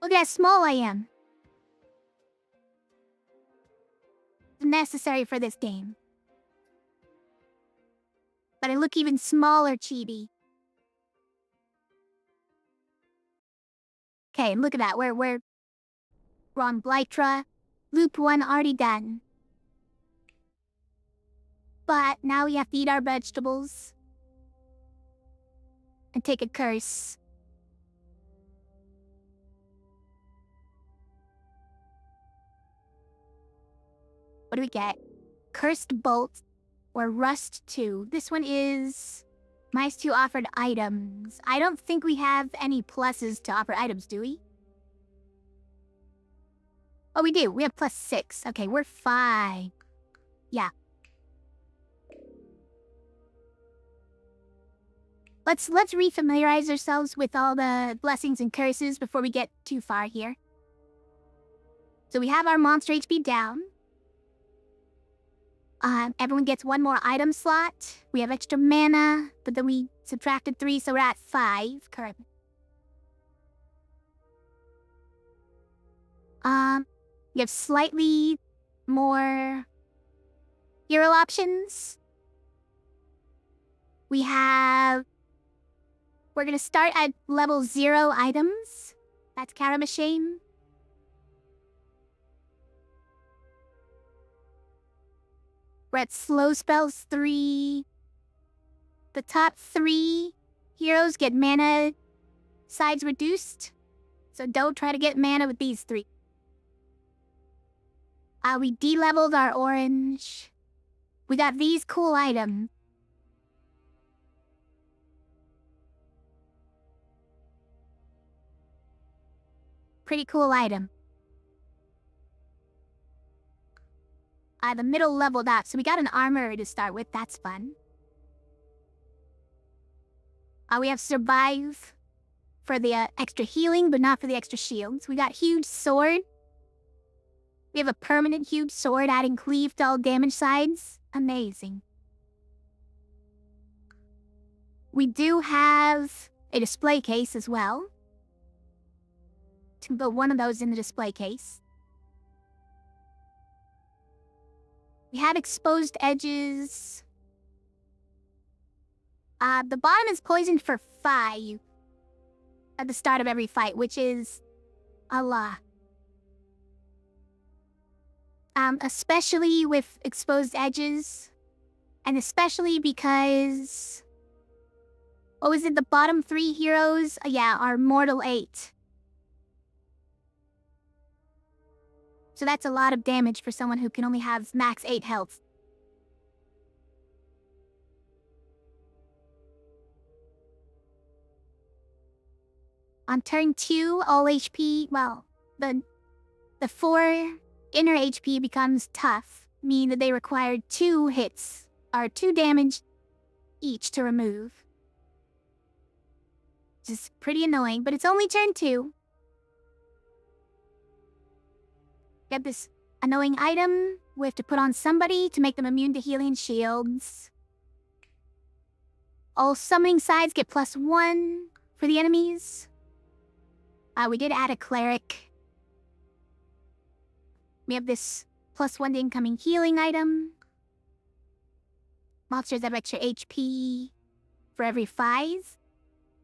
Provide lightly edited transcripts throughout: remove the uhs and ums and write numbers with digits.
Look at how small I am. It's necessary for this game. But I look even smaller, chibi. Okay, look at that. We're on Blyptra. Loop 1 already done. But now we have to eat our vegetables. And take a curse. What do we get? Cursed Bolt or Rust 2. This one is -2 offered items. I don't think we have any pluses to offer items, do we? Oh, we do. We have +6. Okay, we're fine. Yeah. Let's refamiliarize ourselves with all the blessings and curses before we get too far here. So we have our monster HP down. Everyone gets one more item slot. We have extra mana, but then we subtracted 3, so we're at 5 currently. You have slightly more hero options. We're gonna start at level 0 items. That's kind of a shame. We're at slow spells 3. The top 3 heroes get mana sides reduced. So don't try to get mana with these 3. We de-leveled our orange. We got these cool items. Pretty cool item. The middle leveled up, so we got an armor to start with. That's fun. We have survive for the extra healing, but not for the extra shields. We got huge sword. We have a permanent huge sword adding cleave to all damage sides. Amazing. We do have a display case as well. To put one of those in the display case. We have exposed edges. The bottom is poisoned for 5 at the start of every fight, which is a lot. Especially with exposed edges, and especially because, what was it, the bottom 3 heroes? Yeah, are Mortal 8. So that's a lot of damage for someone who can only have max 8 health. On turn 2, all HP, well, the 4 inner HP becomes tough, meaning that they require 2 hits, or 2 damage each to remove. Which is pretty annoying, but it's only turn 2. Get this annoying item we have to put on somebody to make them immune to healing shields. All summoning sides get +1 for the enemies. We did add a cleric. We have this +1 to incoming healing item. Monsters have extra HP for every 5.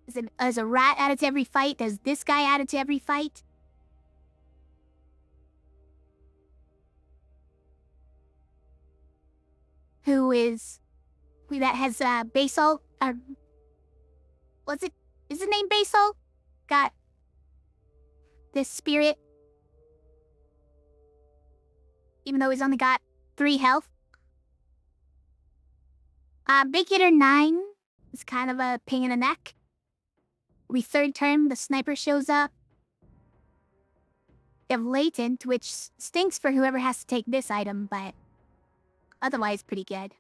Is a rat added to every fight? Does this guy added to every fight? That has basalt, or is his name basalt? Got this spirit, even though he's only got 3 health. Big hitter 9 is kind of a pain in the neck. We third turn, the sniper shows up. We have latent, which stinks for whoever has to take this item, but otherwise pretty good.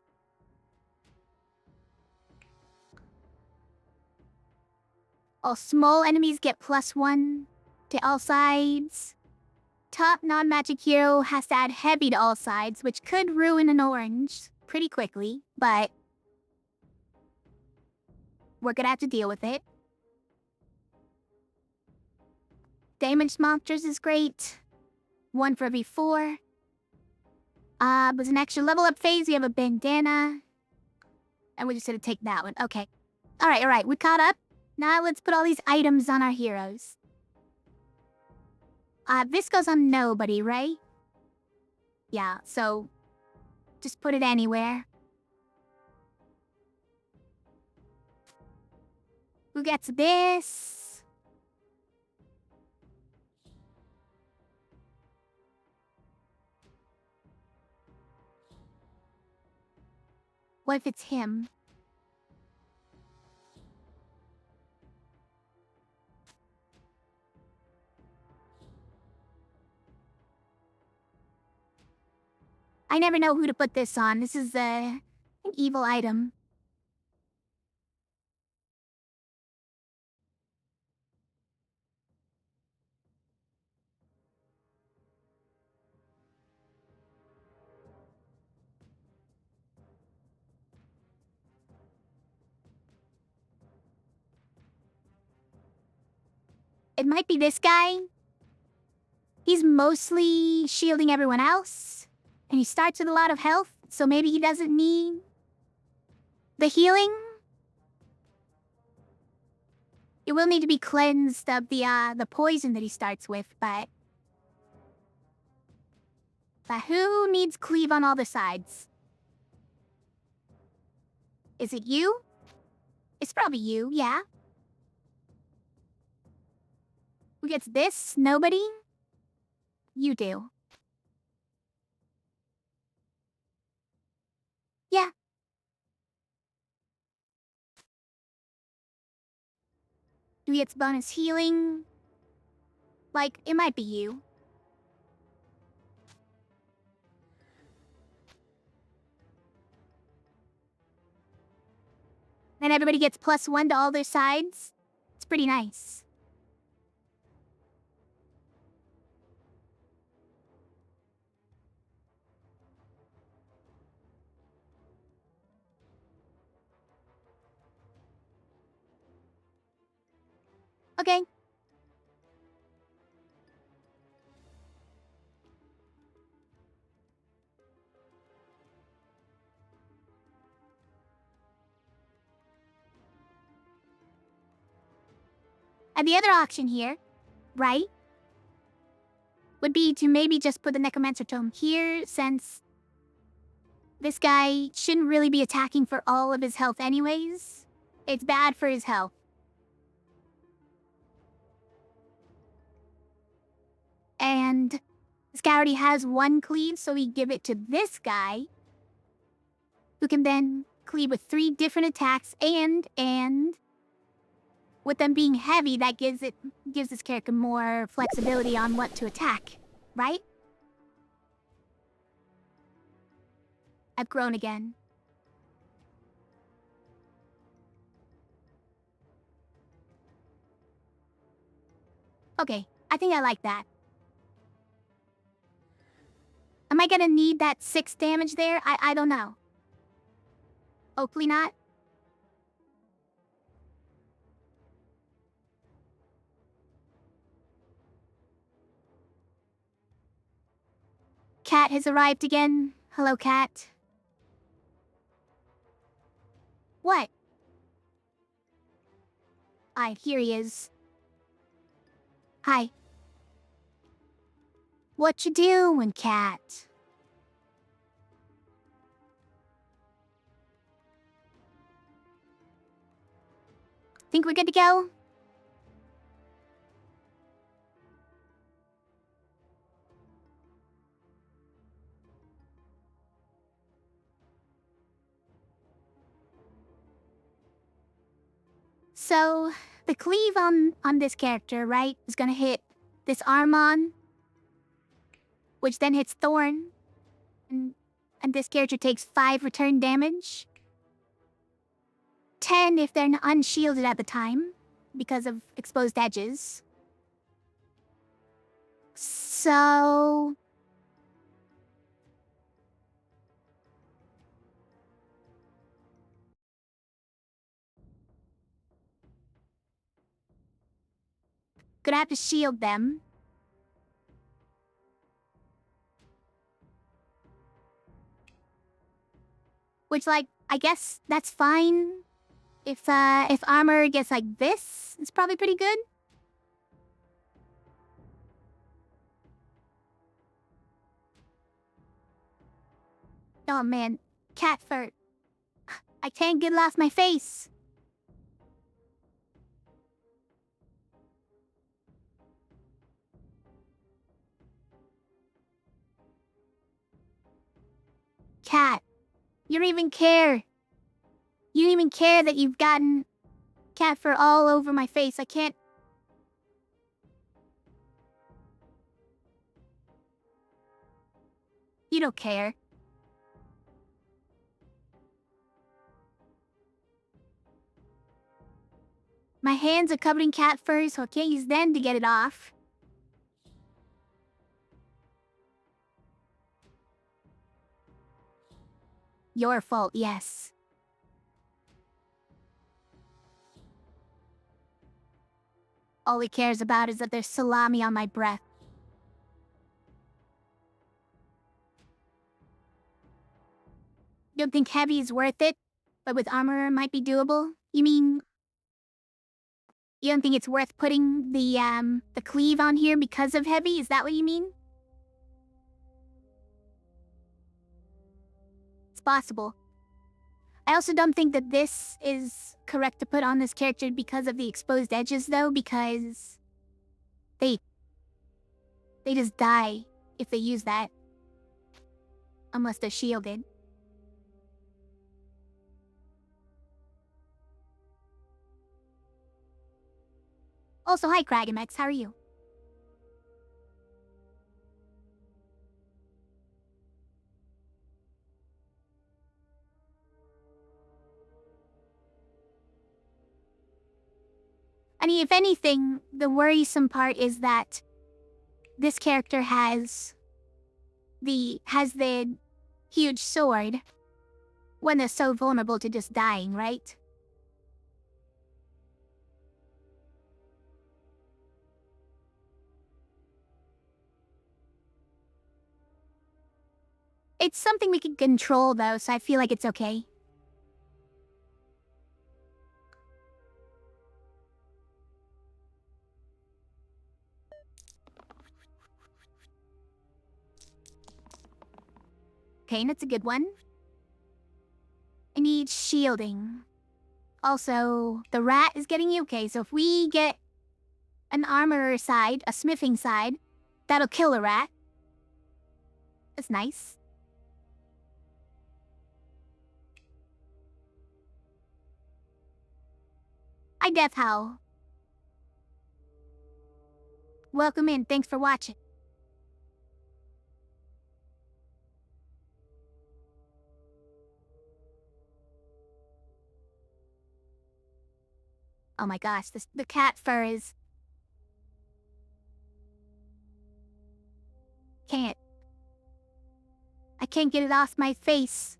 All small enemies get +1 to all sides. Top non-magic hero has to add heavy to all sides, which could ruin an orange pretty quickly, but we're gonna have to deal with it. damaged monsters is great. 1 for every 4. With an extra level up phase, we have a bandana. And we're just gonna take that one. Okay. Alright, we caught up. Now let's put all these items on our heroes. This goes on nobody, right? Yeah, so just put it anywhere. Who gets this? What if it's him? I never know who to put this on. This is an evil item. It might be this guy. He's mostly shielding everyone else. And he starts with a lot of health, so maybe he doesn't need the healing. It will need to be cleansed of the poison that he starts with, but who needs cleave on all the sides? Is it you? It's probably you, yeah. Who gets this? Nobody? You do. Yeah. Who gets bonus healing? Like, it might be you. Then everybody gets +1 to all their sides. It's pretty nice. Okay. And the other option here, right, would be to maybe just put the Necromancer Tome here, since this guy shouldn't really be attacking for all of his health anyways. It's bad for his health. And this guy already has 1 cleave, so we give it to this guy, who can then cleave with 3 different attacks, and with them being heavy, that gives this character more flexibility on what to attack, right? I've grown again. Okay, I think I like that. Am I gonna need that 6 damage there? I don't know. Hopefully not. Cat has arrived again. Hello, Cat. What? Here he is. Hi. What you doing, Cat? Think we're good to go? So, the cleave on this character, right, is gonna hit this Armon, which then hits Thorn, and this character takes 5 return damage. 10 if they're unshielded at the time, because of exposed edges. So... Gonna have to shield them. Which, like, I guess that's fine. If armor gets like this, it's probably pretty good. Oh man, cat fur. I can't get it off my face. Cat, you don't even care. You don't even care that you've gotten cat fur all over my face. I can't. You don't care. My hands are covered in cat fur, so I can't use them to get it off. Your fault, yes. All he cares about is that there's salami on my breath. Don't think heavy is worth it, but with armor it might be doable? You mean... You don't think it's worth putting the cleave on here because of heavy? Is that what you mean? It's possible. I also don't think that this is correct to put on this character because of the exposed edges, though, because... They just die if they use that. Unless they're shielded. Also, hi Kragamex, how are you? I mean, if anything, the worrisome part is that this character has the huge sword when they're so vulnerable to just dying, right? It's something we can control, though, so I feel like it's okay. Okay, that's a good one. I need shielding. Also, the rat is getting you. Okay, so if we get an armorer side, a smithing side, that'll kill a rat. That's nice. Hi, Death Howl. Welcome in, thanks for watching. Oh my gosh, the cat fur is... I can't get it off my face.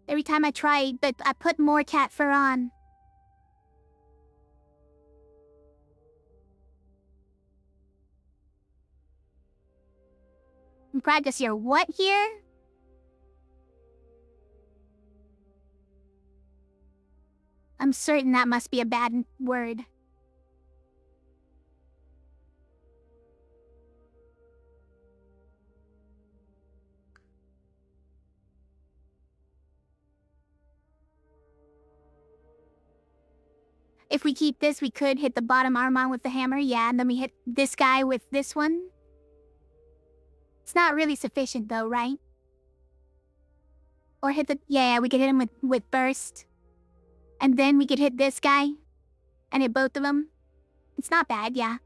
Every time I try, but I put more cat fur on. Practice your what here? I'm certain that must be a bad word. If we keep this, we could hit the bottom arm on with the hammer, yeah, and then we hit this guy with this one. It's not really sufficient though, right? Or hit the... Yeah, we could hit him with burst. And then we could hit this guy. And hit both of them. It's not bad, yeah.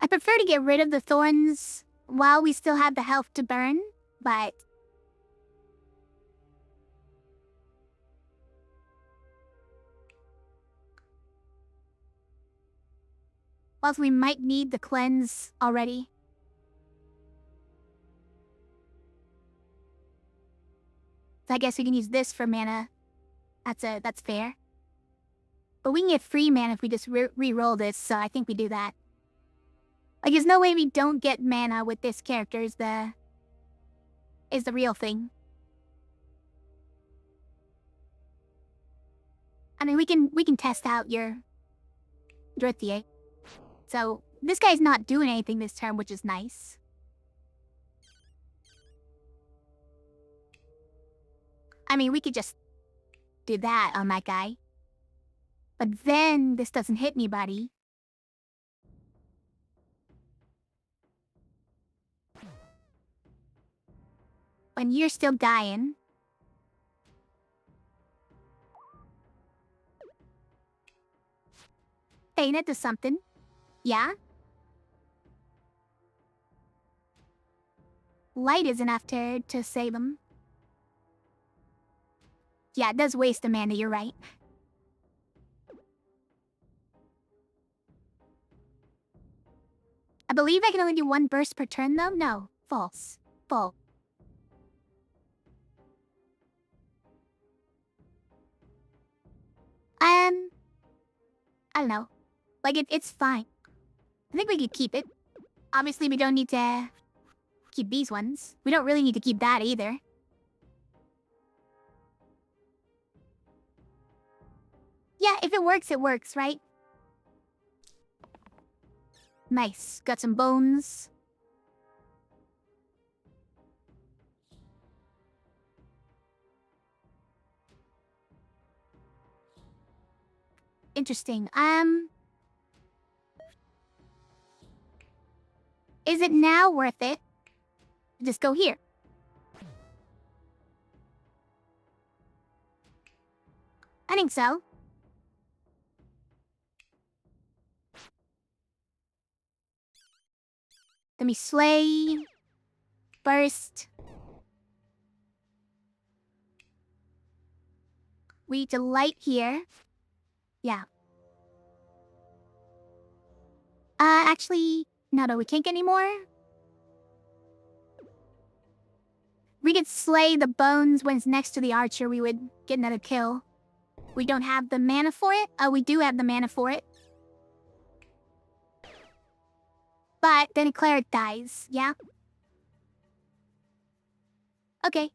I prefer to get rid of the thorns while we still have the health to burn, but... Whilst we might need the cleanse already. So I guess we can use this for mana. That's fair. But we can get free mana if we just re-roll this, so I think we do that. Like, there's no way we don't get mana with this character is the real thing. I mean, we can test out your Drithier. So, this guy's not doing anything this turn, which is nice. I mean, we could just do that on that guy. But then, this doesn't hit anybody. When you're still dying. Hey, that does something. Yeah? Light is enough to save him. Yeah, it does waste a mana, you're right. I believe I can only do one burst per turn, though? No. False. Full. I don't know. Like, it's fine. I think we could keep it. Obviously, we don't need to keep these ones. We don't really need to keep that either. Yeah, if it works, right? Nice. Got some bones. Interesting. Is it now worth it? Just go here. I think so. Let me slay. Burst. We delight here. Yeah. Actually, no, we can't get any more. We could slay the bones when it's next to the archer, we would get another kill. We don't have the mana for it? Oh, we do have the mana for it. But then a cleric dies, yeah? Okay.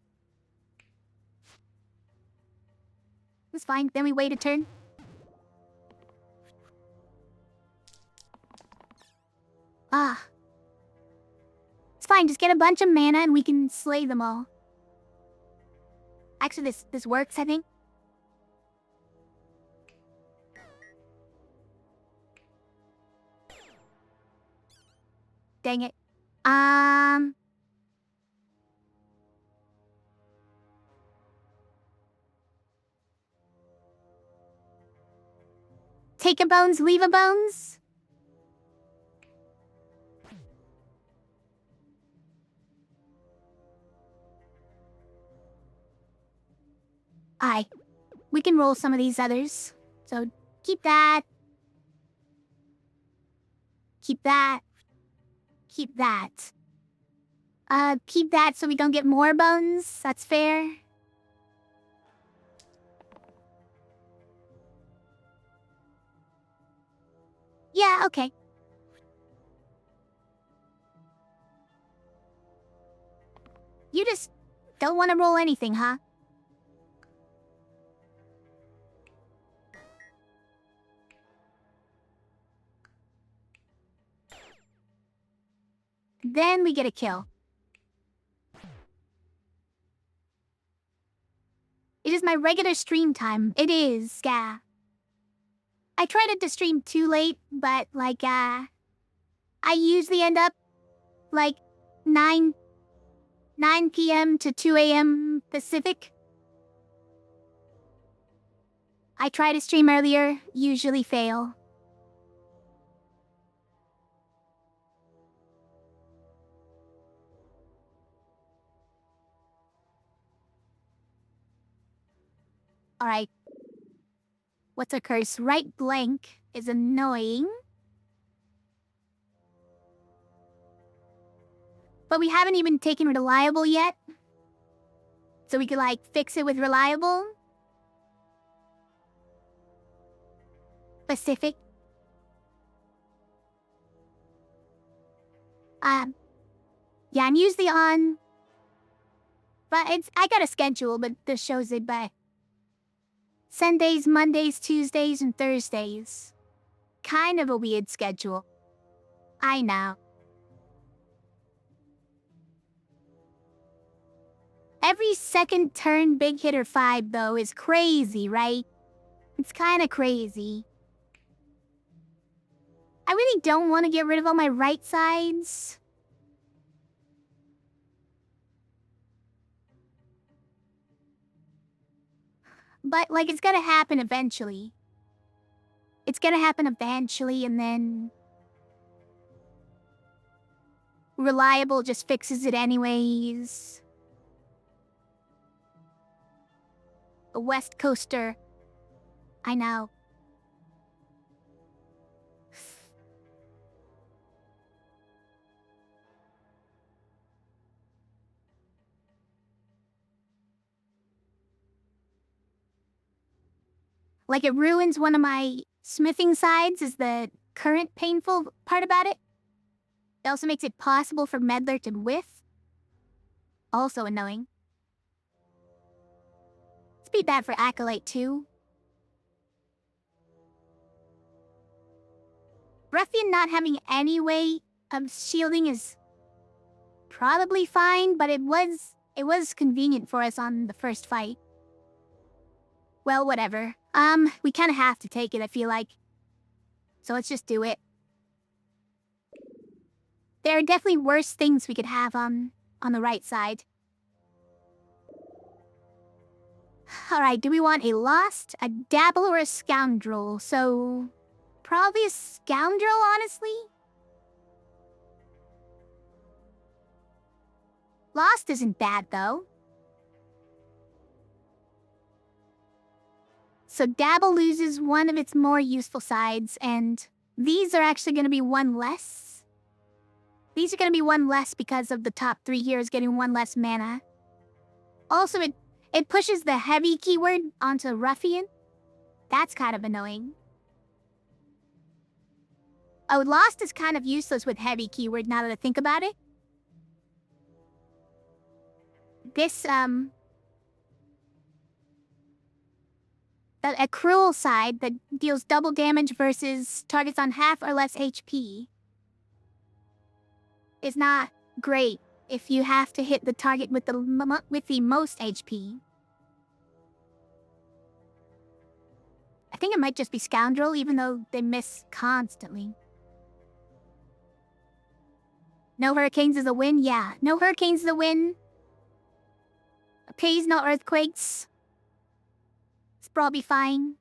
That's fine, then we wait a turn. It's fine, just get a bunch of mana and we can slay them all. Actually, this works, I think. Dang it. Take a bones, leave a bones? Aye. We can roll some of these others. So, keep that. Keep that. Keep that. Keep that so we don't get more bones. That's fair. Yeah, okay. You just don't want to roll anything, huh? Then we get a kill. It is my regular stream time. It is, yeah. I tried to stream too late, but, like, I usually end up, like, 9 p.m. to 2 a.m. Pacific. I try to stream earlier, usually fail. Alright. What's a curse? Right blank is annoying. But we haven't even taken reliable yet. So we could, like, fix it with reliable. Pacific. Yeah, I'm usually on, but I got a schedule, but this shows it by Sundays, Mondays, Tuesdays, and Thursdays. Kind of a weird schedule. I know. Every second turn big hitter 5, though, is crazy, right? It's kind of crazy. I really don't want to get rid of all my right sides. But, like, it's gonna happen eventually. It's gonna happen eventually, and then Reliable just fixes it anyways. A West Coaster. I know. Like, it ruins one of my smithing sides is the current painful part about it. It also makes it possible for Meddler to whiff. Also annoying. It's be bad for Acolyte too. Ruffian not having any way of shielding is probably fine, but it was convenient for us on the first fight. Well, whatever. We kinda have to take it, I feel like. So let's just do it. There are definitely worse things we could have on the right side. Alright, do we want a Lost, a Dabble, or a Scoundrel? So, probably a Scoundrel, honestly? Lost isn't bad, though. So Dabble loses one of its more useful sides, and these are actually going to be one less. These are going to be one less because of the top 3 heroes getting one less mana. Also, it pushes the heavy keyword onto Ruffian. That's kind of annoying. Oh, Lost is kind of useless with heavy keyword now that I think about it. This, a cruel side that deals double damage versus targets on half or less HP is not great if you have to hit the target with the most HP. I think it might just be Scoundrel, even though they miss constantly. No Hurricanes is a win? Yeah, no Hurricanes is a win. Please, no Earthquakes. It's probably fine.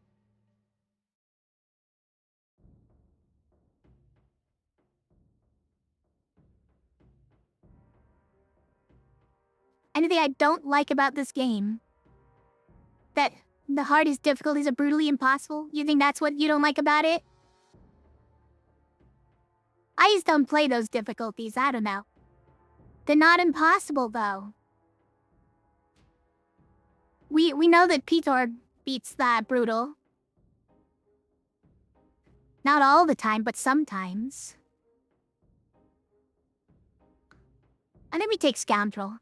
Anything I don't like about this game? That the hardest difficulties are brutally impossible? You think that's what you don't like about it? I just don't play those difficulties, I don't know. They're not impossible, though. We know that Petor beats that brutal. Not all the time, but sometimes. And then we take Scoundrel.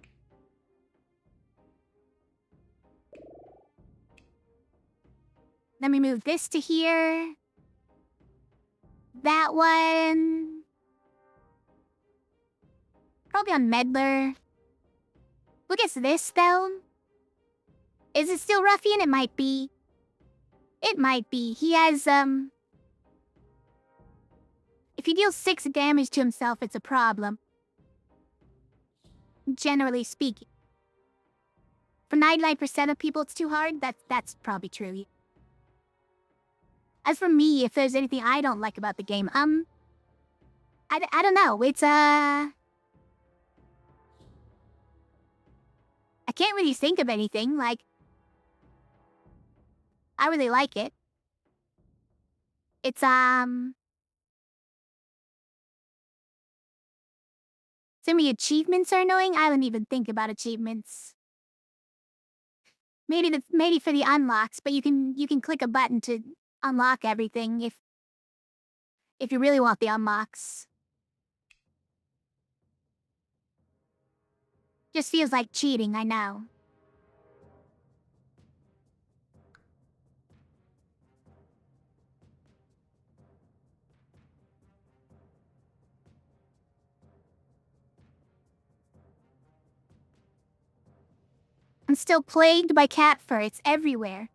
Then we move this to here. That one. Probably on Meddler. Look at this, though. Is it still Ruffian? It might be. It might be. He has, if he deals 6 damage to himself, it's a problem. Generally speaking. For 99% of people, it's too hard. That's probably true. As for me, if there's anything I don't like about the game, I don't know. It's, I can't really think of anything, like, I really like it. It's, so many achievements are annoying? I don't even think about achievements. Maybe for the unlocks, but you can click a button to unlock everything if you really want the unlocks. Just feels like cheating, I know. I'm still plagued by cat fur. It's everywhere.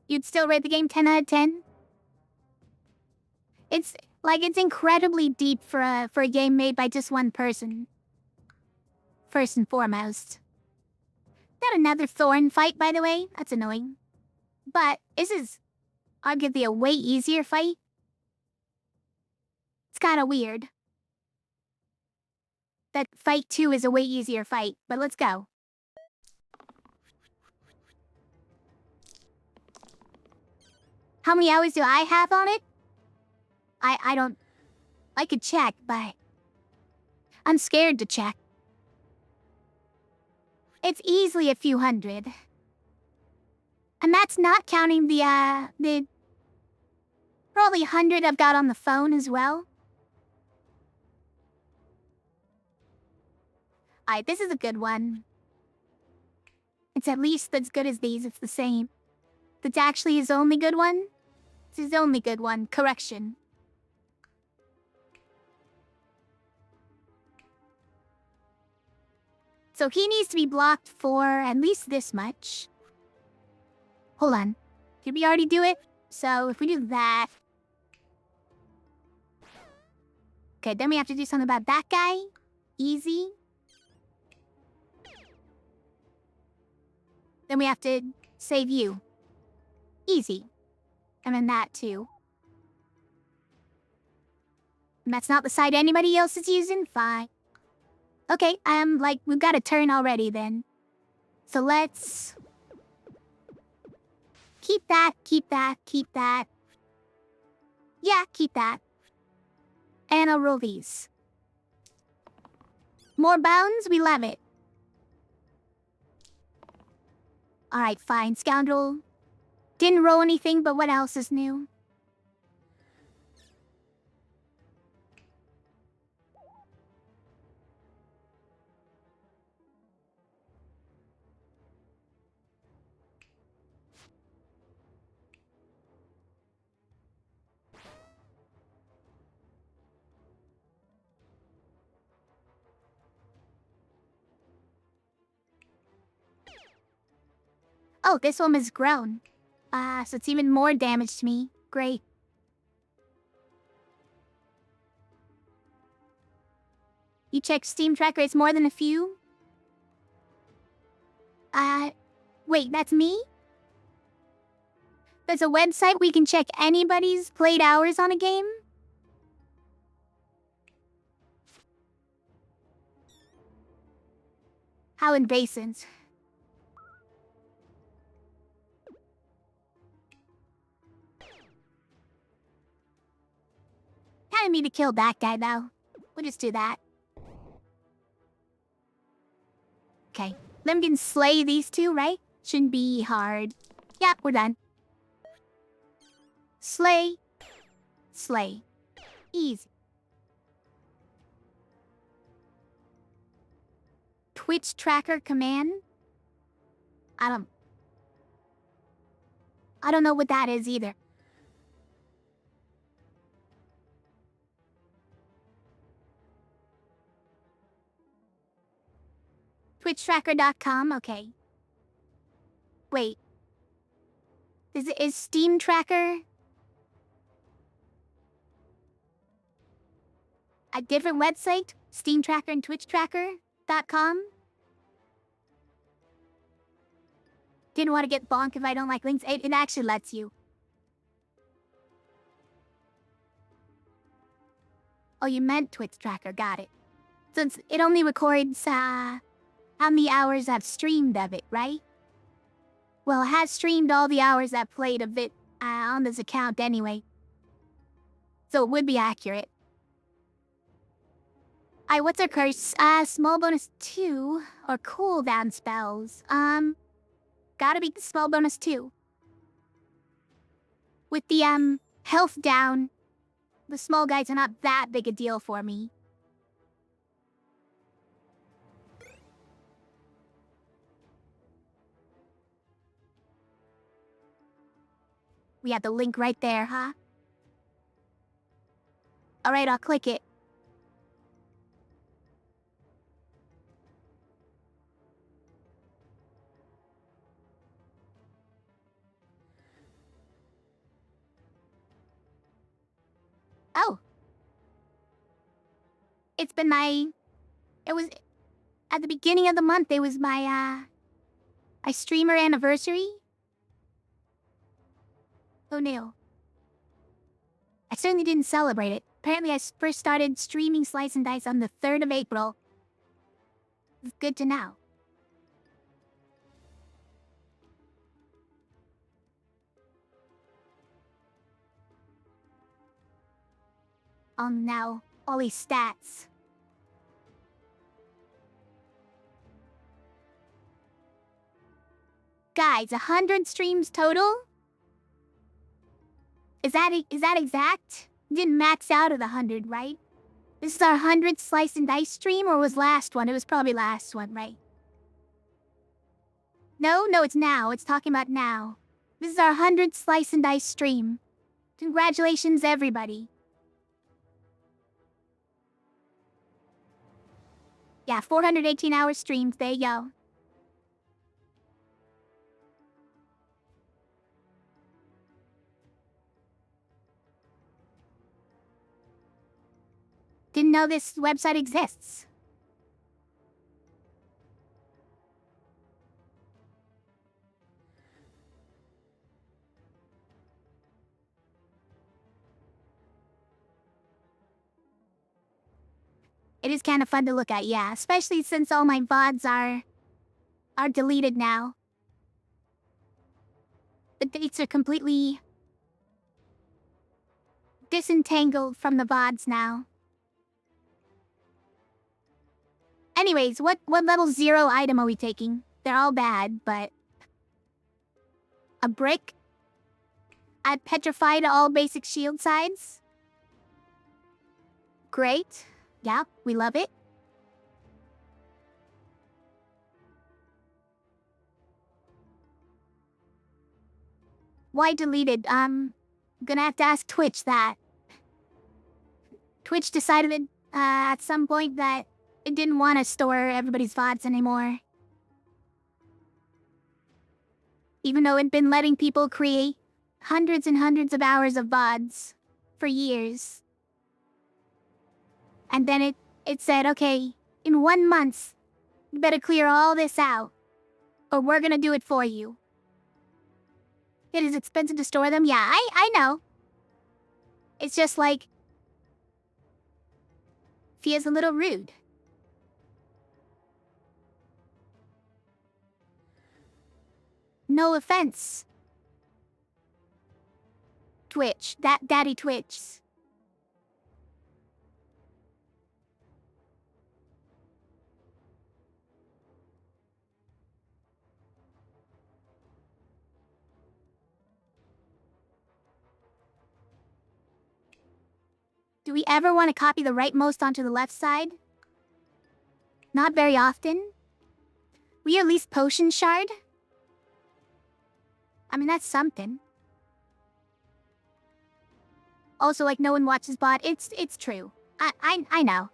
You'd still rate the game 10 out of 10? It's incredibly deep for a game made by just one person. First and foremost. Not another thorn fight, by the way. That's annoying. But this is arguably a way easier fight. It's kinda weird. That fight 2 is a way easier fight, but let's go. How many hours do I have on it? I don't... I could check, but... I'm scared to check. It's easily a few hundred. And that's not counting the probably 100 I've got on the phone as well. Alright, this is a good one. It's at least as good as these, it's the same. That's actually his only good one? It's his only good one. Correction. So he needs to be blocked for at least this much. Hold on. Did we already do it? So if we do that... Okay, then we have to do something about that guy. Easy. Then we have to save you. Easy. And then that too. And that's not the side anybody else is using? Fine. Okay, we've got a turn already then. So let's... Keep that, keep that, keep that. Yeah, keep that. And I'll roll these. More bounds, we love it. Alright, fine, scoundrel. Didn't roll anything, but what else is new? Oh, this one is grown. So it's even more damage to me. Great. You check Steam Tracker, it's more than a few? Wait, that's me? There's a website we can check anybody's played hours on a game? How invasive. Kinda need to kill that guy, though. We'll just do that. Okay. Then we can slay these two, right? Shouldn't be hard. Yep, we're done. Slay. Slay. Easy. Twitch tracker command? I don't know what that is either. TwitchTracker.com, okay. Wait. Is Steam Tracker a different website? Steam Tracker and TwitchTracker.com? Didn't want to get bonk if I don't like links. It actually lets you. Oh, you meant Twitch Tracker, got it. Since it only records, how many hours I've streamed of it, right? Well, it has streamed all the hours I've played of it on this account anyway. So it would be accurate. What's our curse? Small bonus 2 or cooldown spells. Gotta be the small bonus 2. With the, health down, the small guys are not that big a deal for me. We have the link right there, huh? Alright, I'll click it. Oh. It's been it was, at the beginning of the month, it was my streamer anniversary. Who knew? I certainly didn't celebrate it. Apparently I first started streaming Slice and Dice on the 3rd of April. It's good to know. Oh no, all these stats. Guys, 100 streams total? Is that exact? Didn't max out at 100, right? This is our 100th Slice and Dice stream, or was last one? It was probably last one, right? No, it's now. It's talking about now. This is our 100th Slice and Dice stream. Congratulations, everybody. Yeah, 418 hours streamed. There you go. Didn't know this website exists. It is kind of fun to look at, yeah, especially since all my VODs are deleted now. The dates are completely disentangled from the VODs now. Anyways, what level 0 item are we taking? They're all bad, but... A brick? Add petrify to all basic shield sides? Great. Yeah, we love it. Why deleted? Gonna have to ask Twitch that. Twitch decided at some point that it didn't want to store everybody's VODs anymore. Even though it'd been letting people create hundreds and hundreds of hours of VODs for years. And then it said, okay, in 1 month, you better clear all this out, or we're gonna do it for you. It is expensive to store them? Yeah, I know. It's just like... feels a little rude. No offense. Twitch, that Daddy Twitch. Do we ever want to copy the rightmost onto the left side? Not very often. We at least potion shard? I mean, that's something. Also, like, no one watches bot. It's true. I know.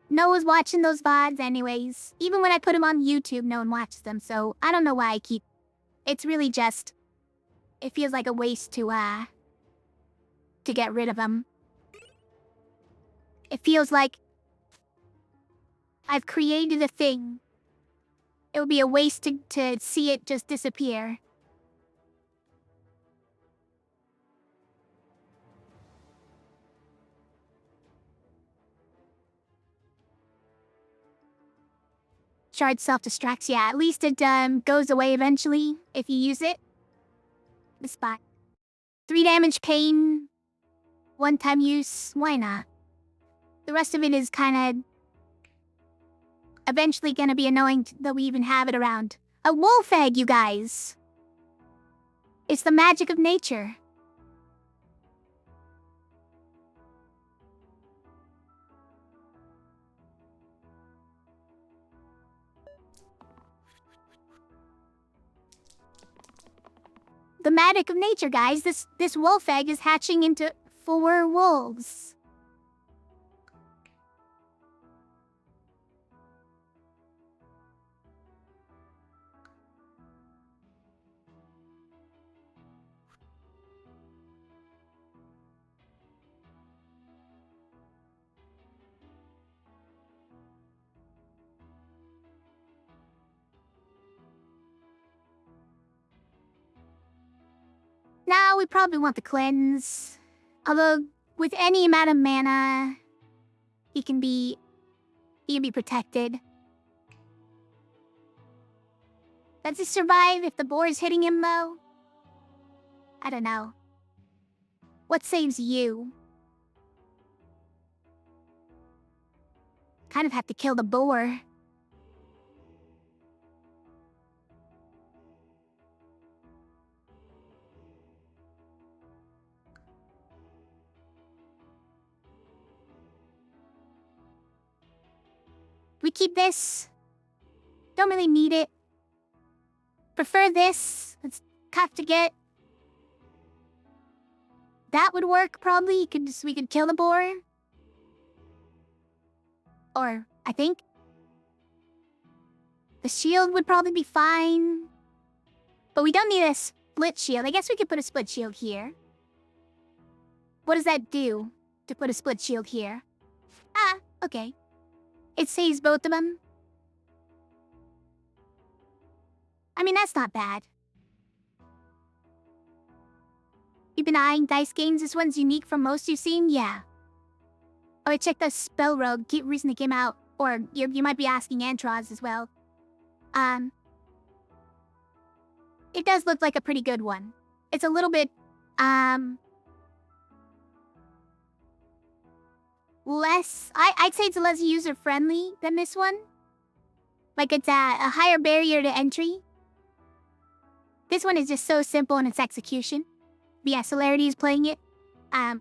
No one's watching those VODs anyways. Even when I put them on YouTube, no one watches them, so I don't know why I keep... It's really just... It feels like a waste to get rid of them. It feels like... I've created a thing. It would be a waste to see it just disappear. Shard self-destructs, yeah, at least it goes away eventually if you use it. The spot. 3 damage pain. 1-time use, why not? The rest of it is kind of eventually gonna be annoying that we even have it around. A wolf egg, you guys! It's the magic of nature. The magic of nature, guys. This wolf egg is hatching into 4 wolves. Now we probably want the cleanse. Although, with any amount of mana, he can be protected. Does he survive if the boar is hitting him, though? I don't know. What saves you? Kind of have to kill the boar. We keep this. Don't really need it. Prefer this. It's tough to get. That would work, probably. We could kill the boar. Or, I think. The shield would probably be fine. But we don't need a split shield. I guess we could put a split shield here. What does that do to put a split shield here? Ah, okay. It saves both of them. I mean, that's not bad. You've been eyeing dice games? This one's unique from most you've seen? Yeah. Oh, I checked the Spell Rogue recently came out. Or you might be asking Antros as well. It does look like a pretty good one. It's a little bit, less... I'd say it's less user-friendly than this one. Like, it's a higher barrier to entry. This one is just so simple in its execution. But yeah, Celerity is playing it. I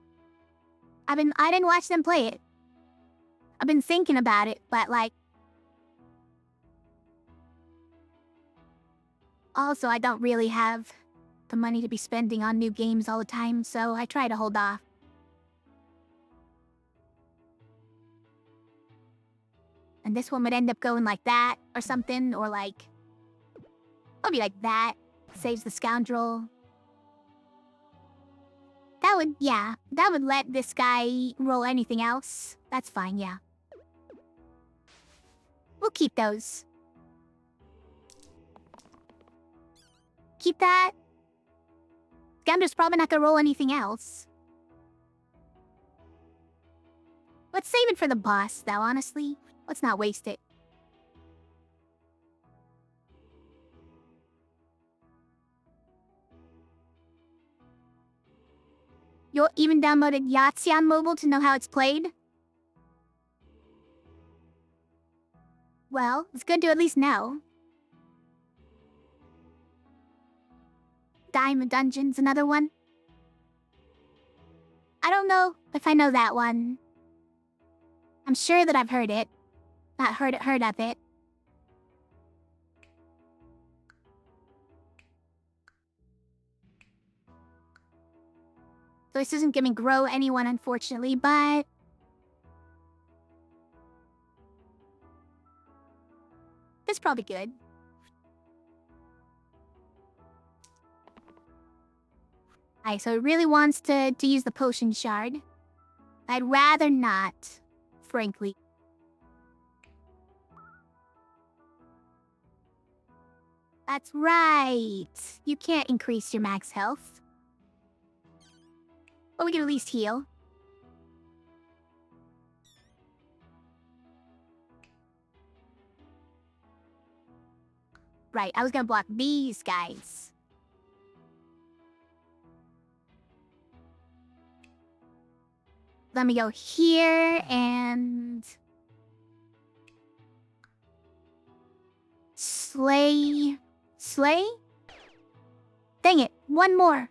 didn't watch them play it. I've been thinking about it, but like... Also, I don't really have the money to be spending on new games all the time, so I try to hold off. And this one would end up going like that, or something, or like... It'll be like that. Saves the scoundrel. That would, yeah. That would let this guy roll anything else. That's fine, yeah. We'll keep those. Keep that. Scoundrel's probably not gonna roll anything else. Let's save it for the boss, though, honestly. Let's not waste it. You'll even downloaded Yahtzee on mobile to know how it's played? Well, it's good to at least know. Diamond Dungeon's another one. I don't know if I know that one. I'm sure that I've heard it. Not heard of it. So this isn't gonna grow anyone, unfortunately, but... It's probably good. Alright, so it really wants to use the potion shard. I'd rather not, frankly. That's right. You can't increase your max health. But we can at least heal. Right, I was gonna block these guys. Let me go here and... Slay? Dang it, one more.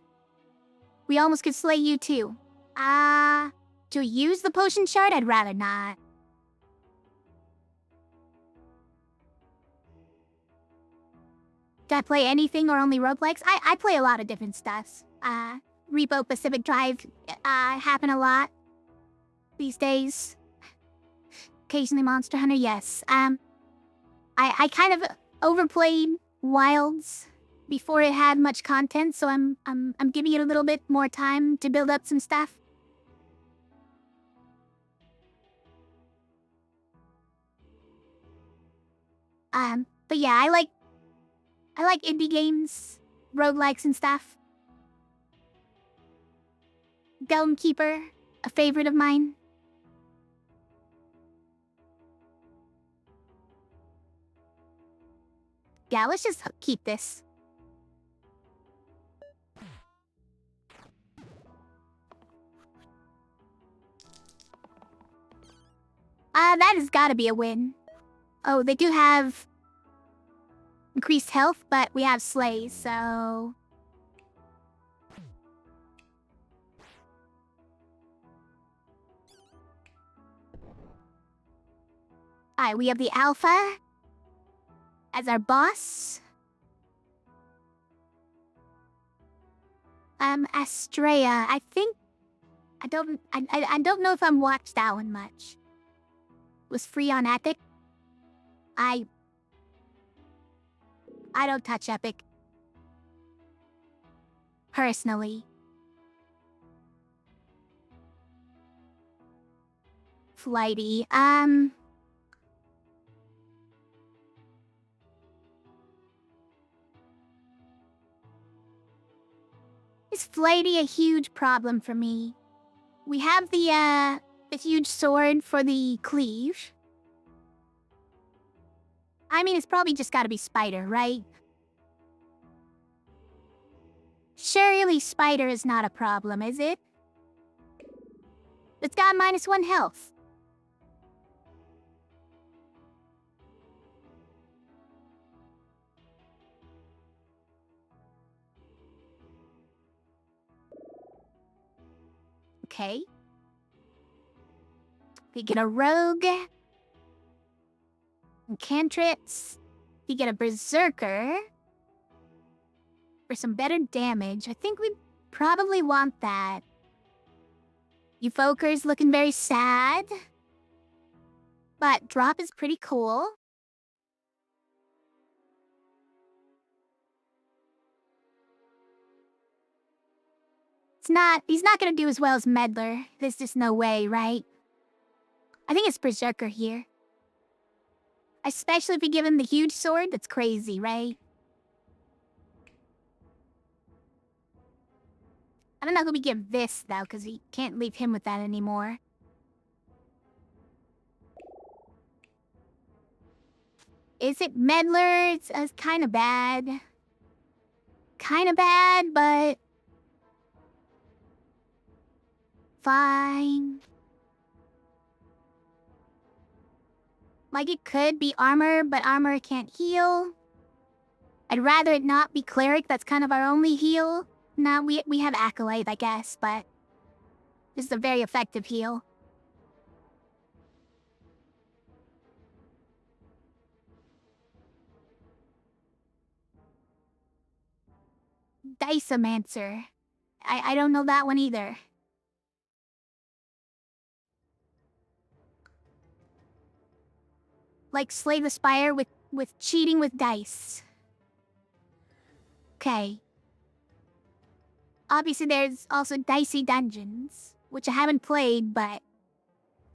We almost could slay you too. To use the potion shard, I'd rather not. Do I play anything or only roguelikes? I play a lot of different stuffs. Repo Pacific Drive happen a lot these days. Occasionally Monster Hunter, yes. I kind of overplayed Wilds before it had much content, so I'm giving it a little bit more time to build up some stuff. But yeah, I like indie games, roguelikes and stuff. Golem Keeper, a favorite of mine. Yeah, let's just keep this. That has gotta be a win. Oh, they do have increased health, but we have Slay, so... Alright, we have the Alpha as our boss. Astrea, I think... I don't know if I'm watched that one much. Was free on Epic. I don't touch Epic. Personally. Flighty, Is Flighty a huge problem for me? We have the huge sword for the cleave. I mean, it's probably just gotta be Spider, right? Surely Spider is not a problem, is it? It's got -1 health. Okay. We get a rogue. And cantrips. We get a berserker. For some better damage. I think we probably want that. Evoker's looking very sad. But drop is pretty cool. He's not gonna do as well as Meddler. There's just no way, right? I think it's Berserker here. Especially if we give him the huge sword, that's crazy, right? I don't know who we give this, though, because we can't leave him with that anymore. Is it Meddler? It's kind of bad. Kind of bad, but... fine. Like, it could be armor, but armor can't heal. I'd rather it not be cleric, that's kind of our only heal. Now, we have Acolyte, I guess, but... this is a very effective heal. Diceomancer. I don't know that one either. Like Slay the Spire with cheating with dice. Okay. Obviously there's also Dicey Dungeons, which I haven't played, but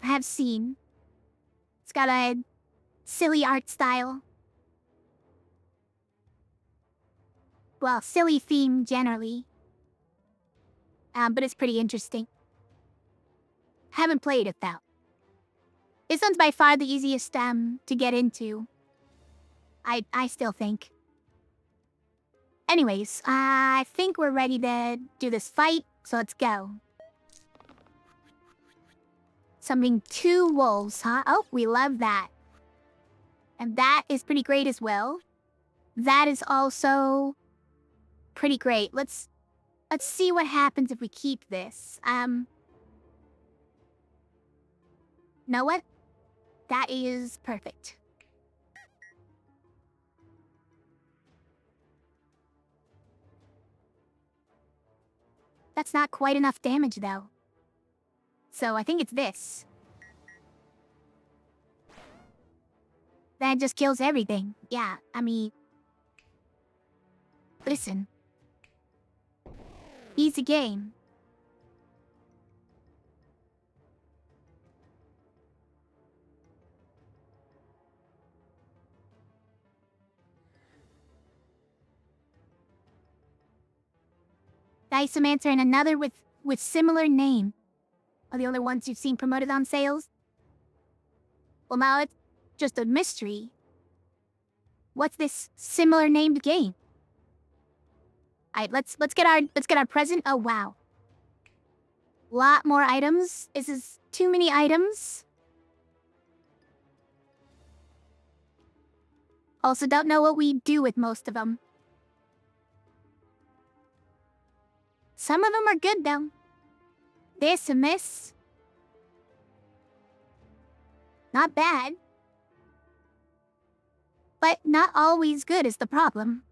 I have seen. It's got a silly art style. Well, silly theme generally. But it's pretty interesting. Haven't played it though. This one's by far the easiest to get into. I still think. Anyways, I think we're ready to do this fight, so let's go. Summoning 2 wolves, huh? Oh, we love that. And that is pretty great as well. That is also pretty great. Let's see what happens if we keep this. Know what? That is perfect. That's not quite enough damage, though. So I think it's this. That just kills everything. Yeah, I mean... Listen. Easy game. Dicemancer and another with similar name are the only ones you've seen promoted on sales. Well, now it's just a mystery. What's this similar named game? Alright, let's get our present. Oh wow. Lot more items. This is too many items. Also don't know what we do with most of them. Some of them are good though. This and this. Not bad. But not always good is the problem.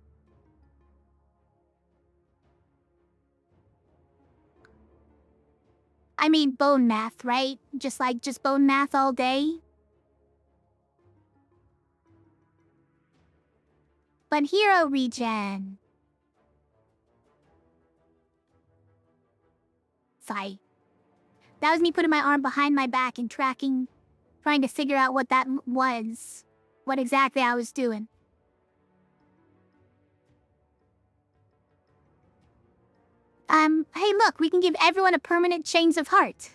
I mean bone math, right? Just bone math all day. But hero regen. Sigh. That was me putting my arm behind my back and trying to figure out what that was. What exactly I was doing. Hey look, we can give everyone a permanent Chains of Heart.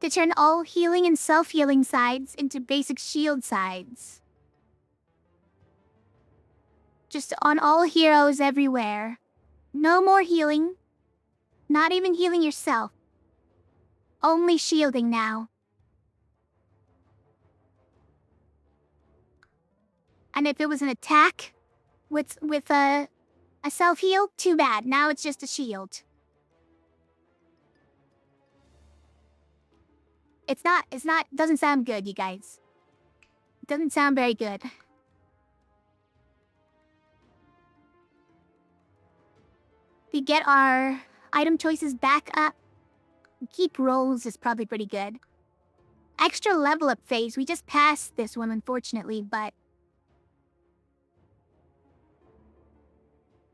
To turn all healing and self-healing sides into basic shield sides. Just on all heroes everywhere. No more healing. Not even healing yourself. Only shielding now. And if it was an attack with a self-heal, too bad. Now it's just a shield. Doesn't sound good, you guys. It doesn't sound very good. We get our item choices back up. Keep rolls is probably pretty good. Extra level up phase. We just passed this one, unfortunately, but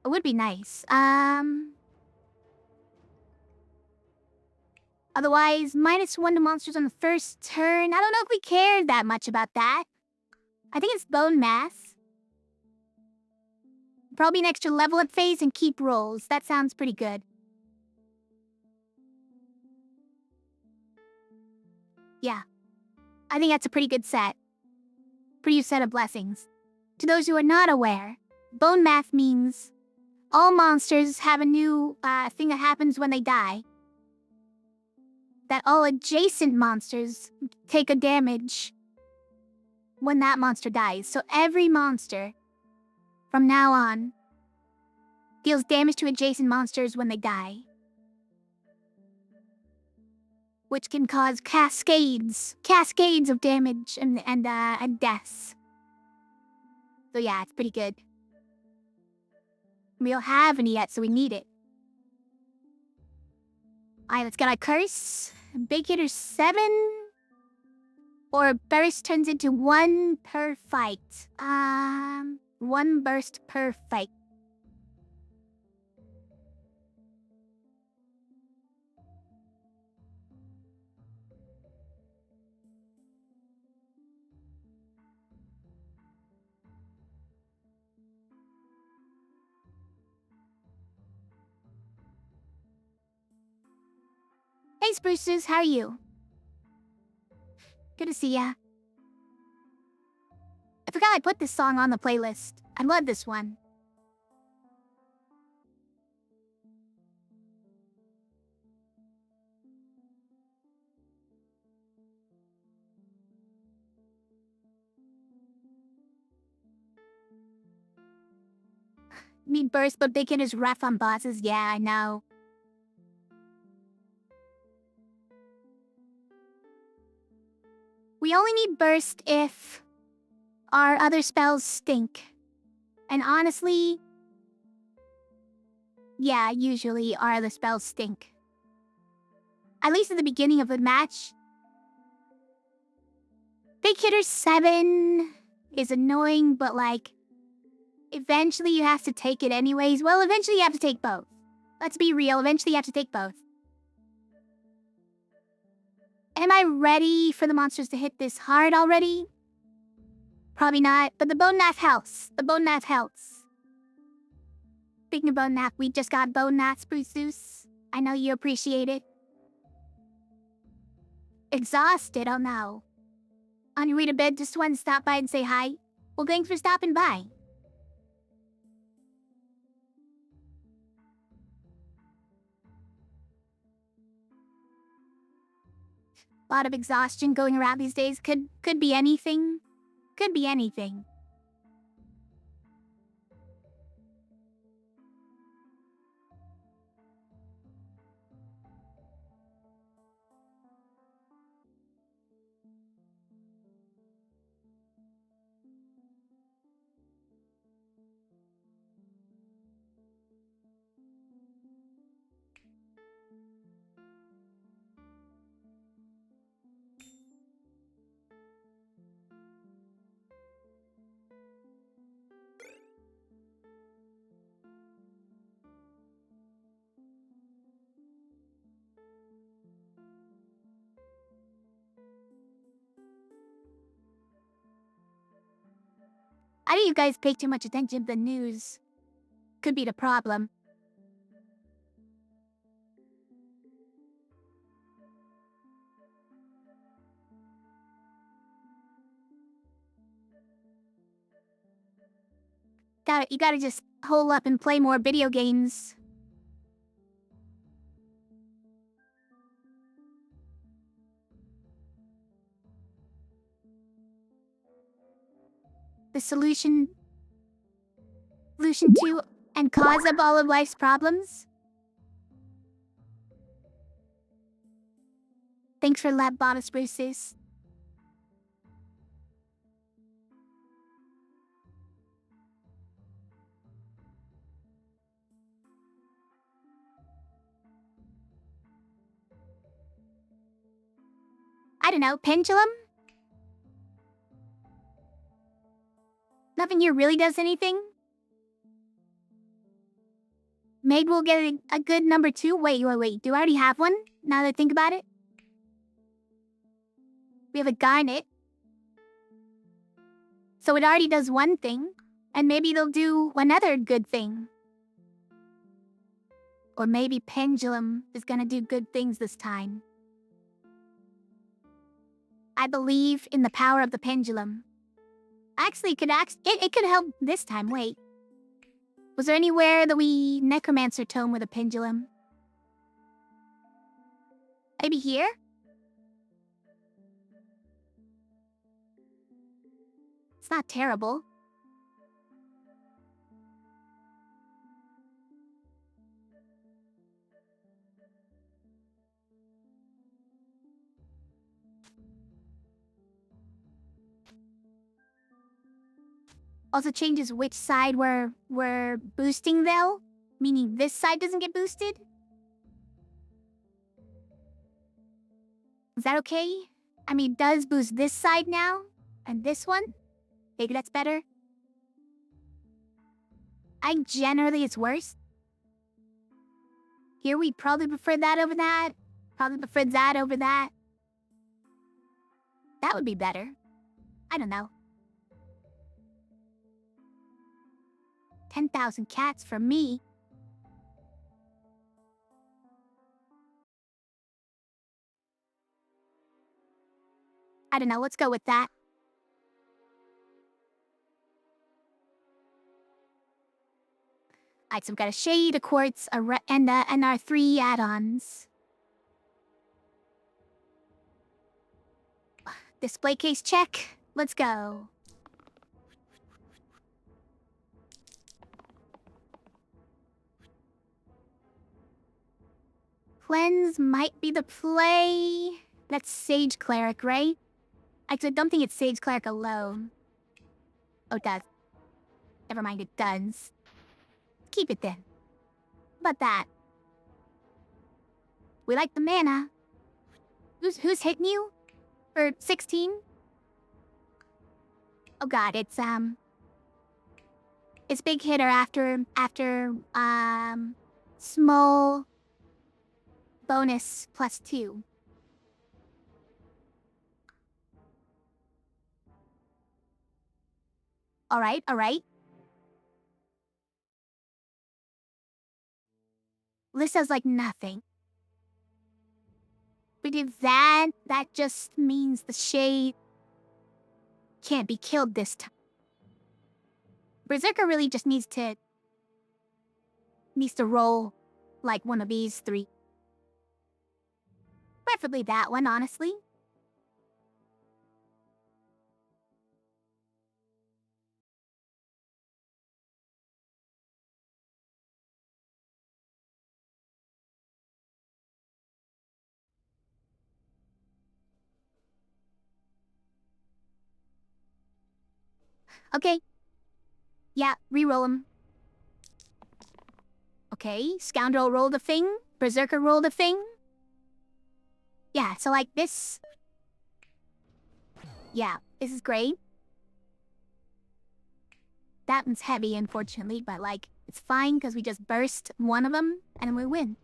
it would be nice. Otherwise, -1 to monsters on the first turn. I don't know if we cared that much about that. I think it's bone mass. Probably an extra level up phase and keep rolls. That sounds pretty good. Yeah. I think that's a pretty good set. Pretty set of blessings. To those who are not aware, bone math means all monsters have a new thing that happens when they die. That all adjacent monsters take a damage when that monster dies. So every monster, from now on, deals damage to adjacent monsters when they die. Which can cause cascades of damage and deaths. So yeah, it's pretty good. We don't have any yet, so we need it. Alright, let's get our curse. Big hitter 7. Or burst turns into 1 per fight. 1 burst per fight. Hey Spruces, how are you? Good to see ya. I forgot I put this song on the playlist. I love this one. Need burst, but Bacon is rough on bosses. Yeah, I know. We only need burst if our other spells stink. And honestly, yeah, usually our other spells stink. At least at the beginning of a match. Big Hitter 7 is annoying, but like, eventually you have to take it anyways. Well, eventually you have to take both. Let's be real, eventually you have to take both. Am I ready for the monsters to hit this hard already? Probably not, but the Bone Knife helps. The Bone Knife helps. Speaking of Bone Knife, we just got Bone Knife, Spruce Zeus. I know you appreciate it. Exhausted, oh no. On your way to bed, just wanted to stop by and say hi. Well, thanks for stopping by. A lot of exhaustion going around these days. Could be anything. Could be anything. I think you guys pay too much attention to the news. Could be the problem. You gotta just hole up and play more video games. The solution to and cause of all of life's problems? Thanks for lab Bonesplosions. I don't know, pendulum? Nothing here really does anything? Maybe we'll get a good number 2? Wait, do I already have one? Now that I think about it? We have a garnet. So it already does one thing, and maybe they'll do another good thing. Or maybe pendulum is gonna do good things this time. I believe in the power of the pendulum. Actually, it could help this time, wait. Was there anywhere that we necromancer tome with a pendulum? Maybe here? It's not terrible. Also changes which side we're boosting though. Meaning this side doesn't get boosted. Is that okay? I mean, it does boost this side now. And this one? Maybe that's better. Generally it's worse. Here we probably prefer that over that. Probably prefer that over that. That would be better. I don't know. 10,000 cats for me. I don't know, let's go with that. Alright, so we've got a shade, a quartz, and our 3 add-ons. Display case check. Let's go. Cleanse might be the play. That's Sage Cleric, right? Actually, I don't think it's Sage Cleric alone. Oh, it does. Never mind, it does. Keep it then. How about that? We like the mana. Who's hitting you? For 16? Oh god, it's big hitter after small bonus +2. Alright, alright. This sounds like nothing. But if that just means the shade can't be killed this time. Berserker really just needs to roll like one of these 3. Preferably that one, honestly. Okay. Yeah, re-roll them. Okay, Scoundrel rolled a thing. Berserker rolled a thing. Yeah, so like this. Yeah, this is great. That one's heavy, unfortunately, but like, it's fine because we just burst one of them and we win.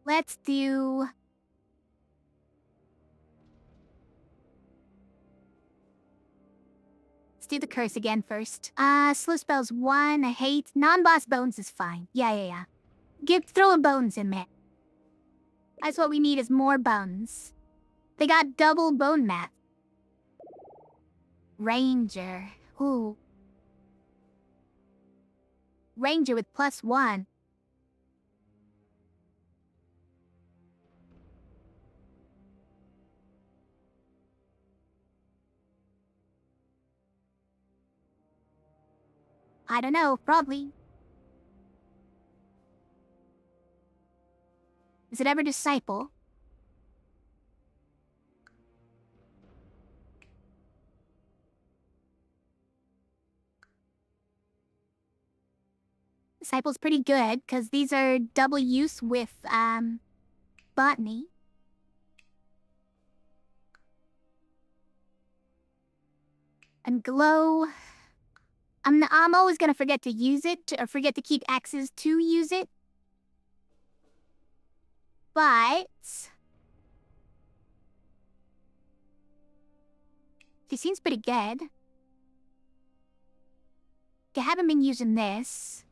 Let's do... Let's do the curse again first. Slow spells 1, I hate. Non-boss bones is fine. Yeah. Throw a bones in there. That's what we need is more bones. They got double bone math. Ranger. Ooh. Ranger with +1. I don't know, probably. Is it ever Disciple? Disciple's pretty good, because these are double use with, botany. And glow... I'm always gonna forget to use it, or forget to keep axes to use it. But... she seems pretty good. I haven't been using this.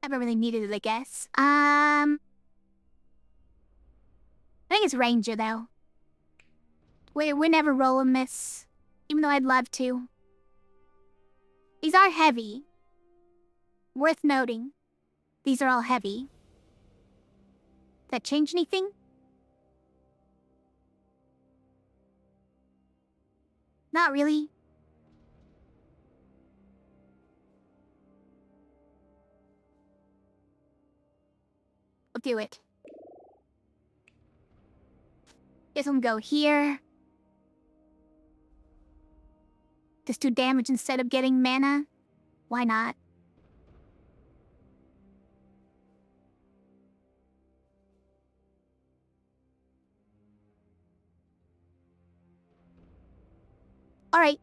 Never really needed it, I guess. I think it's Ranger, though. We're never rolling this, even though I'd love to. These are heavy. Worth noting. These are all heavy. That change anything? Not really. We'll do it. Guess we'll go here. Just do damage instead of getting mana. Why not? Alright.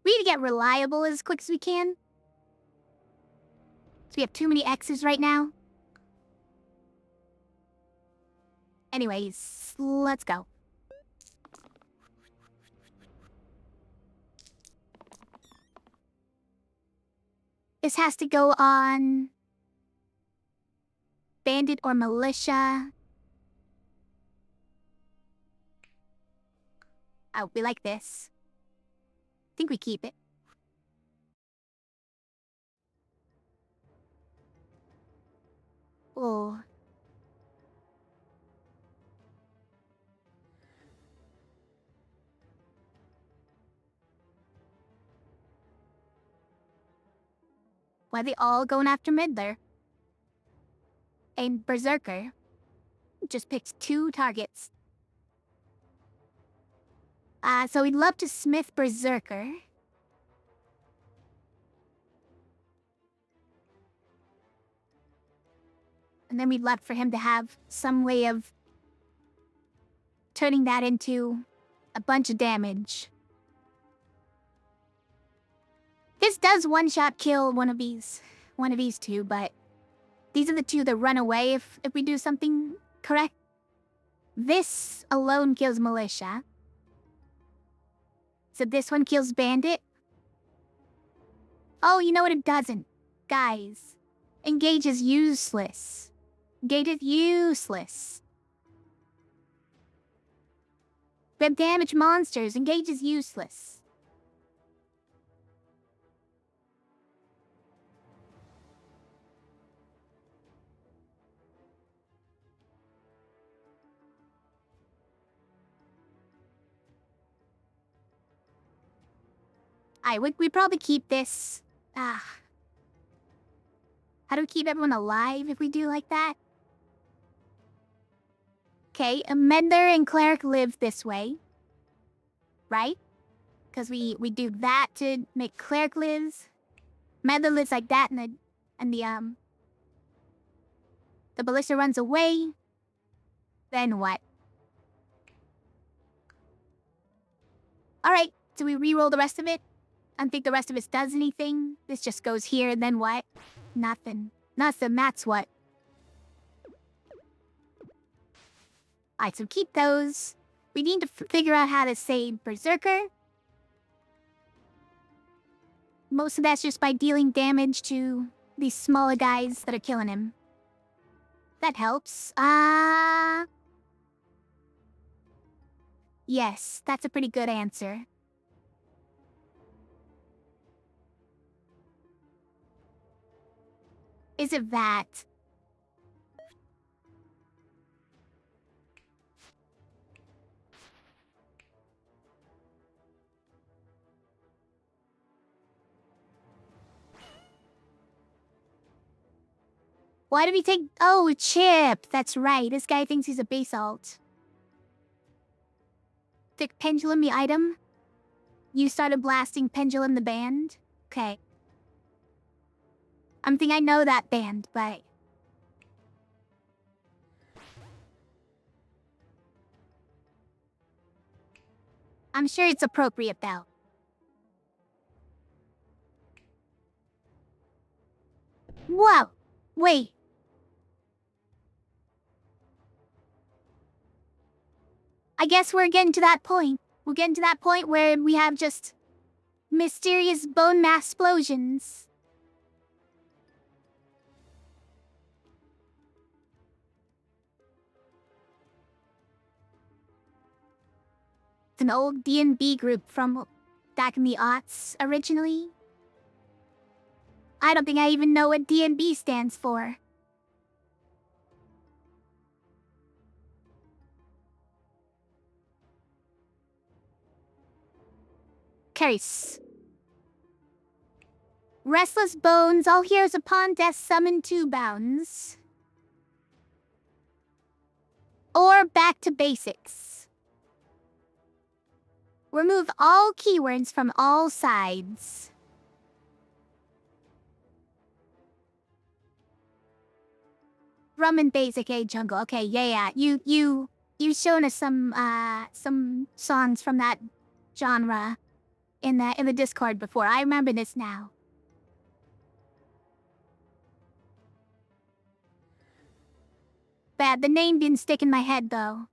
We need to get reliable as quick as we can. So we have too many X's right now. Anyways, let's go. This has to go on... Bandit or Militia. Oh, we like this. I think we keep it. Oh. Why are they all going after mid there? And Berserker just picks 2 targets. So we'd love to smith Berserker. And then we'd love for him to have some way of turning that into a bunch of damage. This does one-shot kill one of these two, but these are the 2 that run away if we do something correct. This alone kills Militia. So this one kills Bandit. Oh, you know what? It doesn't. Guys, Engage is useless. Engage is useless. We have damage monsters. Engage is useless. We probably keep this. How do we keep everyone alive if we do like that? Okay, a Meddler and Cleric live this way. Right? Because we do that to make Cleric lives. Meddler lives like that, and the Ballista runs away. Then what? Alright, so we re-roll the rest of it? I don't think the rest of it does anything. This just goes here, then what? Nothing. Nothing, that's what. Alright, so keep those. We need to figure out how to save Berserker. Most of that's just by dealing damage to these smaller guys that are killing him. That helps. Yes, that's a pretty good answer. Is it that? Why did we take... Oh, Chip! That's right, this guy thinks he's a base alt. Took Pendulum the item? You started blasting Pendulum the band? Okay. I'm thinking I know that band, but... I'm sure it's appropriate, though. Whoa! Wait. I guess we're getting to that point. We're getting to that point where we have just... mysterious bone mass explosions. It's an old D&B group from back in the aughts, originally. I don't think I even know what D&B stands for. Case. Restless bones, all heroes upon death summon 2 bounds. Or back to basics. Remove all keywords from all sides. Rum and basic A jungle. Okay, yeah. You've shown us some songs from that genre in the Discord before. I remember this now. Bad, the name didn't stick in my head though.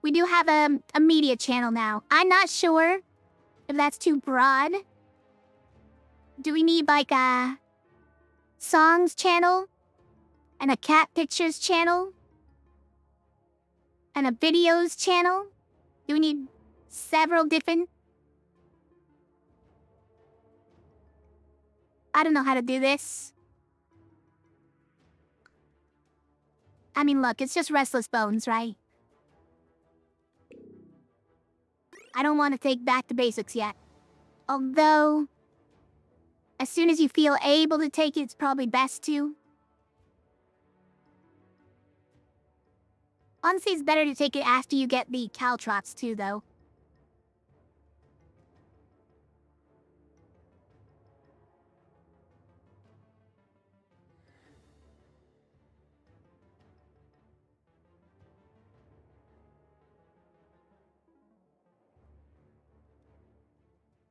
We do have a media channel now. I'm not sure if that's too broad. Do we need like a songs channel? And a cat pictures channel? And a videos channel? Do we need several different? I don't know how to do this. I mean, look, it's just Restless Bones, right? I don't want to take back to basics yet. Although, as soon as you feel able to take it, it's probably best to. Honestly, it's better to take it after you get the caltrops too, though.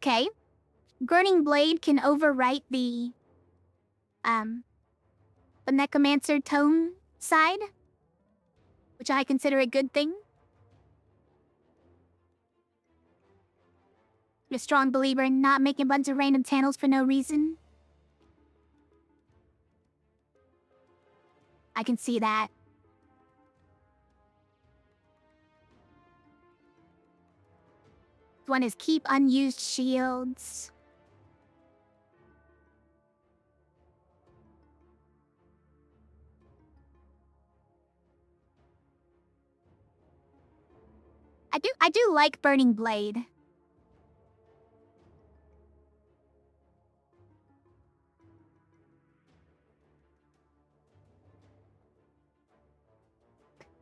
Okay. Burning Blade can overwrite the Necromancer tome side, which I consider a good thing. I'm a strong believer in not making a bunch of random channels for no reason. I can see that. One is keep unused shields. I do like Burning Blade.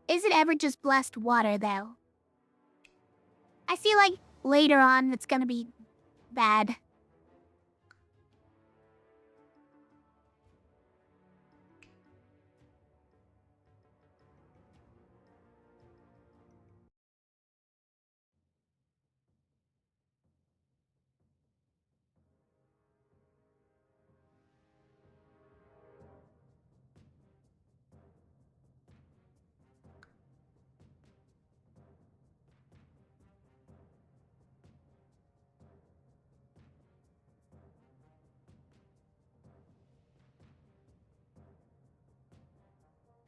Is it ever just blessed water, though? I feel like later on it's gonna be bad.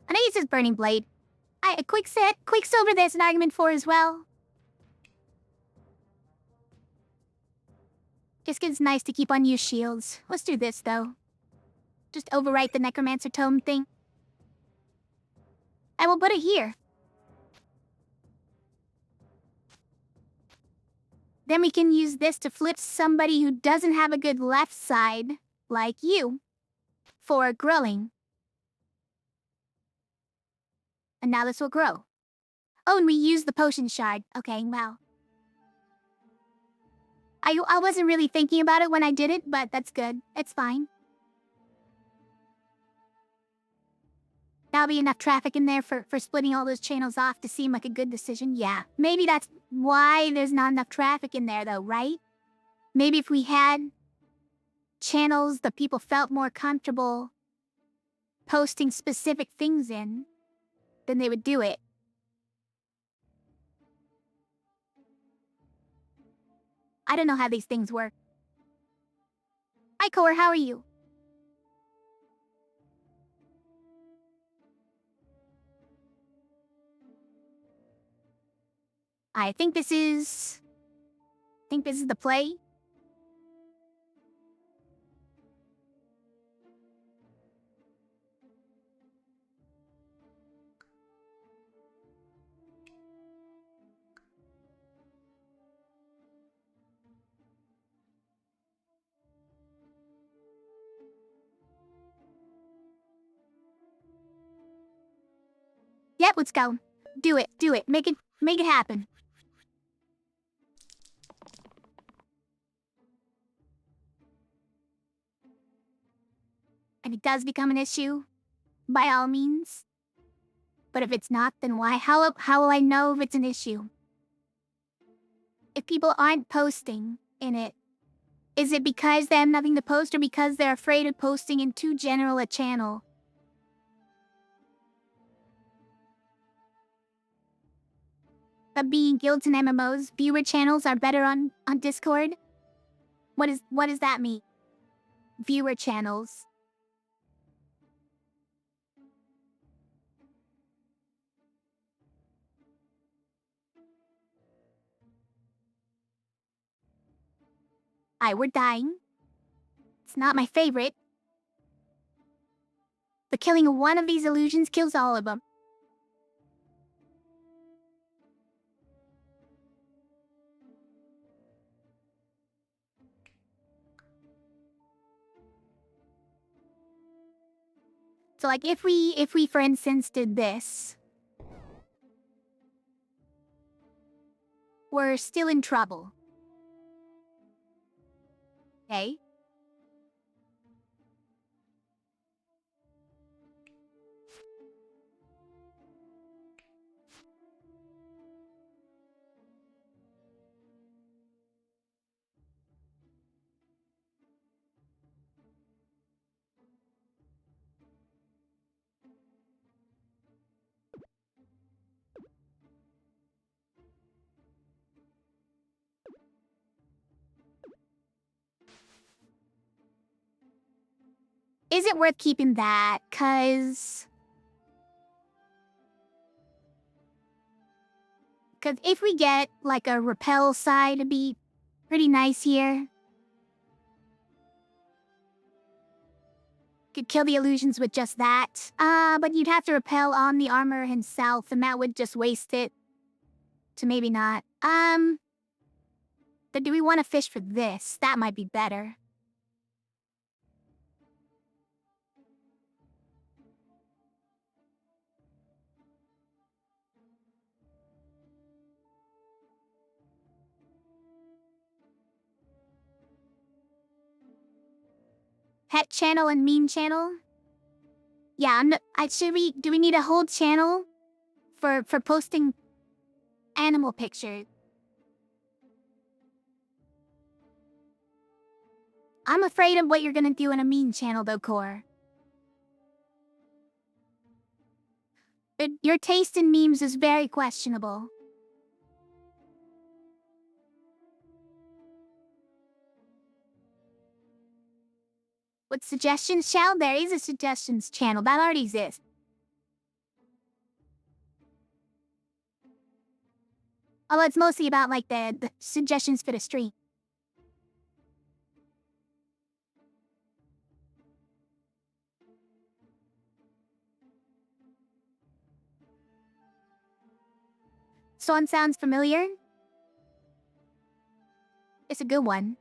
I know he says Burning Blade. A quick silver there's an argument for as well. Just 'cause it's nice to keep unused shields. Let's do this, though. Just overwrite the Necromancer tome thing. I will put it here. Then we can use this to flip somebody who doesn't have a good left side, like you, for growing. And now this will grow. Oh, and we use the potion shard. Okay, well. I wasn't really thinking about it when I did it, but that's good. It's fine. That'll be enough traffic in there for splitting all those channels off to seem like a good decision. Yeah, maybe that's why there's not enough traffic in there, though, right? Maybe if we had channels that people felt more comfortable posting specific things in, then they would do it. I don't know how these things work. Hi, Core, how are you? I think this is the play. Yep, let's go. Do it. Make it happen. And it does become an issue, by all means. But if it's not, then why? How will I know if it's an issue? If people aren't posting in it, is it because they have nothing to post or because they're afraid of posting in too general a channel? But being guilds and MMOs, viewer channels are better on Discord? What does that mean? Viewer channels. We're dying. It's not my favorite. But killing one of these illusions kills all of them. So like if we for instance did this, we're still in trouble. Okay? Is it worth keeping that? Cause if we get like a repel side, it'd be pretty nice here. Could kill the illusions with just that. But you'd have to repel on the armor himself, and that would just waste it. So maybe not. But do we want to fish for this? That might be better. Pet channel and meme channel? Yeah, do we need a whole channel for posting animal pictures? I'm afraid of what you're gonna do in a meme channel though, Core. Your taste in memes is very questionable. What suggestions channel? There is a suggestions channel, that already exists. Although it's mostly about like the suggestions for the stream. Swan sounds familiar? It's a good one.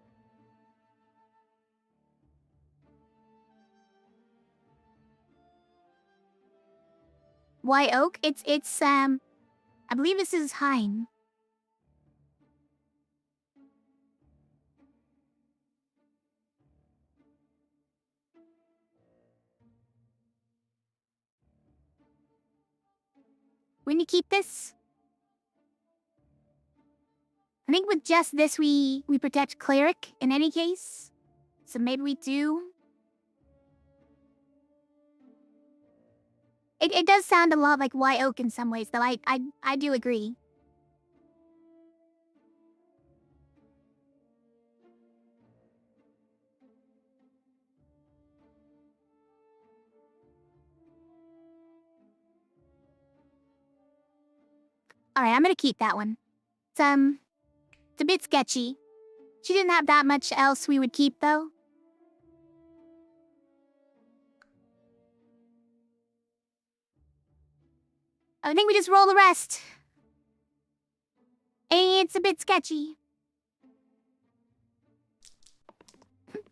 Why oak? It's I believe this is Hein. When you keep this? I think with just this we protect cleric in any case. So maybe we do. It does sound a lot like Why Oak in some ways, though I do agree. Alright, I'm gonna keep that one. It's a bit sketchy. She didn't have that much else we would keep, though. I think we just roll the rest. It's a bit sketchy.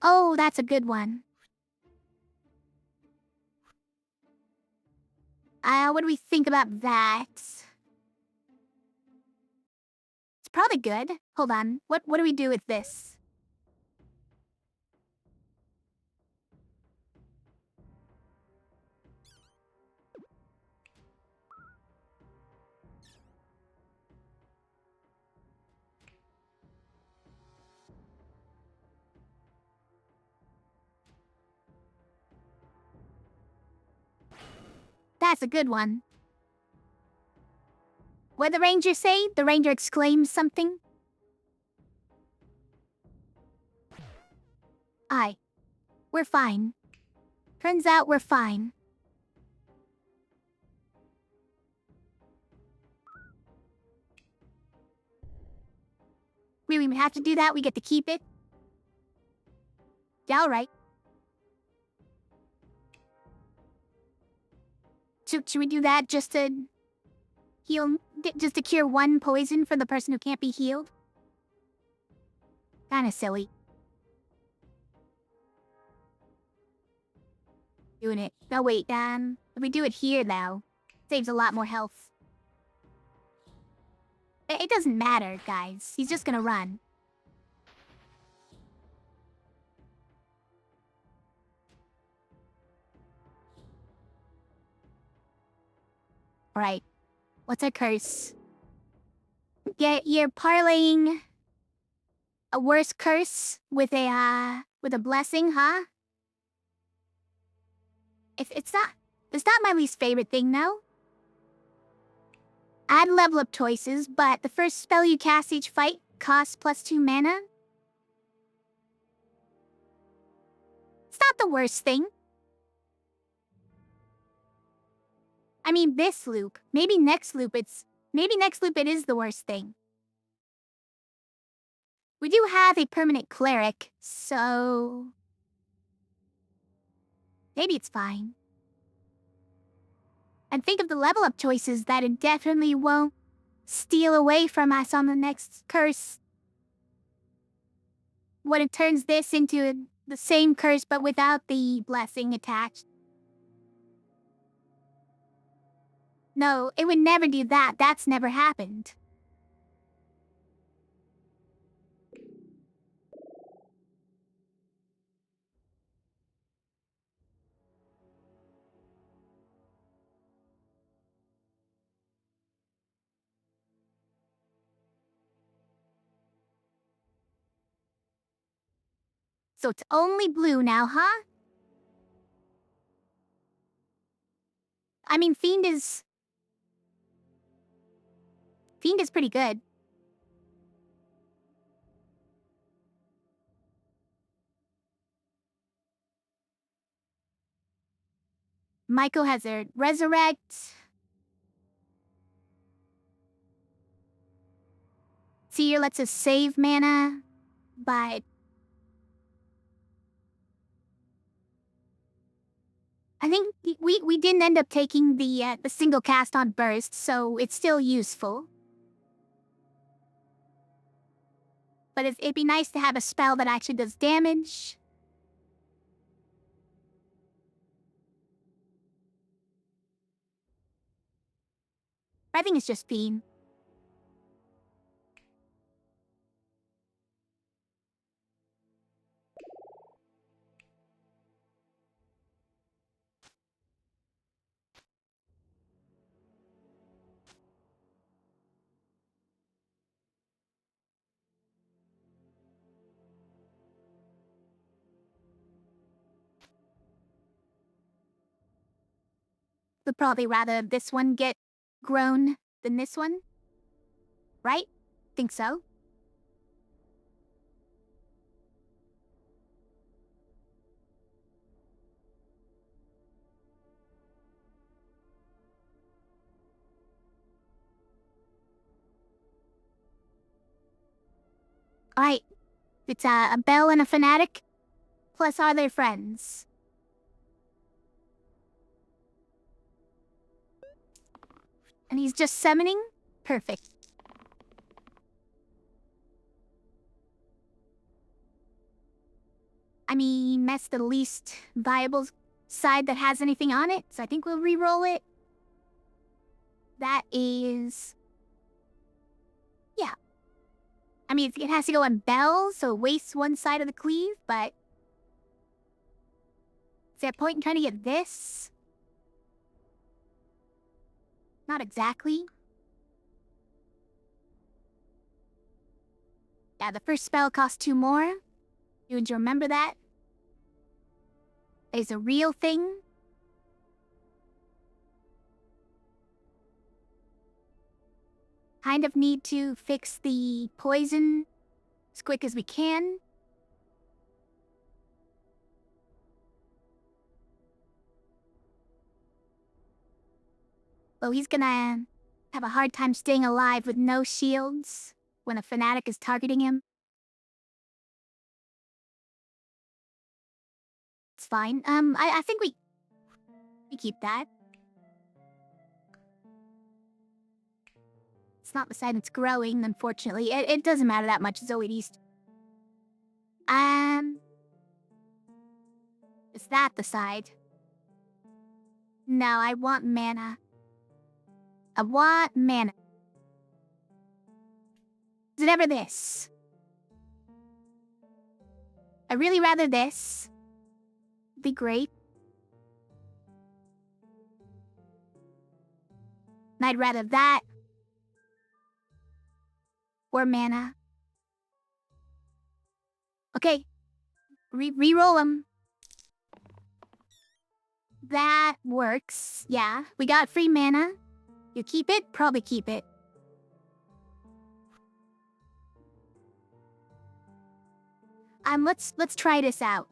Oh, that's a good one. What do we think about that? It's probably good. Hold on. What do we do with this? That's a good one. What the ranger say? The ranger exclaims something. Aye. We're fine. Turns out we're fine. We have to do that? We get to keep it? Yeah, alright. Should we do that just to heal, just to cure one poison for the person who can't be healed? Kinda silly. Doing it. Oh wait, if we do it here now, saves a lot more health. It doesn't matter, guys. He's just gonna run. Alright. What's our curse? You're parlaying a worse curse with a blessing, huh? It's not my least favorite thing, no? Add level up choices, but the first spell you cast each fight costs +2 mana? It's not the worst thing. I mean, this loop. Maybe next loop it is the worst thing. We do have a permanent cleric, so maybe it's fine. And think of the level up choices that it definitely won't steal away from us on the next curse. When it turns this into the same curse but without the blessing attached. No, it would never do that. That's never happened. So it's only blue now, huh? I mean, Fiend is pretty good. Michael has a resurrect. Seer lets us save mana, but I think we didn't end up taking the single cast on burst, so it's still useful. But it'd be nice to have a spell that actually does damage. I think it's just Fiend. Would probably rather this one get grown than this one. Right? Think so? Alright. It's a bell and a fanatic. Plus, are they friends? And he's just summoning? Perfect. I mean, that's the least viable side that has anything on it, so I think we'll re-roll it. That is... yeah. I mean, it has to go on Bell, so it wastes one side of the cleave, but... is there a point in trying to get this? Not exactly. Yeah, the first spell costs 2 more. Would you remember that? It's a real thing. kind of need to fix the poison as quick as we can. Well, he's gonna have a hard time staying alive with no shields when a fanatic is targeting him. It's fine. I think we keep that. It's not the side that's growing, unfortunately. It doesn't matter that much, Zoe East. Is that the side? No, I want mana. I want mana. Is it ever this? I really rather this. Be great. And I'd rather that. Or mana. Okay. Reroll them. That works. Yeah, we got free mana. You keep it? Probably keep it. Let's try this out.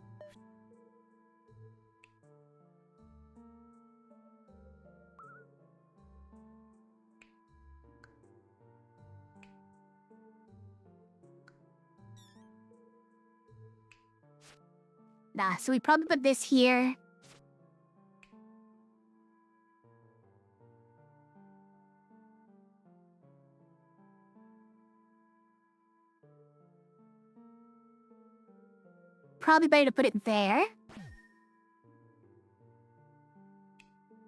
Nah, so we probably put this here. Probably better to put it there.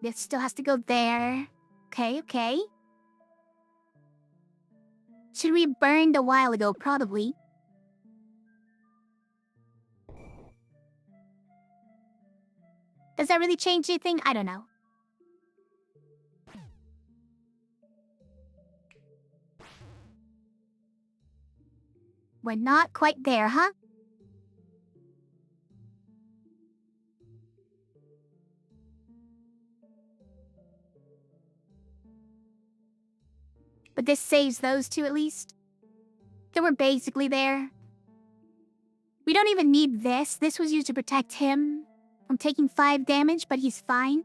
This still has to go there. Okay, okay. Should we have burned a while ago? Probably. Does that really change anything? I don't know. We're not quite there, huh? But this saves those two at least. Then we're basically there. We don't even need this. This was used to protect him from taking 5 damage, but he's fine.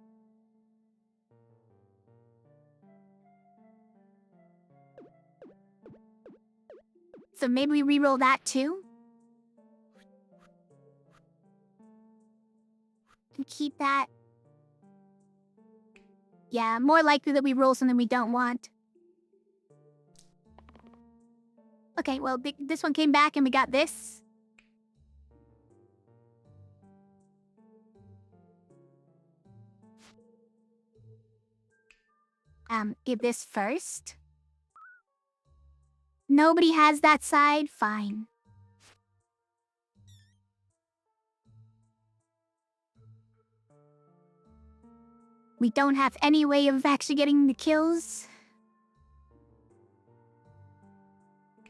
So maybe we reroll that too? And keep that. Yeah, more likely that we roll something we don't want. Okay, well, this one came back and we got this. Give this first. Nobody has that side? Fine. We don't have any way of actually getting the kills.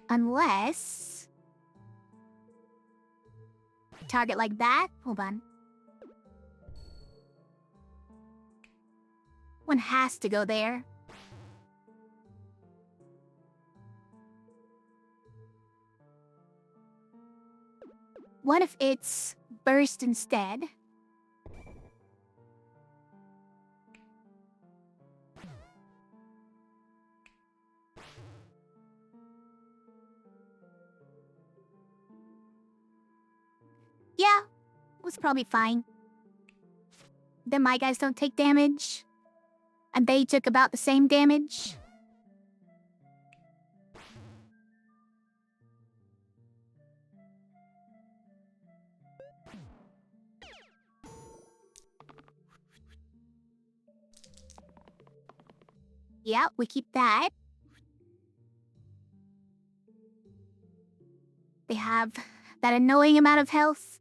Unless... target like that? Hold on. One has to go there. What if it's burst instead? Yeah, it was probably fine. Then my guys don't take damage. And they took about the same damage. Yeah, we keep that. They have that annoying amount of health.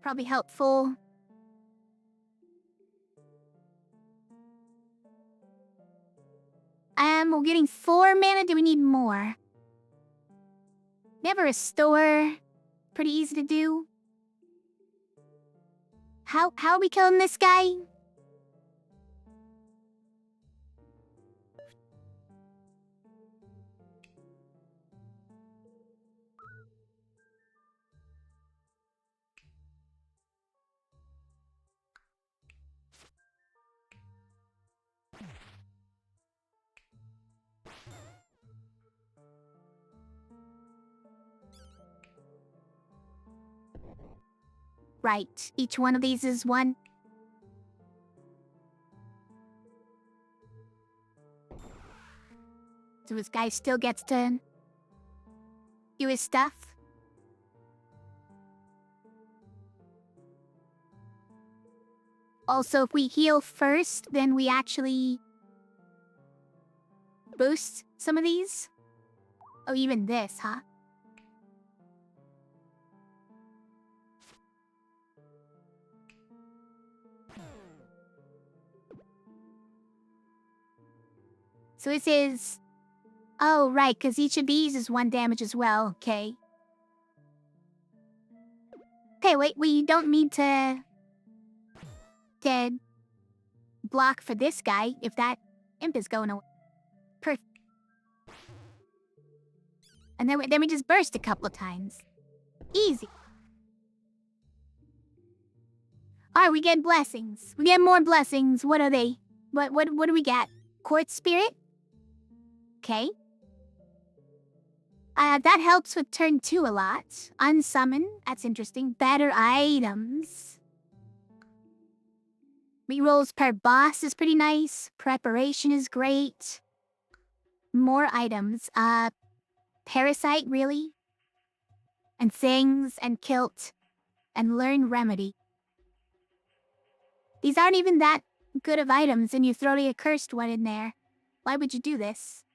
Probably helpful. We're getting 4 mana. Do we need more? Never restore. Pretty easy to do. How are we killing this guy? Right, each one of these is one. So this guy still gets to do his stuff. Also, if we heal first, then we actually boost some of these. Oh, even this, huh? So this is... Oh, right, because each of these is 1 damage as well, okay. Okay, wait, we don't need to block for this guy if that imp is going away. Perfect. And then we just burst a couple of times. Easy. Alright, we get blessings. We get more blessings. What are they? What do we get? Quartz Spirit? Okay. That helps with turn 2 a lot. Unsummon, that's interesting. Better items. Rerolls per boss is pretty nice. Preparation is great. More items. Parasite, really? And Things, and Kilt, and Learn Remedy. These aren't even that good of items, and you throw a cursed one in there. Why would you do this?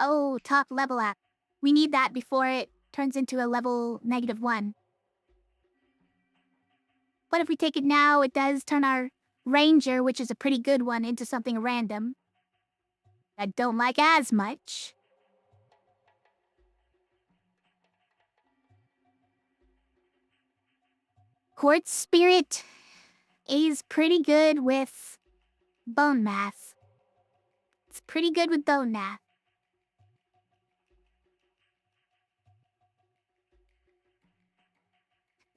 Oh, top level app. We need that before it turns into a level -1. But if we take it now, it does turn our ranger, which is a pretty good one, into something random. I don't like as much. Quartz Spirit is pretty good with bone math. It's pretty good with bone math.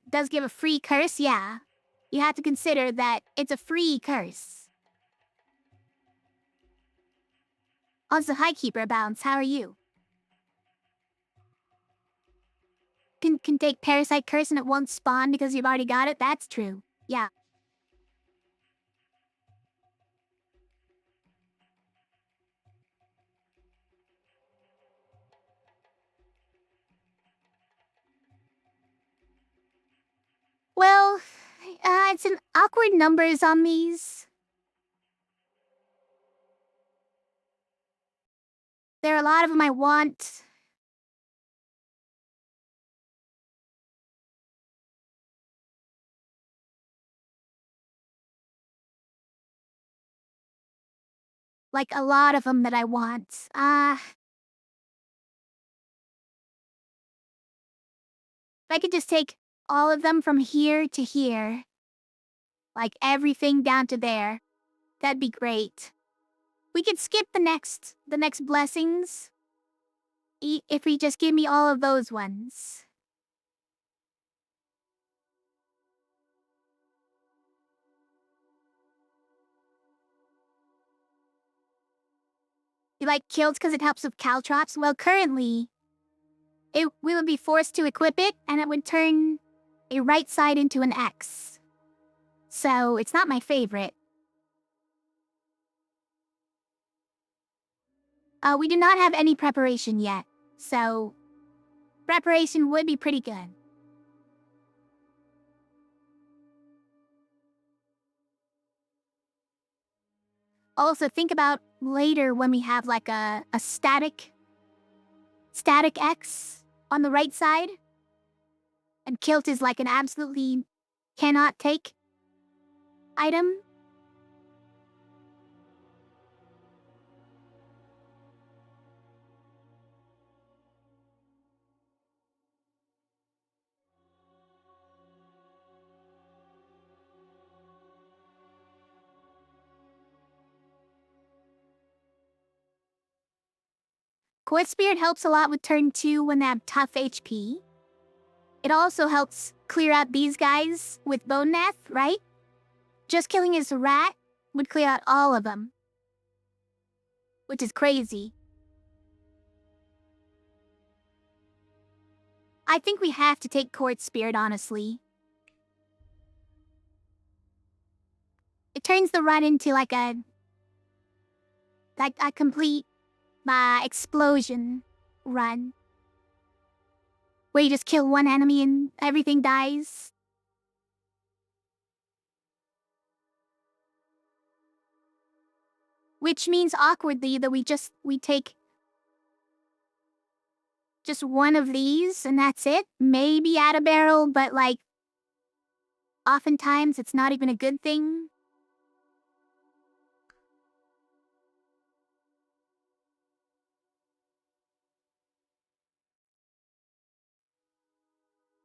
Does give a free curse, yeah. You have to consider that it's a free curse. Also, hi Keeper Bounce, how are you? Can take Parasite Curse and it won't spawn because you've already got it? That's true. Yeah. Well, it's an awkward numbers on these. There are a lot of them I want. Like, a lot of them that I want. If I could just take all of them from here to here. Like, everything down to there. That'd be great. We could skip the next blessings. If we just give me all of those ones. You like kills because it helps with caltrops? Well, currently, we would be forced to equip it, and it would turn a right side into an X. So, it's not my favorite. We do not have any preparation yet, so preparation would be pretty good. Also, think about later when we have like a static X on the right side. And Kilt is like an absolutely cannot take item. Court Spirit helps a lot with turn 2 when they have tough HP. It also helps clear out these guys with Bone Math, right? Just killing his rat would clear out all of them. Which is crazy. I think we have to take Court Spirit, honestly. It turns the run into like a complete explosion run. Where you just kill one enemy and everything dies. Which means awkwardly that we take just one of these and that's it. Maybe add a barrel, but like oftentimes it's not even a good thing.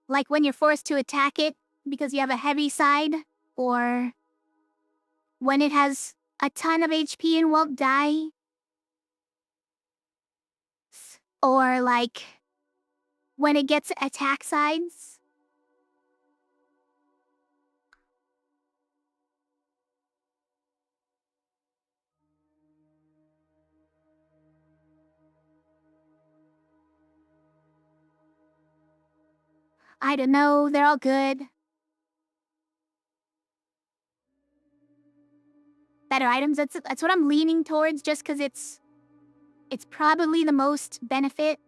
Like when you're forced to attack it because you have a heavy side, or when it has a ton of HP and won't die. Or like when it gets attack sides. I don't know, they're all good. Better items, that's what I'm leaning towards just because it's probably the most benefit.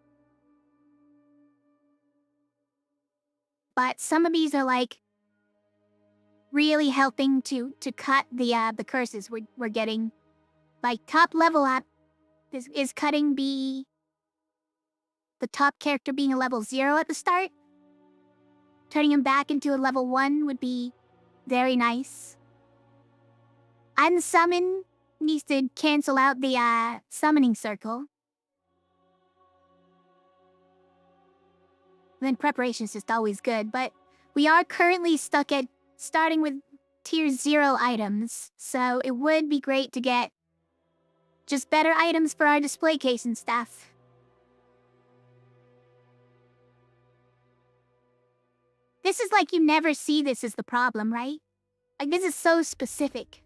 But some of these are like really helping to cut the curses we're getting. Like top level up is cutting the top character being a level 0 at the start. Turning him back into a level 1 would be very nice. Unsummon needs to cancel out the summoning circle. Then preparation is just always good, but we are currently stuck at starting with tier 0 items, so it would be great to get just better items for our display case and stuff. This is like you never see this as the problem, right? Like this is so specific.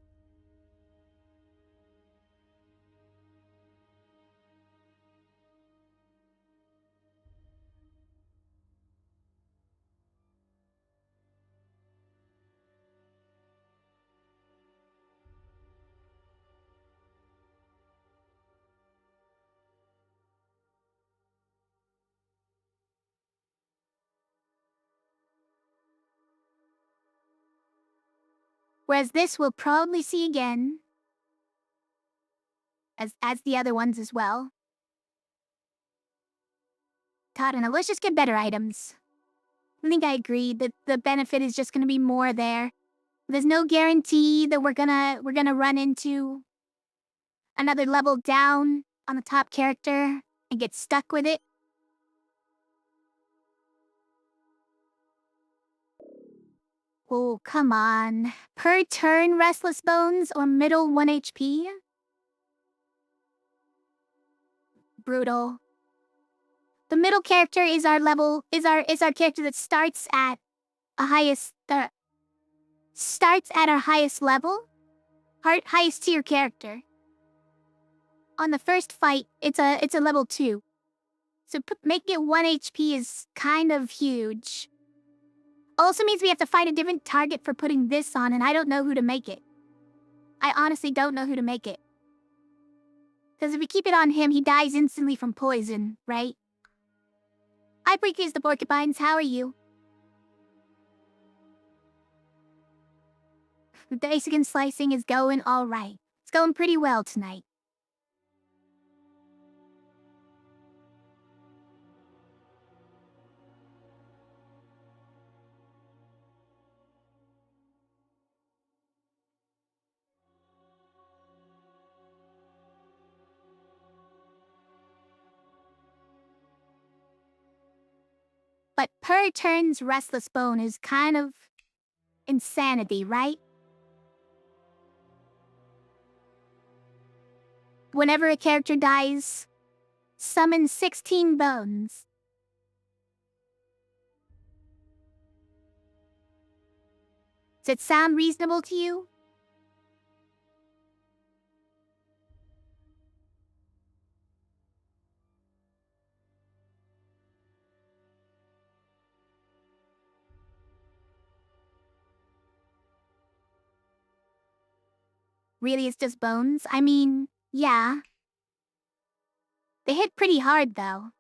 Whereas this we'll probably see again. As the other ones as well. God, and let's just get better items. I think I agree that the benefit is just gonna be more there. There's no guarantee that we're gonna run into another level down on the top character and get stuck with it. Oh, come on. Per turn Restless Bones or middle 1 HP? Brutal. The middle character is our character that starts at a starts at our highest level. Highest tier character. On the first fight, it's a level 2. So making it 1 HP is kind of huge. Also means we have to find a different target for putting this on, and I don't know who to make it. I honestly don't know who to make it. Because if we keep it on him, he dies instantly from poison, right? Hi, Breakies the Porcupines, how are you? The dice against slicing is going alright. It's going pretty well tonight. But per turn's Restless Bone is kind of insanity, right? Whenever a character dies, Summon 16 bones. Does it sound reasonable to you? Really, it's just bones? I mean, yeah. They hit pretty hard, though.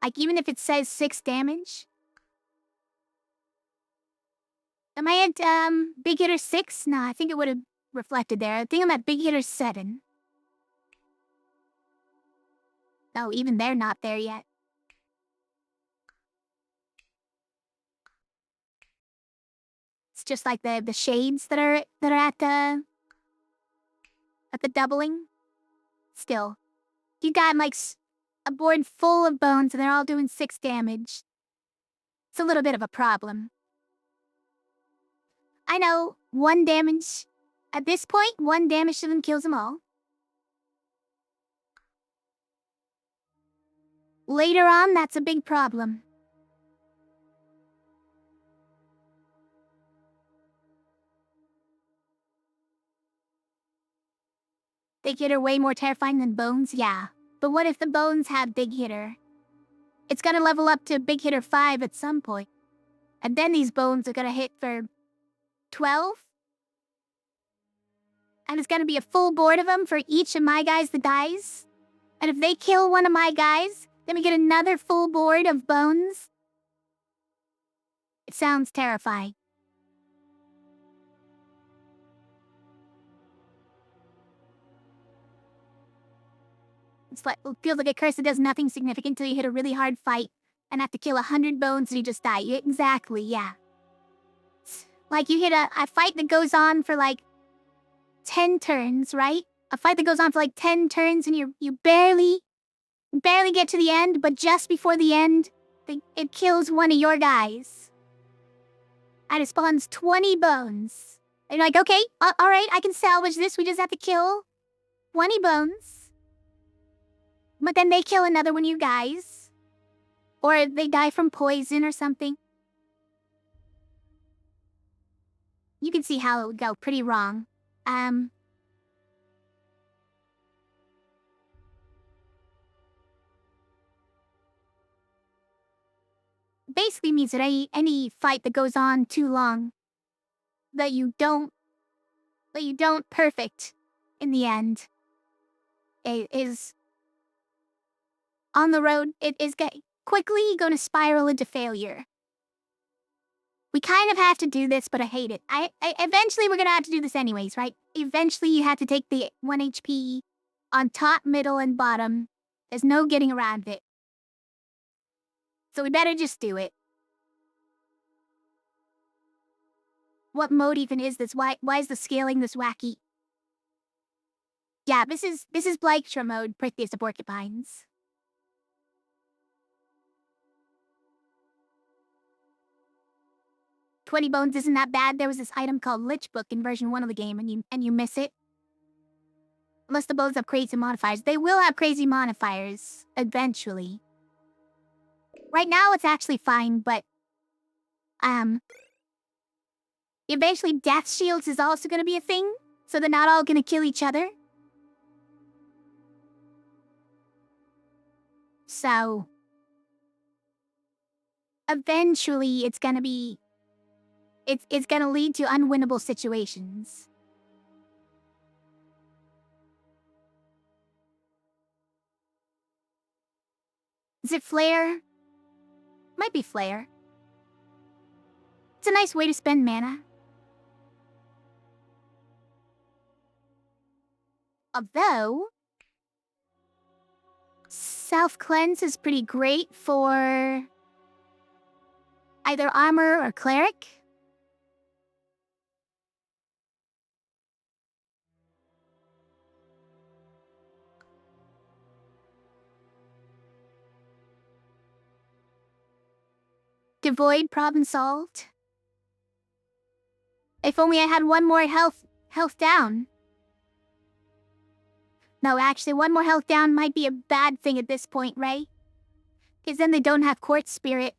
Like, even if it says 6 damage. Am I at, big hitter 6? Nah, I think it would have reflected there. I think I'm at big hitter 7. Oh, even they're not there yet. It's just like the shades that are at the doubling. Still, you got like a board full of bones and they're all doing 6 damage. It's a little bit of a problem. I know, 1 damage. At this point, 1 damage to them kills them all. Later on, that's a big problem. Big hitter way more terrifying than bones, yeah. But what if the bones have big hitter? It's gonna level up to big hitter 5 at some point. And then these bones are gonna hit for 12? And it's gonna be a full board of them for each of my guys that dies? And if they kill one of my guys, then we get another full board of bones? It sounds terrifying. It's like, it feels like a curse that does nothing significant till you hit a really hard fight and have to kill 100 bones and you just die. Exactly, yeah. It's like you hit a fight that goes on for like 10 turns, right? A fight that goes on for like 10 turns and you barely get to the end, but just before the end, it kills one of your guys. And it spawns 20 bones. And you're like, okay, alright, I can salvage this, we just have to kill 20 bones. But then they kill another one of you guys. Or they die from poison or something. You can see how it would go pretty wrong. Basically means that any fight that goes on too long, that you don't perfect in the end, is on the road. It is quickly going to spiral into failure. We kind of have to do this, but I hate it. Eventually we're gonna have to do this anyways, right? Eventually you have to take the 1 HP on top, middle, and bottom. There's no getting around it. So we better just do it. What mode even is this? Why is the scaling this wacky? Yeah, this is Blyptra mode, Prickliest of Porcupines. "20 bones isn't that bad. There was this item called Lich Book in version 1 of the game, and you miss it. Unless the bones have crazy modifiers. They will have crazy modifiers, eventually. Right now it's actually fine, but eventually death shields is also gonna be a thing, so they're not all gonna kill each other. So eventually it's gonna be it's gonna lead to unwinnable situations. Is it flare? Might be flare. It's a nice way to spend mana. Although self-cleanse is pretty great for either armor or cleric. Devoid, problem solved. If only I had one more health down. No, actually, one more health down might be a bad thing at this point, right? Because then they don't have Quartz Spirit.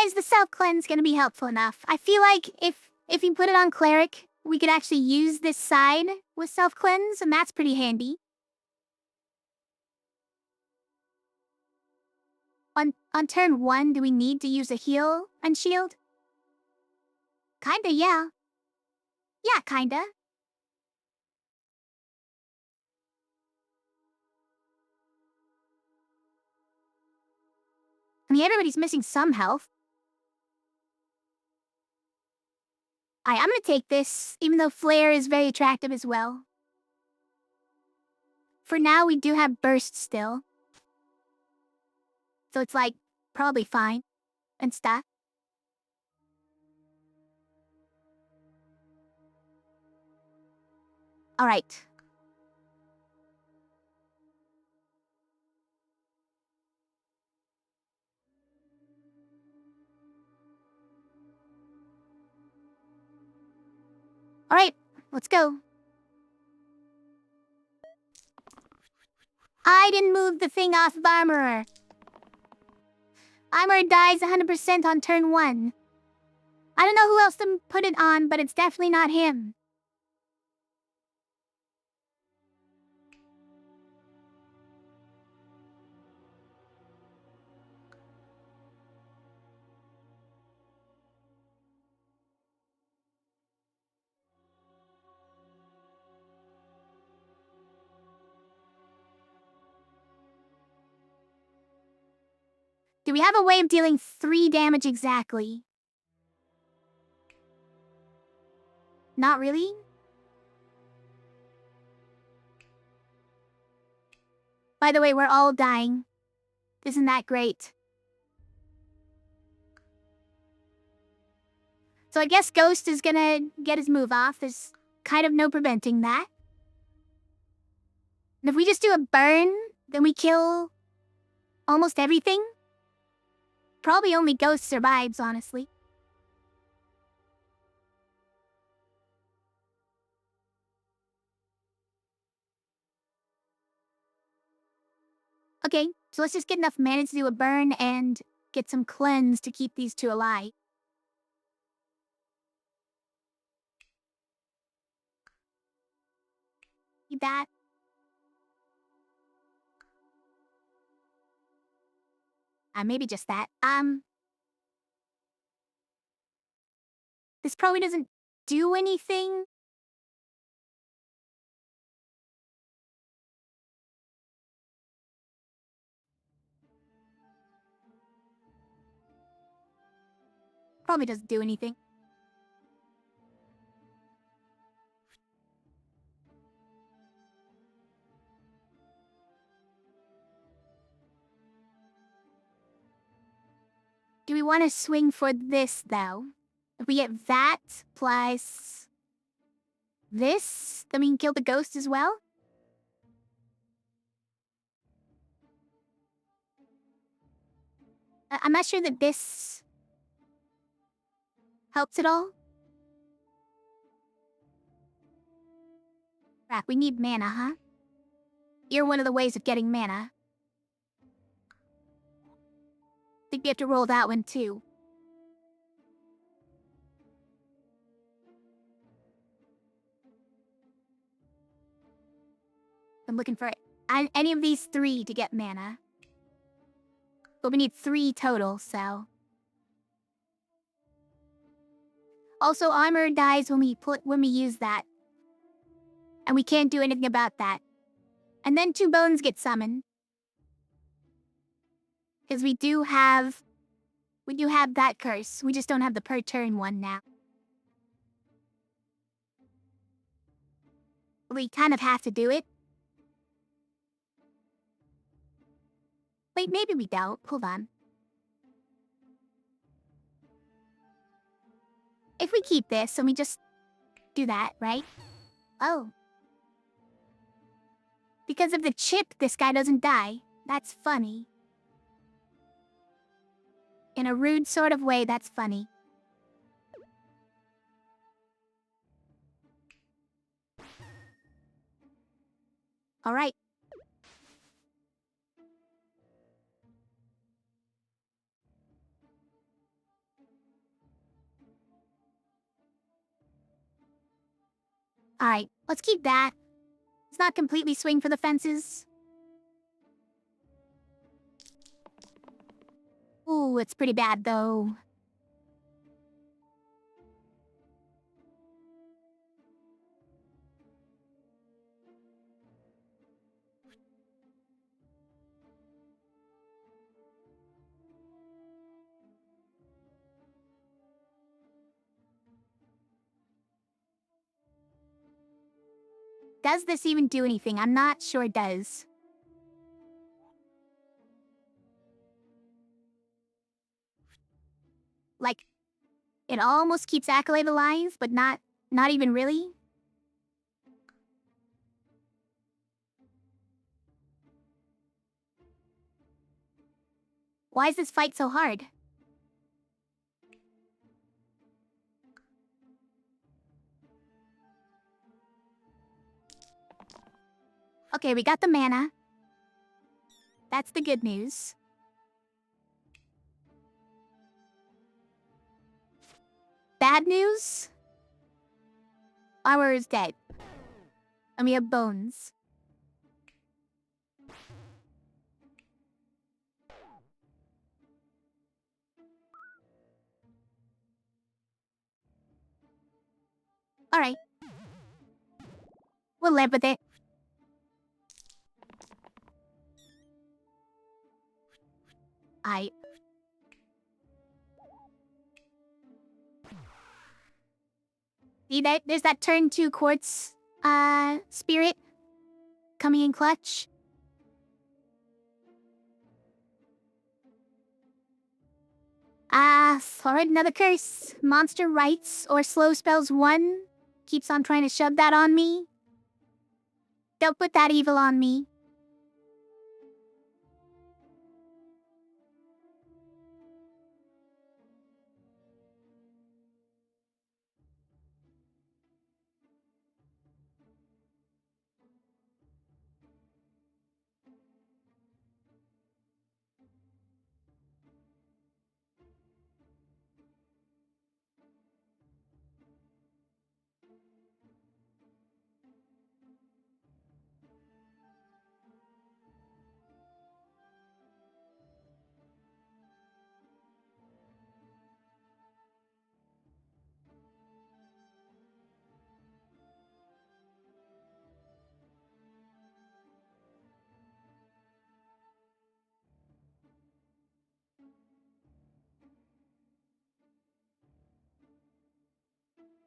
Is the self-cleanse gonna be helpful enough? I feel like if you put it on Cleric, we could actually use this side with self-cleanse, and that's pretty handy. On turn 1, do we need to use a heal and shield? Kinda, yeah. Yeah, kinda. I mean, everybody's missing some health. I'm gonna take this, even though Flare is very attractive as well. For now, we do have Burst still. So it's like, probably fine. And stuff. Alright. Alright, let's go. I didn't move the thing off of Armorer. Armorer dies 100% on turn 1. I don't know who else to put it on, but it's definitely not him. Do we have a way of dealing 3 damage exactly? Not really? By the way, we're all dying. Isn't that great? So I guess Ghost is gonna get his move off. There's kind of no preventing that. And if we just do a burn, then we kill almost everything. Probably only Ghost survives, honestly. Okay, so let's just get enough mana to do a burn and get some cleanse to keep these two alive. Need that. Maybe just that. This probably doesn't do anything. Probably doesn't do anything. Do we want to swing for this, though? If we get that plus this, then we can kill the ghost as well? I'm not sure that this helps at all. Crap, we need mana, huh? You're one of the ways of getting mana. Think we have to roll that one, too. I'm looking for any of these 3 to get mana. But we need 3 total, so... Also, armor dies when we use that. And we can't do anything about that. And then 2 bones get summoned. Because we do have that curse. We just don't have the per turn one now. We kind of have to do it. Wait, maybe we don't. Hold on. If we keep this and we just do that, right? Oh. Because of the chip, this guy doesn't die. That's funny. In a rude sort of way, that's funny. Alright. Alright, let's keep that. It's not completely swing for the fences. Ooh, it's pretty bad though. Does this even do anything? I'm not sure it does. Like, it almost keeps Accolade alive, but not even really. Why is this fight so hard? Okay, we got the mana. That's the good news. Bad news? Our is dead. And we have bones. Alright. We'll live with it. See that? There's that turn 2 quartz, spirit coming in clutch. Alright, another curse. Monster Rights or Slow Spells 1 keeps on trying to shove that on me. Don't put that evil on me.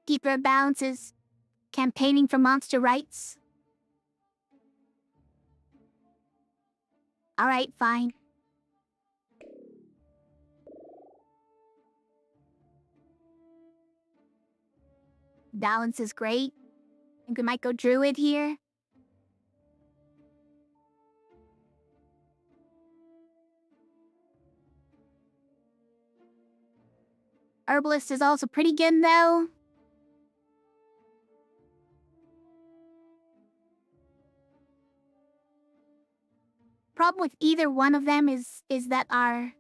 Deeper balances. Campaigning for monster rights. Alright, fine. Balance is great. I think we might go druid here. Herbalist is also pretty good though. Problem with either one of them is that our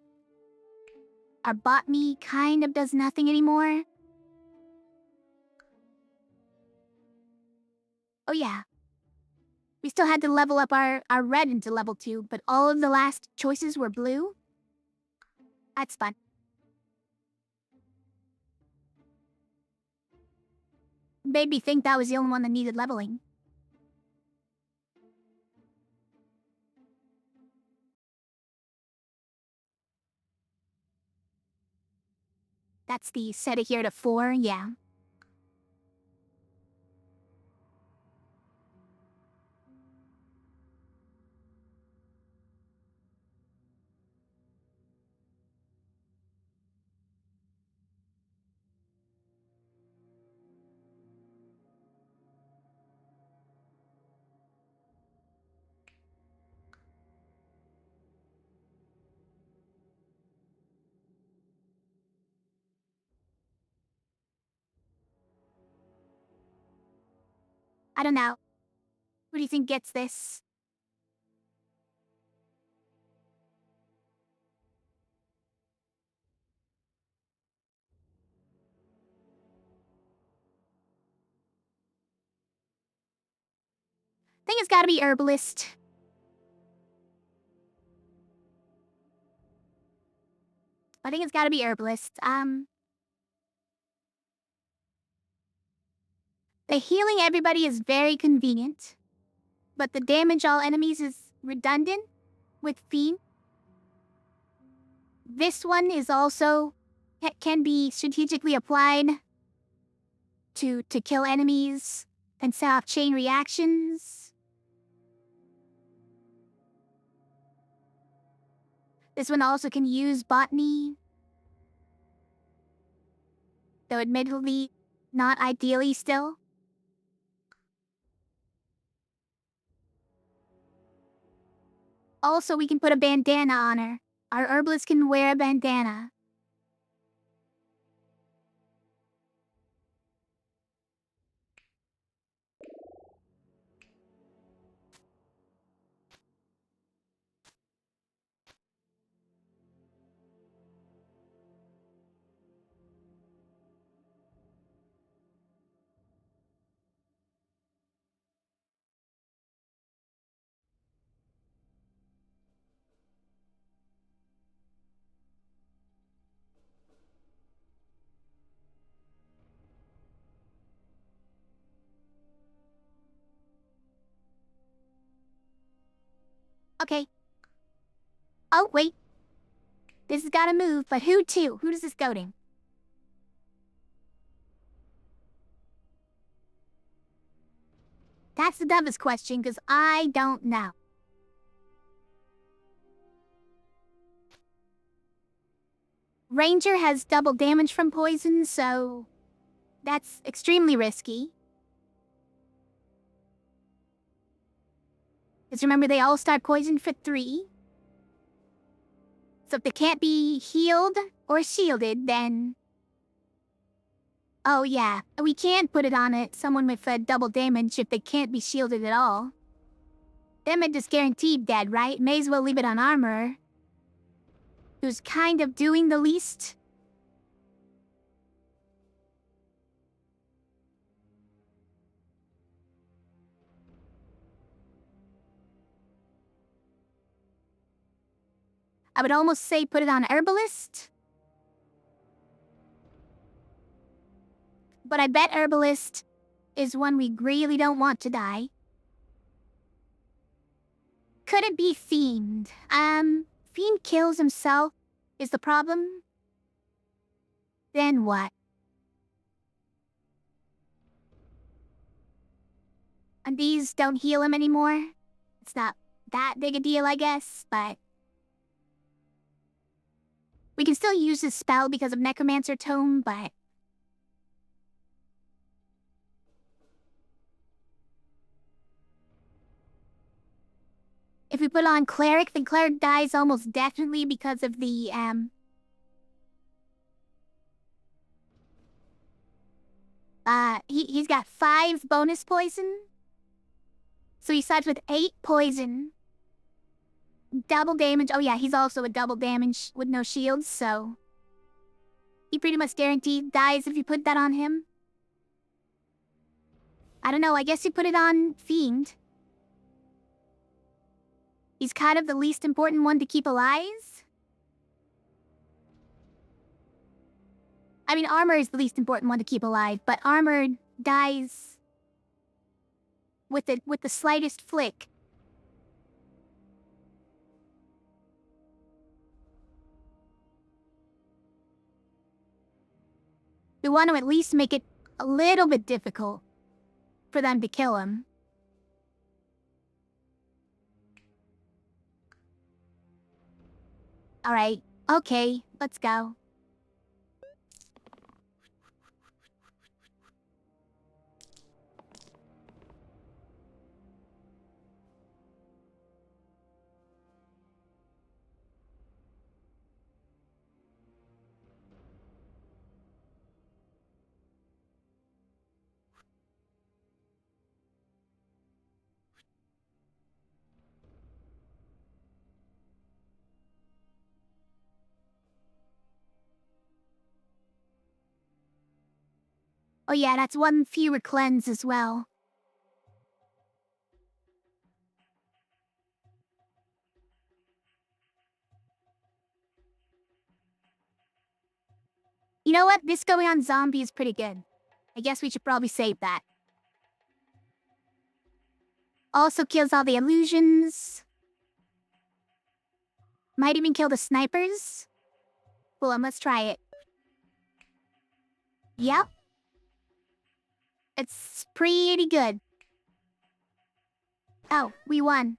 botany kind of does nothing anymore. Oh yeah. We still had to level up our red into level 2, but all of the last choices were blue? That's fun. Made me think that was the only one that needed leveling. That's the set it here to 4, yeah. I don't know. Who do you think gets this? I think it's gotta be herbalist. I think it's gotta be herbalist. The healing everybody is very convenient, but the damage all enemies is redundant with Fiend. This one is also can be strategically applied to kill enemies and set off chain reactions. This one also can use botany, though admittedly not ideally still. Also, we can put a bandana on her. Our herbalist can wear a bandana. Okay. Oh, wait. This has gotta move, but who to? Who does this go to? That's the dumbest question, because I don't know. Ranger has double damage from poison, so that's extremely risky. Because remember, they all start poisoned for 3. So if they can't be healed or shielded, then... Oh yeah, we can't put it on someone with double damage if they can't be shielded at all. Them are just guaranteed dead, right? May as well leave it on armor, who's kind of doing the least. I would almost say put it on herbalist. But I bet herbalist is one we really don't want to die. Could it be Fiend? Fiend kills himself is the problem? Then what? And these don't heal him anymore? It's not that big a deal, I guess, but... We can still use this spell because of Necromancer Tome, but... If we put on Cleric, then Cleric dies almost definitely because of the, he's got 5 bonus poison. So he starts with 8 poison. Double damage. Oh yeah, he's also a double damage with no shields, so... He pretty much guaranteed dies if you put that on him. I don't know, I guess you put it on Fiend. He's kind of the least important one to keep alive. I mean, Armor is the least important one to keep alive, but Armor dies with the slightest flick. We want to at least make it a little bit difficult for them to kill him. Alright, okay, let's go. Oh yeah, that's one fewer cleanse as well. You know what? This going on zombie is pretty good. I guess we should probably save that. Also kills all the illusions. Might even kill the snipers. Well, let's try it. Yep. It's pretty good. Oh, we won.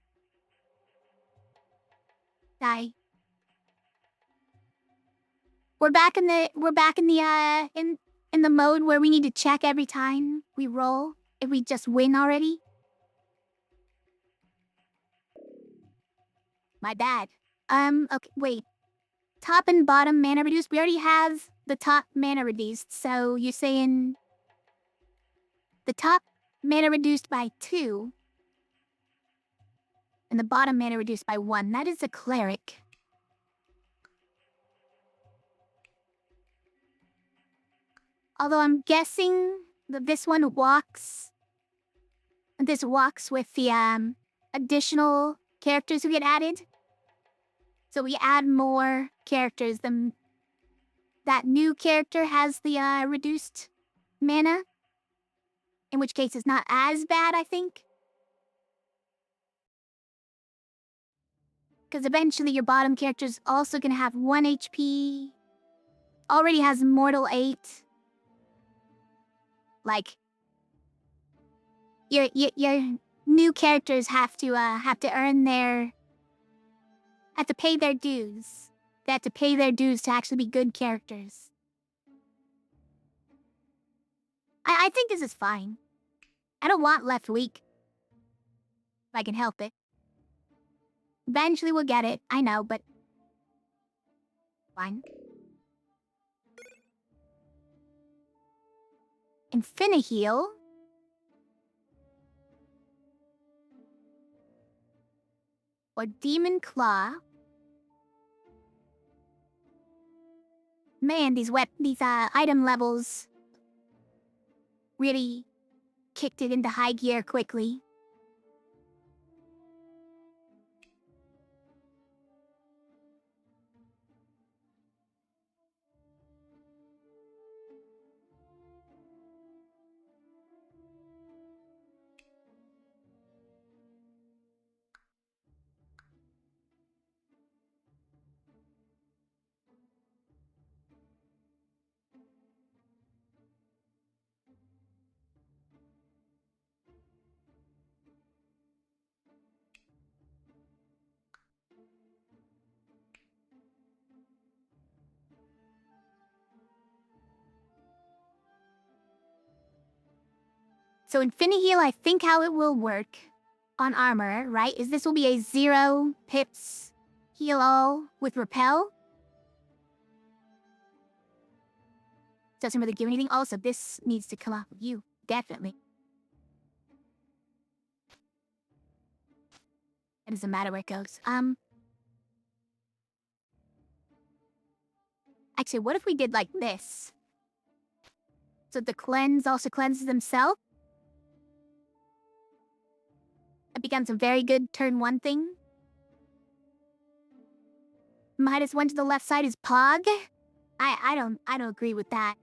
Die. We're back in the in the mode where we need to check every time we roll if we just win already. My bad. Okay, wait. Top and bottom mana reduced. We already have the top mana reduced, so you're saying the top mana reduced by 2 and the bottom mana reduced by 1. That is a cleric. Although I'm guessing that this walks with the additional characters who get added. So we add more characters, then that new character has the reduced mana. In which case it's not as bad, I think. Because eventually your bottom character's also gonna have 1 HP. Already has Mortal 8. Like, your new characters have to earn their... have to pay their dues. They have to pay their dues to actually be good characters. I think this is fine. I don't want left weak. If I can help it. Eventually we'll get it, I know, but... fine. Infiniheal? Or Demon Claw? Man, these item levels really kicked it into high gear quickly. So Infiniheal, I think how it will work on armor, right, is this will be a 0 pips heal all with repel. Doesn't really give anything. Also, this needs to come off of you, definitely. It doesn't matter where it goes. Actually, what if we did like this? So the cleanse also cleanses themselves? It becomes a very good turn 1 thing. -1 to the left side is Pog? I don't agree with that.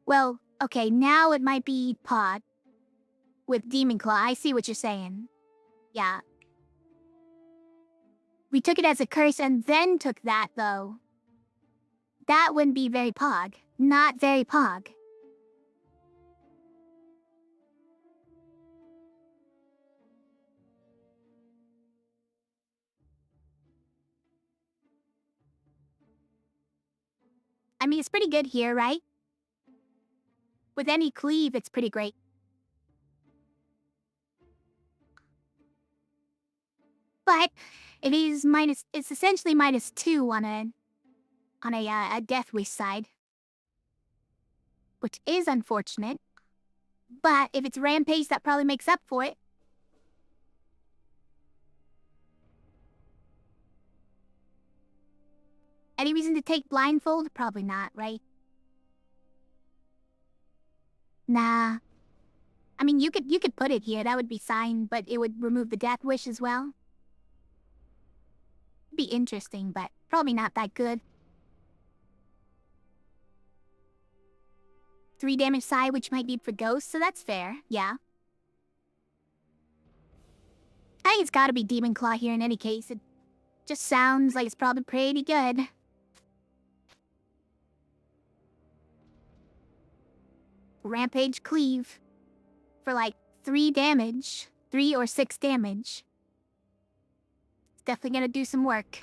Well, okay, now it might be Pod. With Demon Claw, I see what you're saying. Yeah. We took it as a curse and then took that, though. That wouldn't be very Pog. Not very Pog. I mean, it's pretty good here, right? With any cleave, it's pretty great. But it is it's essentially -2 on a Death Wish side. Which is unfortunate. But if it's Rampage, that probably makes up for it. Any reason to take Blindfold? Probably not, right? Nah. I mean, you could put it here, that would be fine, but it would remove the death wish as well. Be interesting, but probably not that good. 3 damage side, which might be for ghosts, so that's fair, yeah. I think it's gotta be Demon Claw here in any case. It just sounds like it's probably pretty good. Rampage Cleave. For like 3 damage. 3 or 6 damage. It's definitely gonna do some work.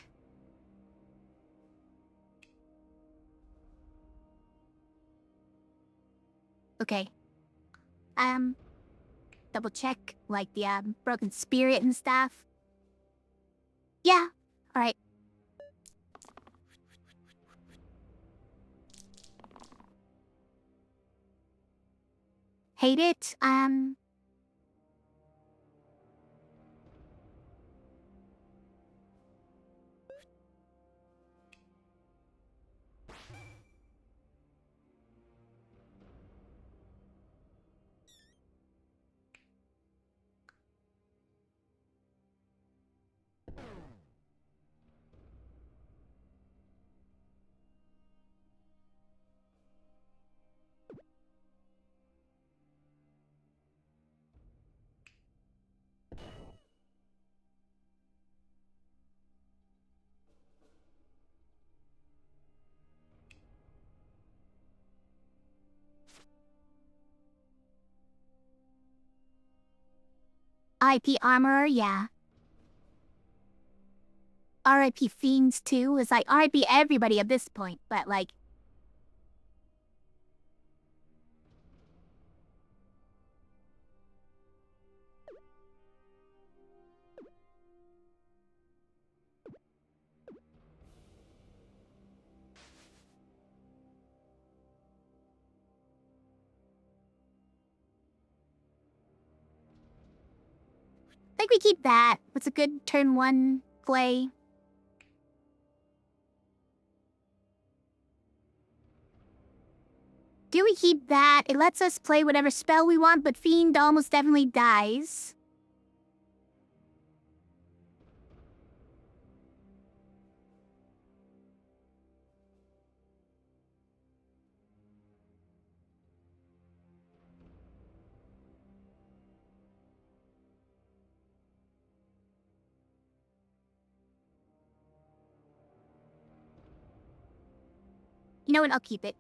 Okay. Double check, like the, broken spirit and stuff. Yeah, alright. Hate it, IP Armorer, yeah. RIP Fiends too, is like RIP everybody at this point, but like... I think we keep that. What's a good turn 1 play? Do we keep that? It lets us play whatever spell we want, but Fiend almost definitely dies. You know what? I'll keep it.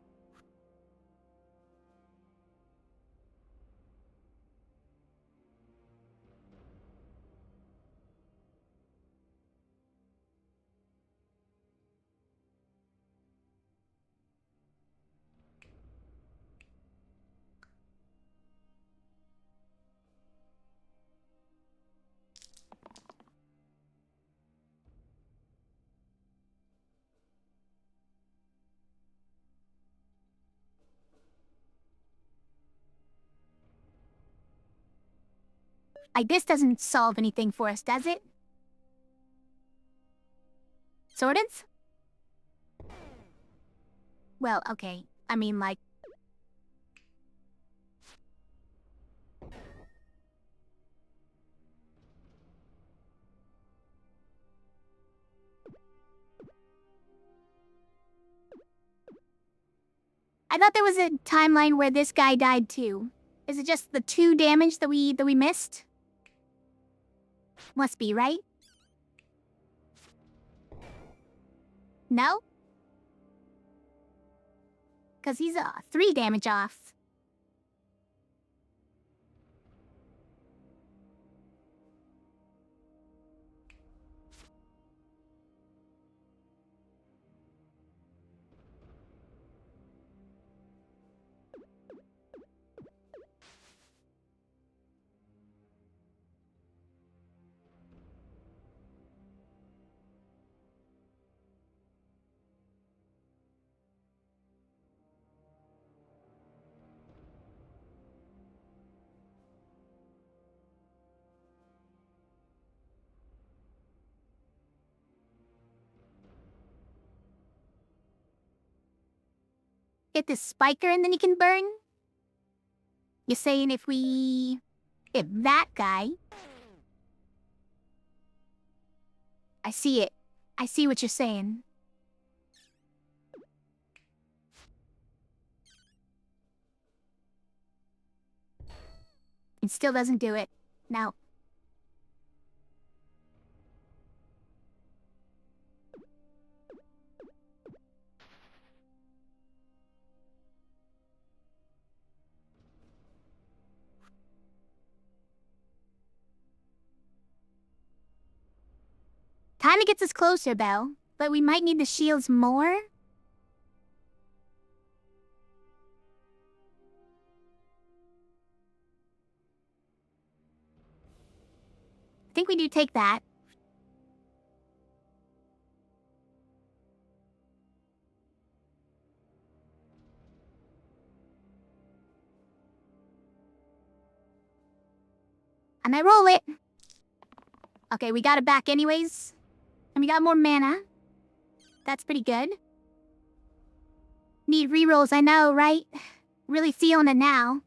This doesn't solve anything for us, does it? Swords? Well, okay. I mean, like... I thought there was a timeline where this guy died too. Is it just the 2 damage that we missed? Must be, right? No? Cause he's 3 damage off. Get this spiker and then he can burn? You're saying if that guy... I see it. I see what you're saying. It still doesn't do it. No. Kinda gets us closer, Belle. But we might need the shields more. I think we do take that. And I roll it. Okay, we got it back anyways. And we got more mana. That's pretty good. Need rerolls, I know, right? Really feeling it now.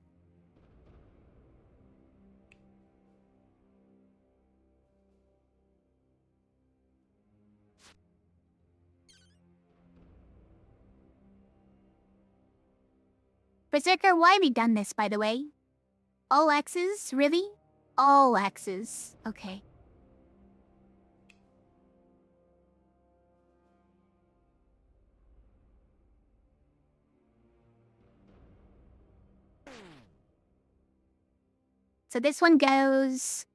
Berserker, why have we done this, by the way? All X's? Really? All X's. Okay. So this one goes...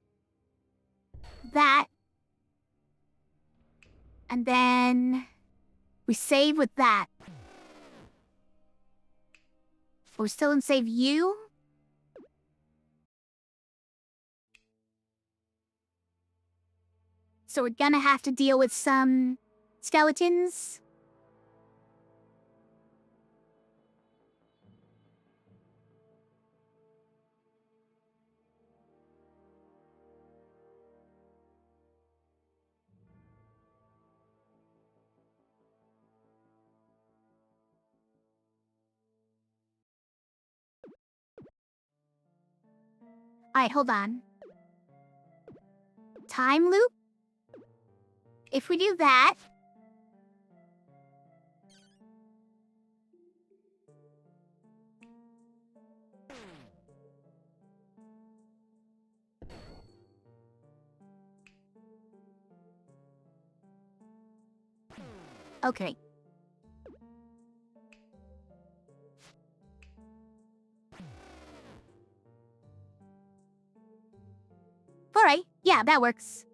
that. And then... we save with that. We're still in save you? So we're gonna have to deal with some... skeletons? Alright, hold on. Time loop? If we do that... okay. Alright, yeah, that works.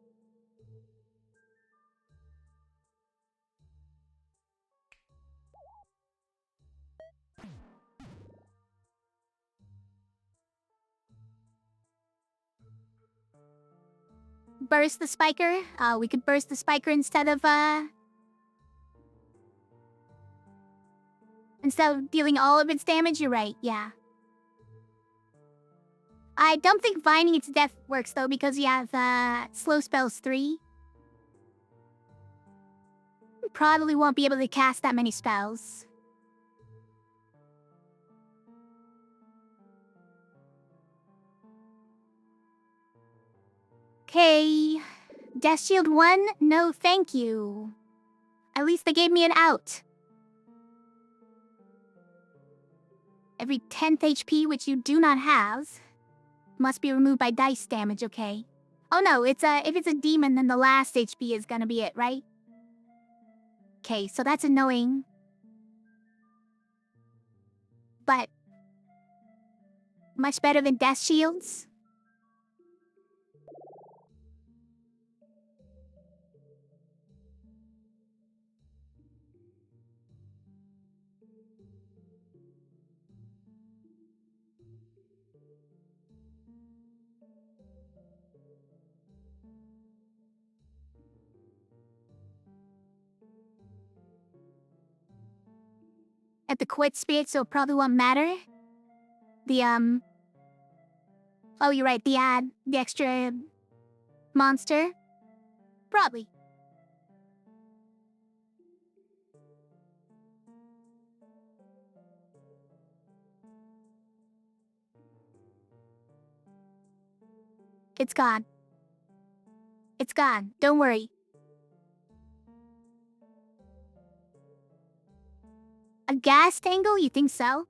Burst the spiker? We could burst the spiker instead of dealing all of its damage, you're right, yeah. I don't think Vining its death works, though, because you have, slow spells 3. Probably won't be able to cast that many spells. Okay. Death Shield 1? No, thank you. At least they gave me an out. Every 10th HP, which you do not have, must be removed by dice damage, okay? Oh no, if it's a demon, then the last HP is gonna be it, right? Okay, so that's annoying. But... much better than Death Shields? At the quit spirit, so it probably won't matter. The, oh, you're right, the extra... monster? Probably. It's gone. It's gone. Don't worry. A gas tangle? You think so?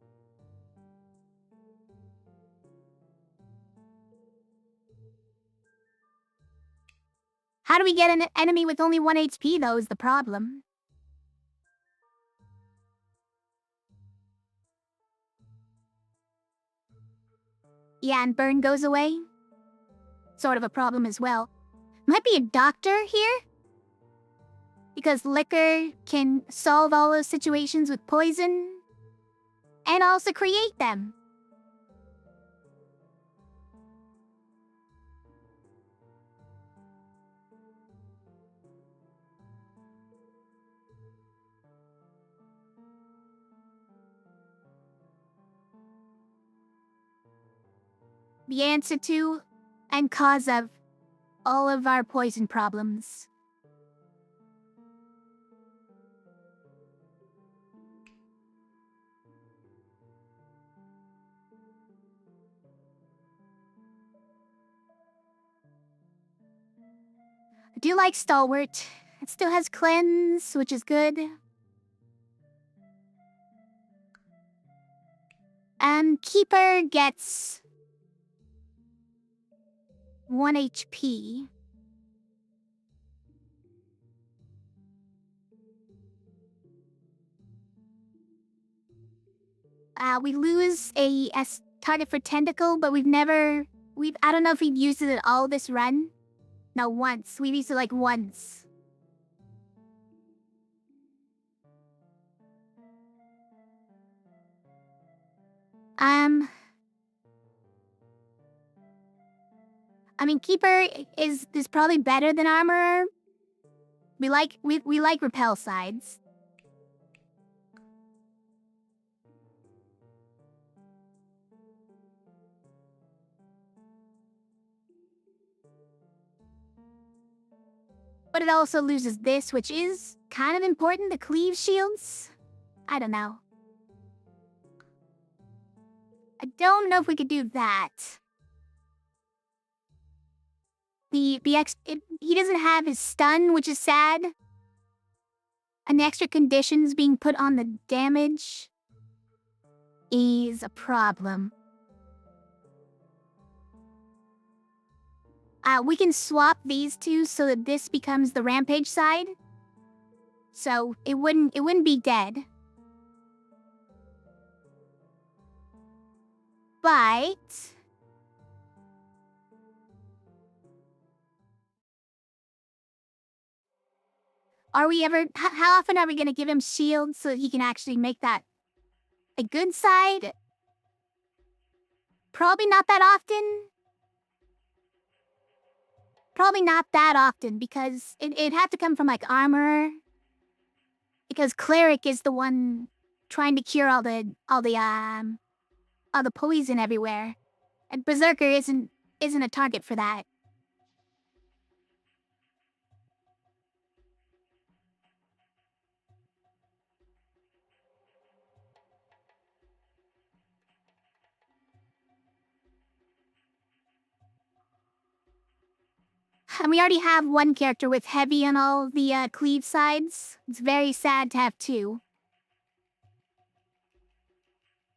How do we get an enemy with only 1 HP, though, is the problem. Yeah, and burn goes away. Sort of a problem as well. Might be a doctor here? Because liquor can solve all those situations with poison. And also create them. The answer to and cause of all of our poison problems. I do like Stalwart. It still has Cleanse, which is good. Keeper gets 1 HP. We lose a target for Tentacle, but I don't know if we've used it at all this run. No, once. We've used it like once. I mean, Keeper is probably better than Armorer. We like repel sides. But it also loses this, which is kind of important, the cleave shields. I don't know. I don't know if we could do that. He doesn't have his stun, which is sad. And the extra conditions being put on the damage is a problem. We can swap these two so that this becomes the rampage side. So it wouldn't be dead. But how often are we gonna give him shields so that he can actually make that a good side? Probably not that often. Probably not that often, because it'd have to come from, like, Armor. Because Cleric is the one trying to cure all the poison everywhere. And Berserker isn't a target for that. And we already have one character with heavy on all the cleave sides. It's very sad to have two.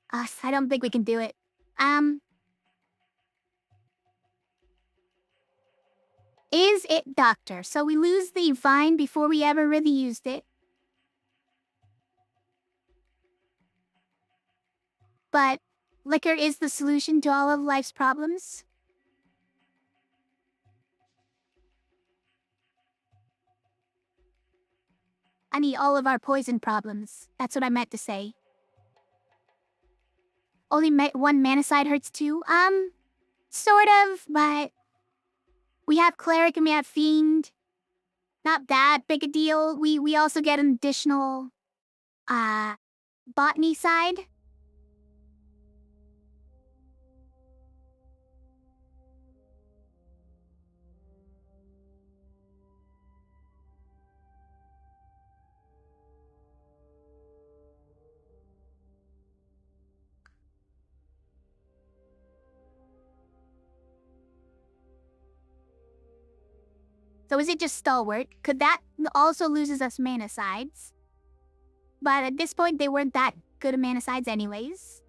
I don't think we can do it. Is it Doctor? So we lose the Vine before we ever really used it. But liquor is the solution to all of life's problems. I mean, all of our poison problems. That's what I meant to say. Only one mana side hurts too? Sort of, but we have Cleric and we have Fiend. Not that big a deal. We also get an additional, botany side. So is it just Stalwart? Could that also loses us mana sides? But at this point, they weren't that good of mana sides anyways.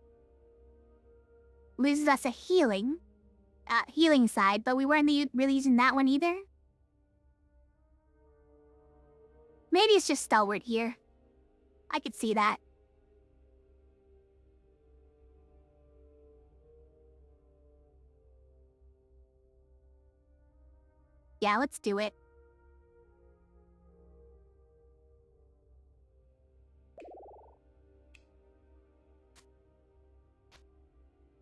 Loses us a healing side, but we weren't really using that one either. Maybe it's just Stalwart here. I could see that. Yeah, let's do it.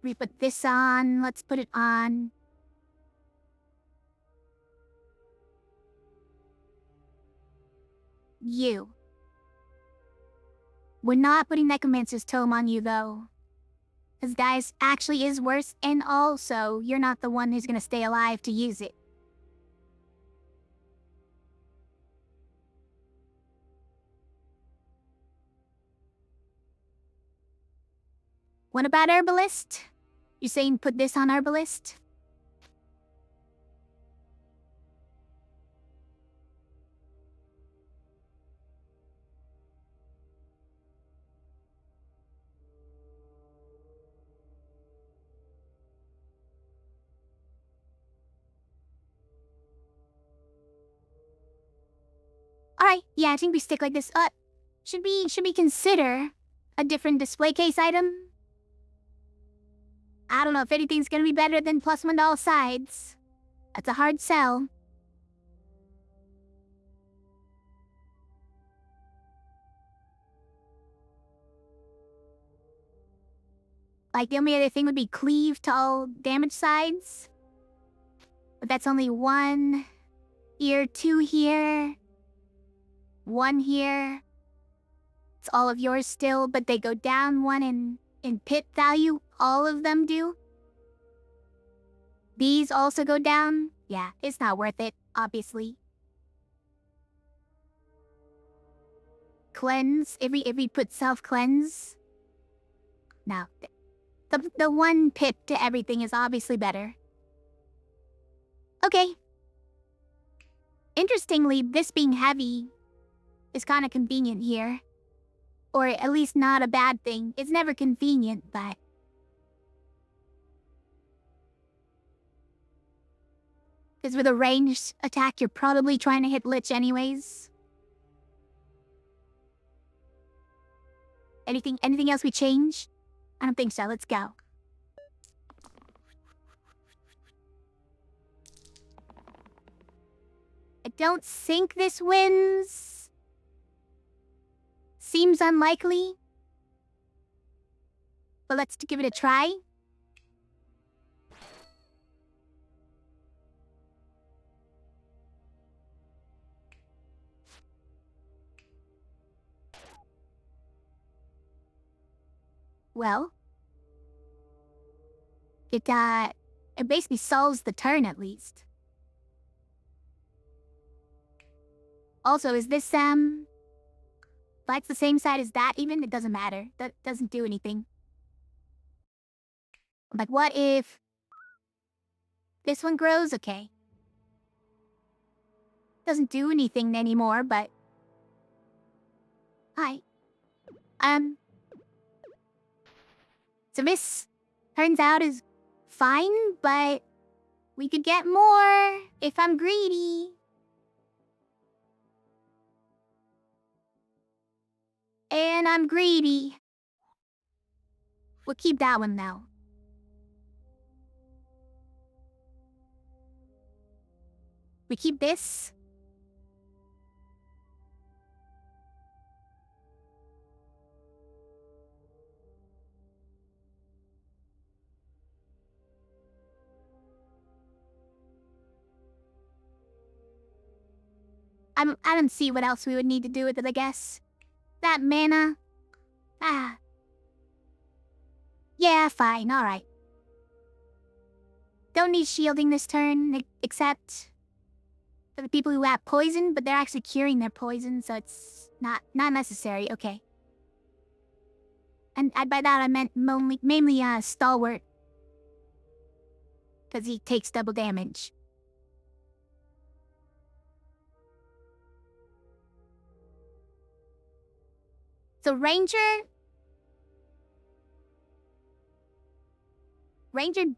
We put this on. Let's put it on. You. We're not putting Necromancer's Tome on you, though. Because Dice actually is worse, and also, you're not the one who's gonna stay alive to use it. What about Herbalist? You saying put this on Herbalist? Alright, yeah, I think we stick like this. Should we consider a different display case item? I don't know if anything's gonna be better than +1 to all sides. That's a hard sell. Like, the only other thing would be cleave to all damage sides. But that's only 1 here, 2 here, 1 here. It's all of yours still, but they go down 1 in pit value. All of them do. These also go down. Yeah, it's not worth it, obviously. Cleanse, if we put self-cleanse. No, the 1 pit to everything is obviously better. Okay. Interestingly, this being heavy is kind of convenient here. Or at least not a bad thing. It's never convenient, but... Because with a ranged attack, you're probably trying to hit Lich anyways. Anything else we change? I don't think so. Let's go. I don't think this wins. Seems unlikely. But let's give it a try. Well, it basically solves the turn at least. Also, is this, if it's the same side as that even, it doesn't matter. That doesn't do anything. Like, what if this one grows? Okay. Doesn't do anything anymore, but... Hi. So this turns out is fine, but we could get more if I'm greedy. And I'm greedy. We'll keep that one now. We keep this. I don't see what else we would need to do with it, I guess. That mana. Yeah, fine, alright. Don't need shielding this turn, except for the people who have poison, but they're actually curing their poison, so it's not necessary, okay. And by that I meant mainly Stalwart. Because he takes double damage. So Ranger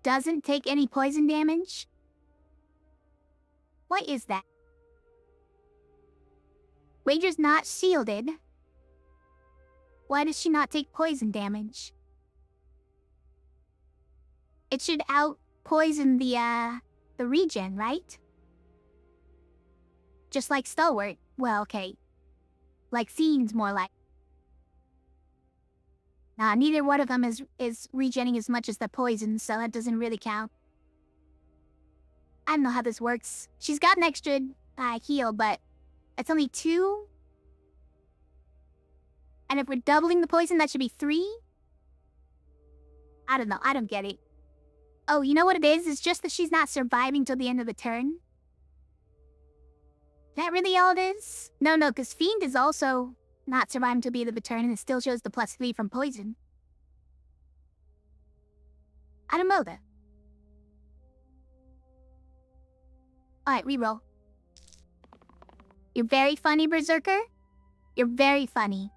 doesn't take any poison damage? Why is that? Ranger's not shielded. Why does she not take poison damage? It should out-poison the regen, right? Just like Stalwart. Well, okay. Like Scene's more like. Nah, neither one of them is regenning as much as the poison, so that doesn't really count. I don't know how this works. She's got an extra heal, but it's only 2. And if we're doubling the poison, that should be 3? I don't know. I don't get it. Oh, you know what it is? It's just that she's not surviving till the end of the turn. Is that really all it is? No, because Fiend is also not surviving till the end of the turn, and it still shows the +3 from poison. I don't know, though. Alright, reroll. You're very funny, Berserker. You're very funny.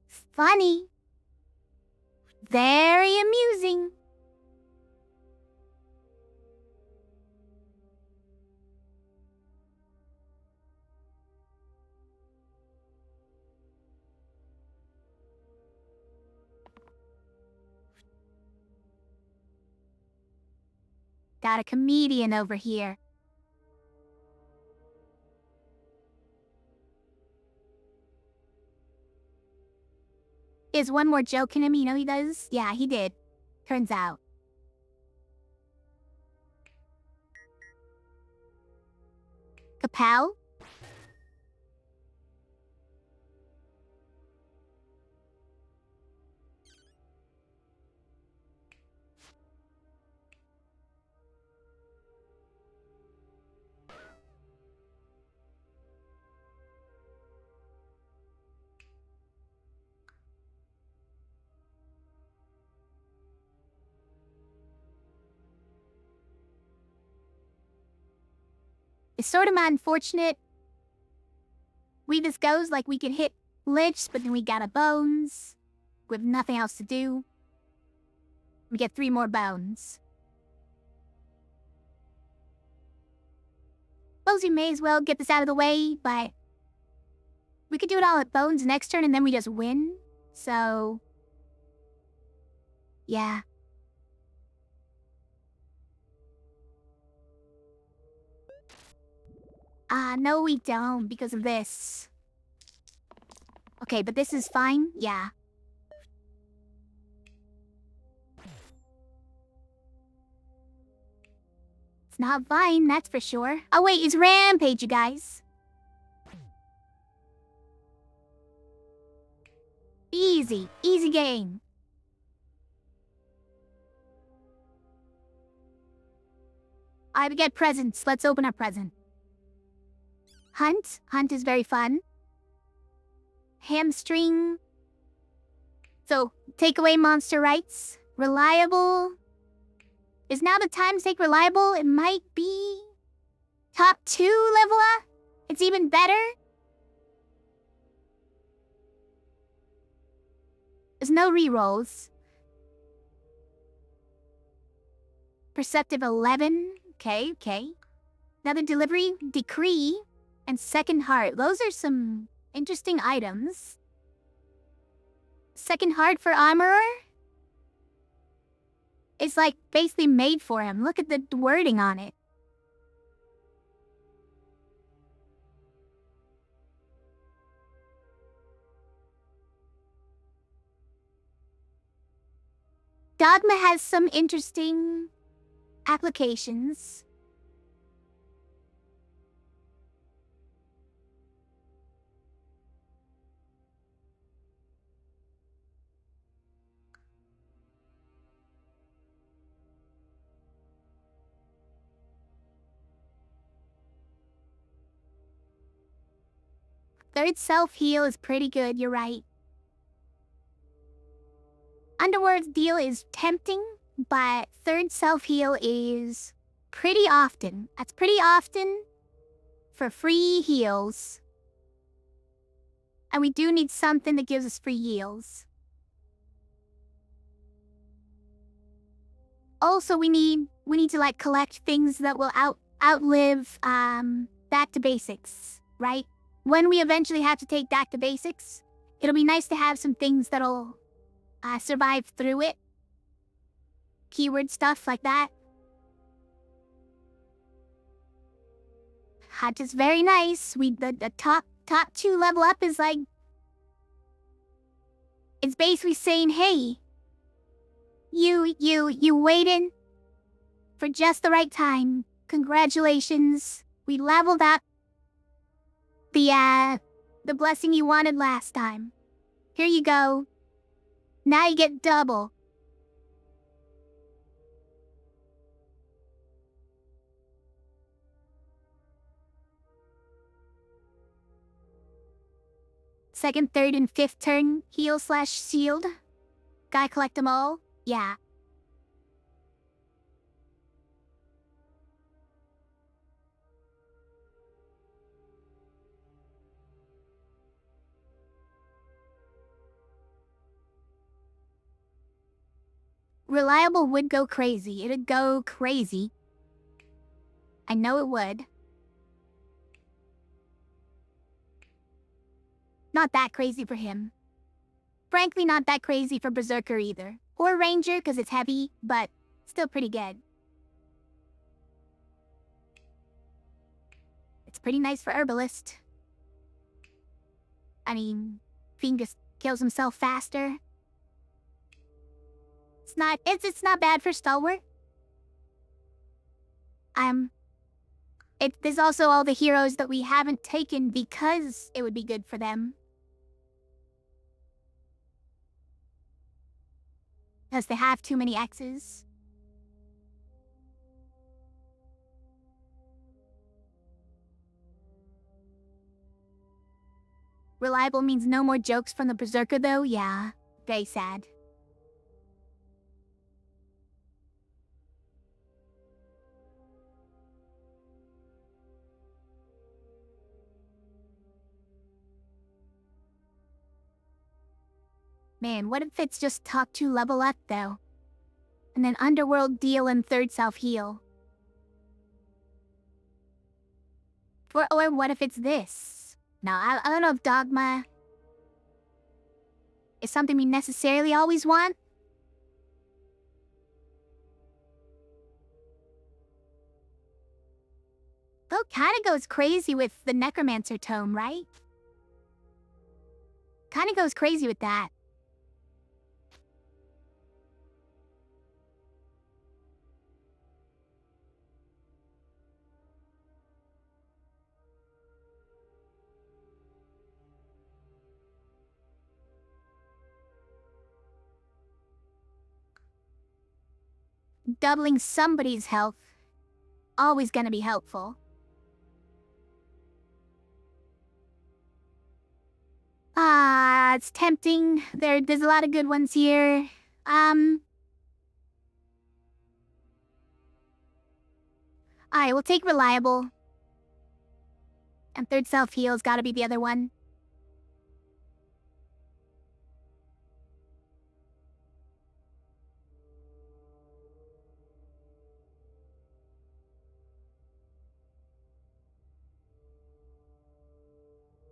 Funny. Very amusing. Got a comedian over here. Is one more joke in him, you know he does? Yeah, he did. Turns out. Kapow? It's sort of unfortunate. This goes like we can hit Lich, but then we got a bones. With nothing else to do. We get 3 more bones. Suppose we may as well get this out of the way, but we could do it all at bones next turn and then we just win. So, yeah. No we don't because of this. Okay, but this is fine, yeah. It's not fine, that's for sure. Oh wait, it's Rampage, you guys. Easy, easy game. We get presents. Let's open our present. Hunt. Hunt is very fun. Hamstring. So, take away monster rights. Reliable. Is now the time to take reliable? It might be top 2 level up. It's even better. There's no rerolls. Perceptive 11. Okay. Another delivery, decree, and second heart. Those are some interesting items. Second heart for armorer? It's like basically made for him. Look at the wording on it. Dogma has some interesting applications. Third self-heal is pretty good, you're right. Underworld's deal is tempting, but third self-heal is pretty often. That's pretty often for free heals. And we do need something that gives us free heals. Also, we need to like collect things that will outlive back to basics, right? When we eventually have to take back to basics, it'll be nice to have some things that'll survive through it. Keyword stuff like that. Just very nice. The top 2 level up is like, it's basically saying, hey, you waited for just the right time. Congratulations. We leveled up the blessing you wanted last time. Here you go. Now you get double. Second, third, and fifth turn, heal/shield. Gotta collect them all? Yeah. Reliable would go crazy. It'd go crazy. I know it would. Not that crazy for him. Frankly, not that crazy for Berserker either. Or Ranger, because it's heavy, but still pretty good. It's pretty nice for Herbalist. I mean, Fiend just kills himself faster. It's not bad for Stalwart. There's also all the heroes that we haven't taken because it would be good for them. Because they have too many X's. Reliable means no more jokes from the Berserker though, yeah. Very sad. Man, what if it's just top 2 level up though? And then Underworld deal and third self heal. Or what if it's this? Now, I don't know if Dogma is something we necessarily always want. Though kinda goes crazy with the Necromancer Tome, right? Kinda goes crazy with that. Doubling somebody's health, always gonna be helpful. It's tempting. There's a lot of good ones here. Alright, we'll take Reliable. And third self heal's gotta be the other one.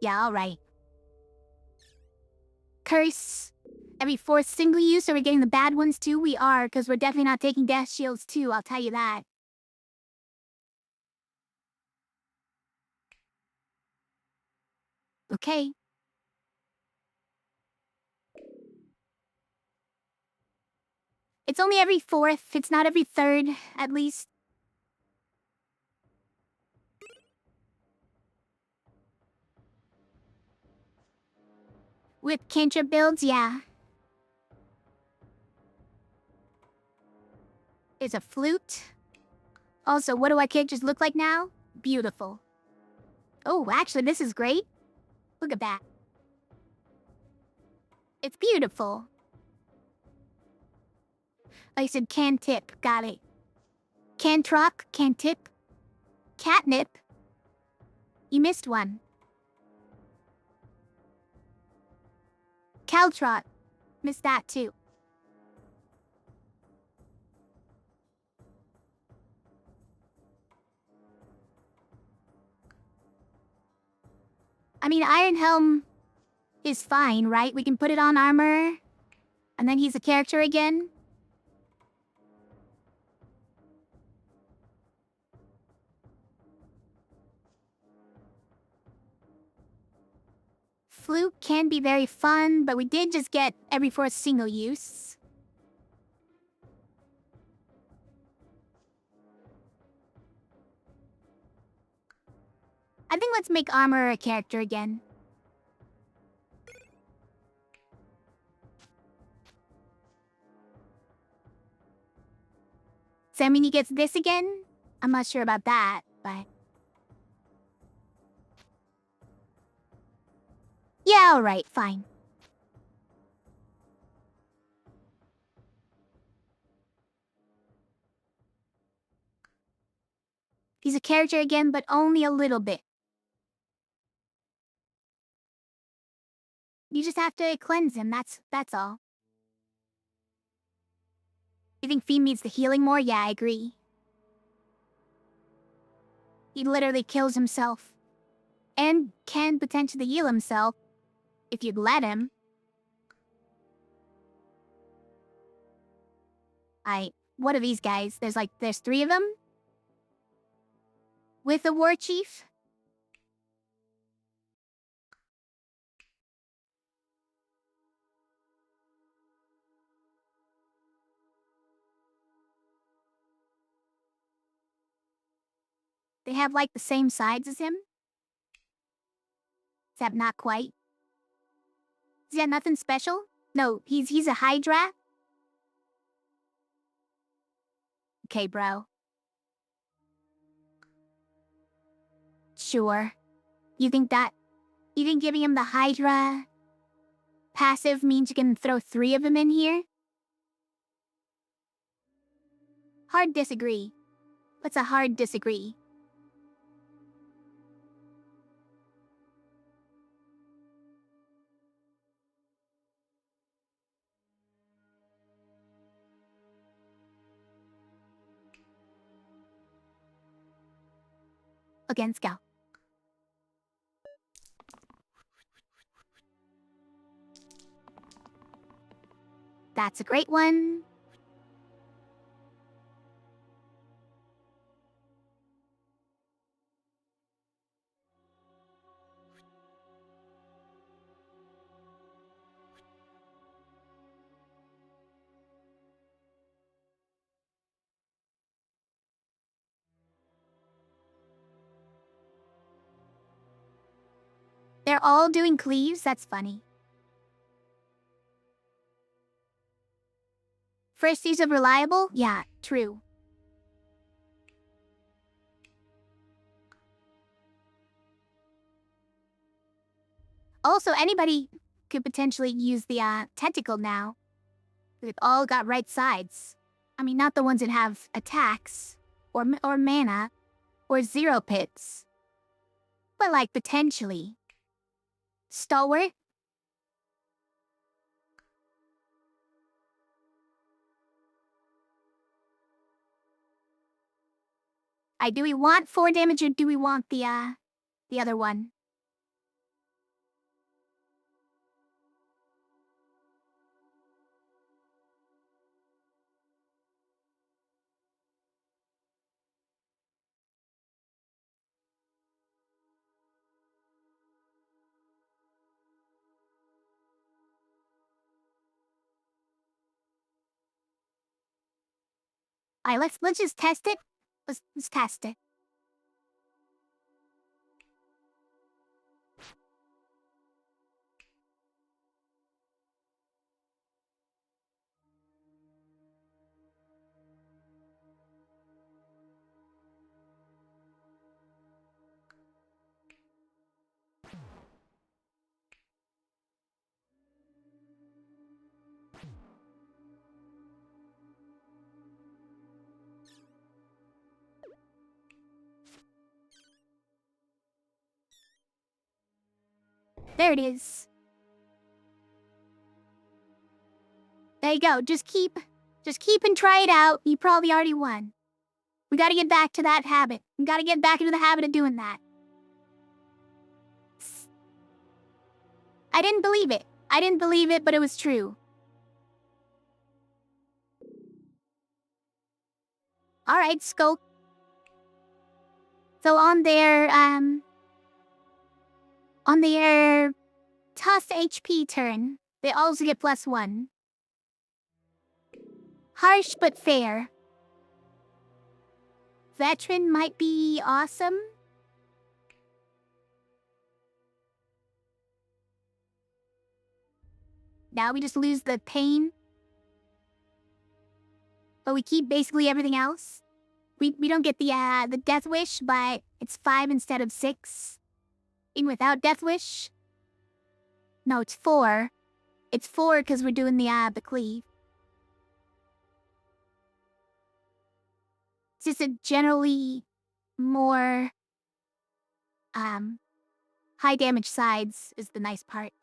Yeah, alright. Curse. Every 4th single use, are we getting the bad ones too? We are, because we're definitely not taking Death Shields too, I'll tell you that. Okay. It's only every 4th, it's not every 3rd, at least. With cantrip builds, yeah. There's a flute. Also, what do our characters look like now? Beautiful. Oh, actually, this is great. Look at that. It's beautiful. I said can-tip, got it. Cantrop, can-tip, catnip. You missed one. Caltrot. Missed that too. I mean, Iron Helm is fine, right? We can put it on armor. And then he's a character again. Fluke can be very fun, but we did just get every fourth single use. I think let's make armor a character again. Does that mean he gets this again? I'm not sure about that, but... Yeah, alright, fine. He's a character again, but only a little bit. You just have to cleanse him, that's all. You think Fiend needs the healing more? Yeah, I agree. He literally kills himself. And can potentially heal himself, if you'd let him. What are these guys? There's 3 of them? With a war chief? They have like the same sides as him? Except not quite. Is that nothing special? No, he's a Hydra? Okay, bro. Sure. You think giving him the Hydra passive means you can throw 3 of them in here? Hard disagree. What's a hard disagree? Against Gal. That's a great one. They're all doing cleaves? That's funny. First use of reliable? Yeah, true. Also, anybody could potentially use the tentacle now. They've all got right sides. I mean, not the ones that have attacks, or mana, or 0 pits. But like, potentially. Stalwart? Do we want 4 damage or do we want the other one? Alright, let's just test it. Let's test it. There it is. There you go. Just keep and try it out. You probably already won. We gotta get back to that habit. We gotta get back into the habit of doing that. I didn't believe it. I didn't believe it, but it was true. Alright, Skulk. So on their tough HP turn, they also get +1. Harsh but fair. Veteran might be awesome. Now we just lose the pain. But we keep basically everything else. We don't get the Death Wish, but it's 5 instead of 6. Even without Death Wish. No, it's 4. It's 4 because we're doing the cleave. It's just a generally more high damage sides is the nice part.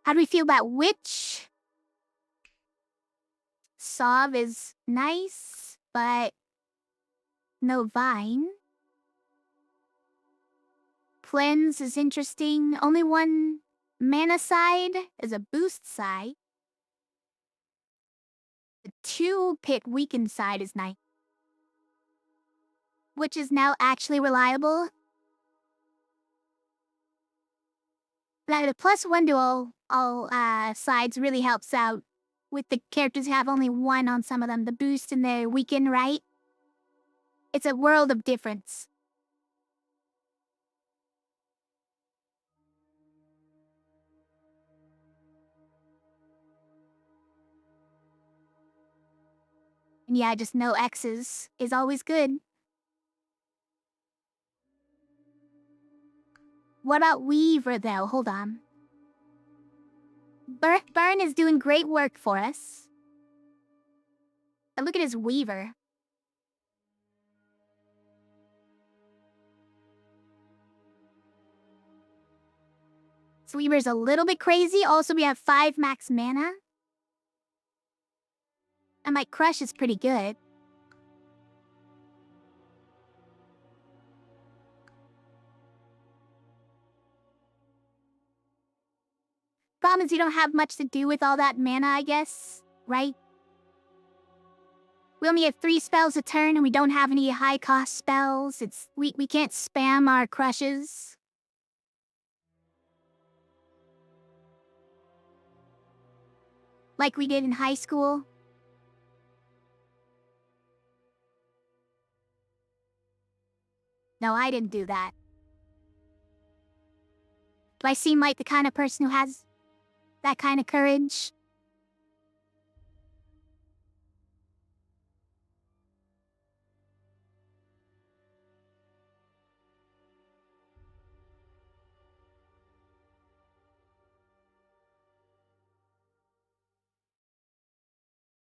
How do we feel about Witch? Sov is nice, but no Vine. Cleanse is interesting. Only one mana side is a boost side. The 2-pit weakened side is nice. Which is now actually reliable. But the +1 to all sides really helps out with the characters who have only 1 on some of them. The boost and the weaken, right? It's a world of difference. And yeah, just no X's is always good. What about Weaver, though? Hold on. Burn is doing great work for us. But look at his Weaver. So Weaver's a little bit crazy. Also, we have 5 max mana. And my Crush is pretty good. Problem is you don't have much to do with all that mana, I guess, right? We only have 3 spells a turn and we don't have any high cost spells. We can't spam our crushes. Like we did in high school. No, I didn't do that. Do I seem like the kind of person who has that kind of courage?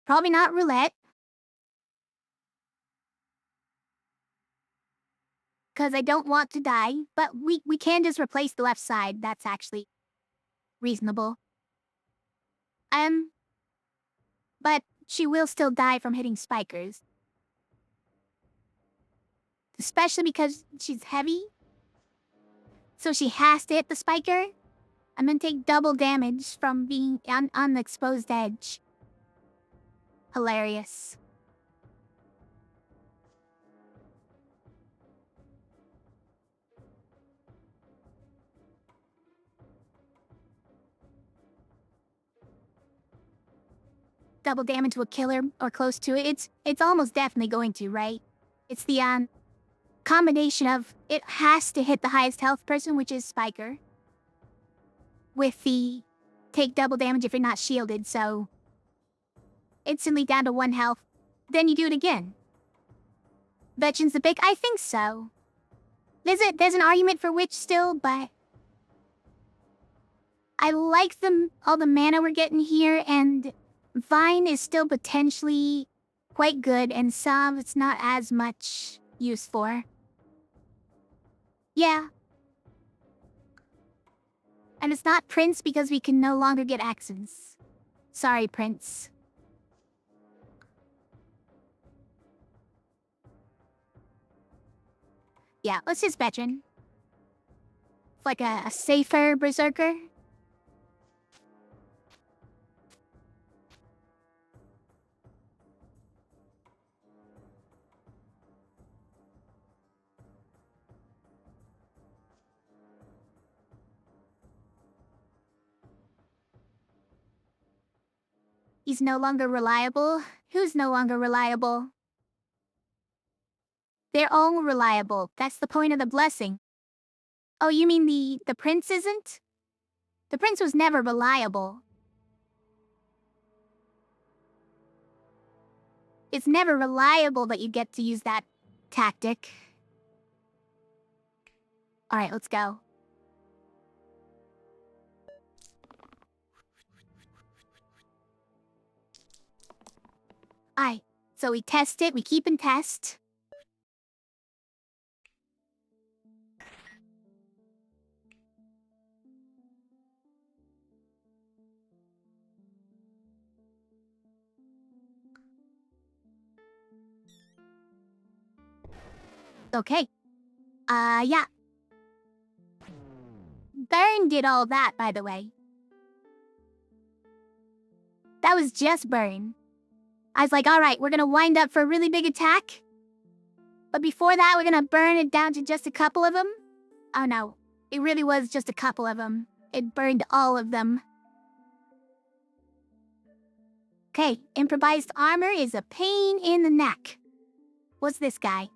Probably not roulette. Because I don't want to die, but we can just replace the left side. That's actually reasonable. But she will still die from hitting spikers. Especially because she's heavy. So she has to hit the spiker. I'm gonna take double damage from being on the exposed edge. Hilarious. Double damage will kill her, or close to it. It's almost definitely going to, right? It's the combination of it has to hit the highest health person, which is Spiker. With the take double damage if you're not shielded, so instantly down to 1 health. Then you do it again. Veteran's the pick? I think so. There's an argument for Witch still, but I like all the mana we're getting here, and Vine is still potentially quite good, and Salve it's not as much use for. Yeah. And it's not Prince because we can no longer get accents. Sorry, Prince. Yeah, let's just veteran. Like a safer berserker. He's no longer reliable. Who's no longer reliable? They're all reliable. That's the point of the blessing. Oh, you mean the prince isn't? The prince was never reliable. It's never reliable that you get to use that tactic. Alright, let's go. Alright, so we test it, we keep and test. Okay. Yeah. Burn did all that, by the way. That was just Burn. I was like, alright, we're gonna wind up for a really big attack. But before that, we're gonna burn it down to just a couple of them. Oh no, it really was just a couple of them. It burned all of them. Okay, improvised armor is a pain in the neck. What's this guy?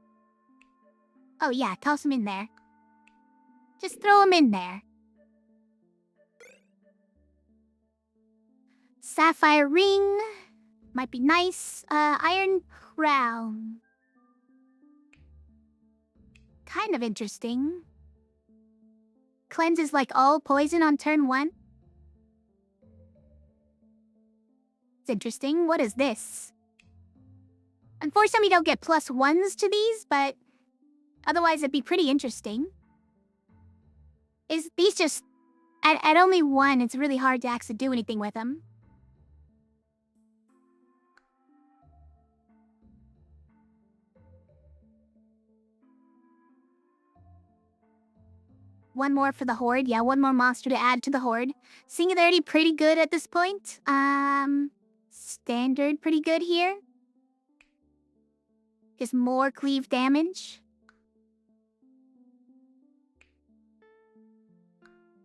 Oh yeah, toss him in there. Just throw him in there. Sapphire ring. Might be nice. Iron crown. Kind of interesting. Cleanses like all poison on turn 1. It's interesting. What is this? Unfortunately, we don't get +1s to these, but otherwise it'd be pretty interesting. Is these just... At only 1, it's really hard to actually do anything with them. One more for the Horde. Yeah, one more monster to add to the Horde. Singularity pretty good at this point. Standard pretty good here. Is more cleave damage.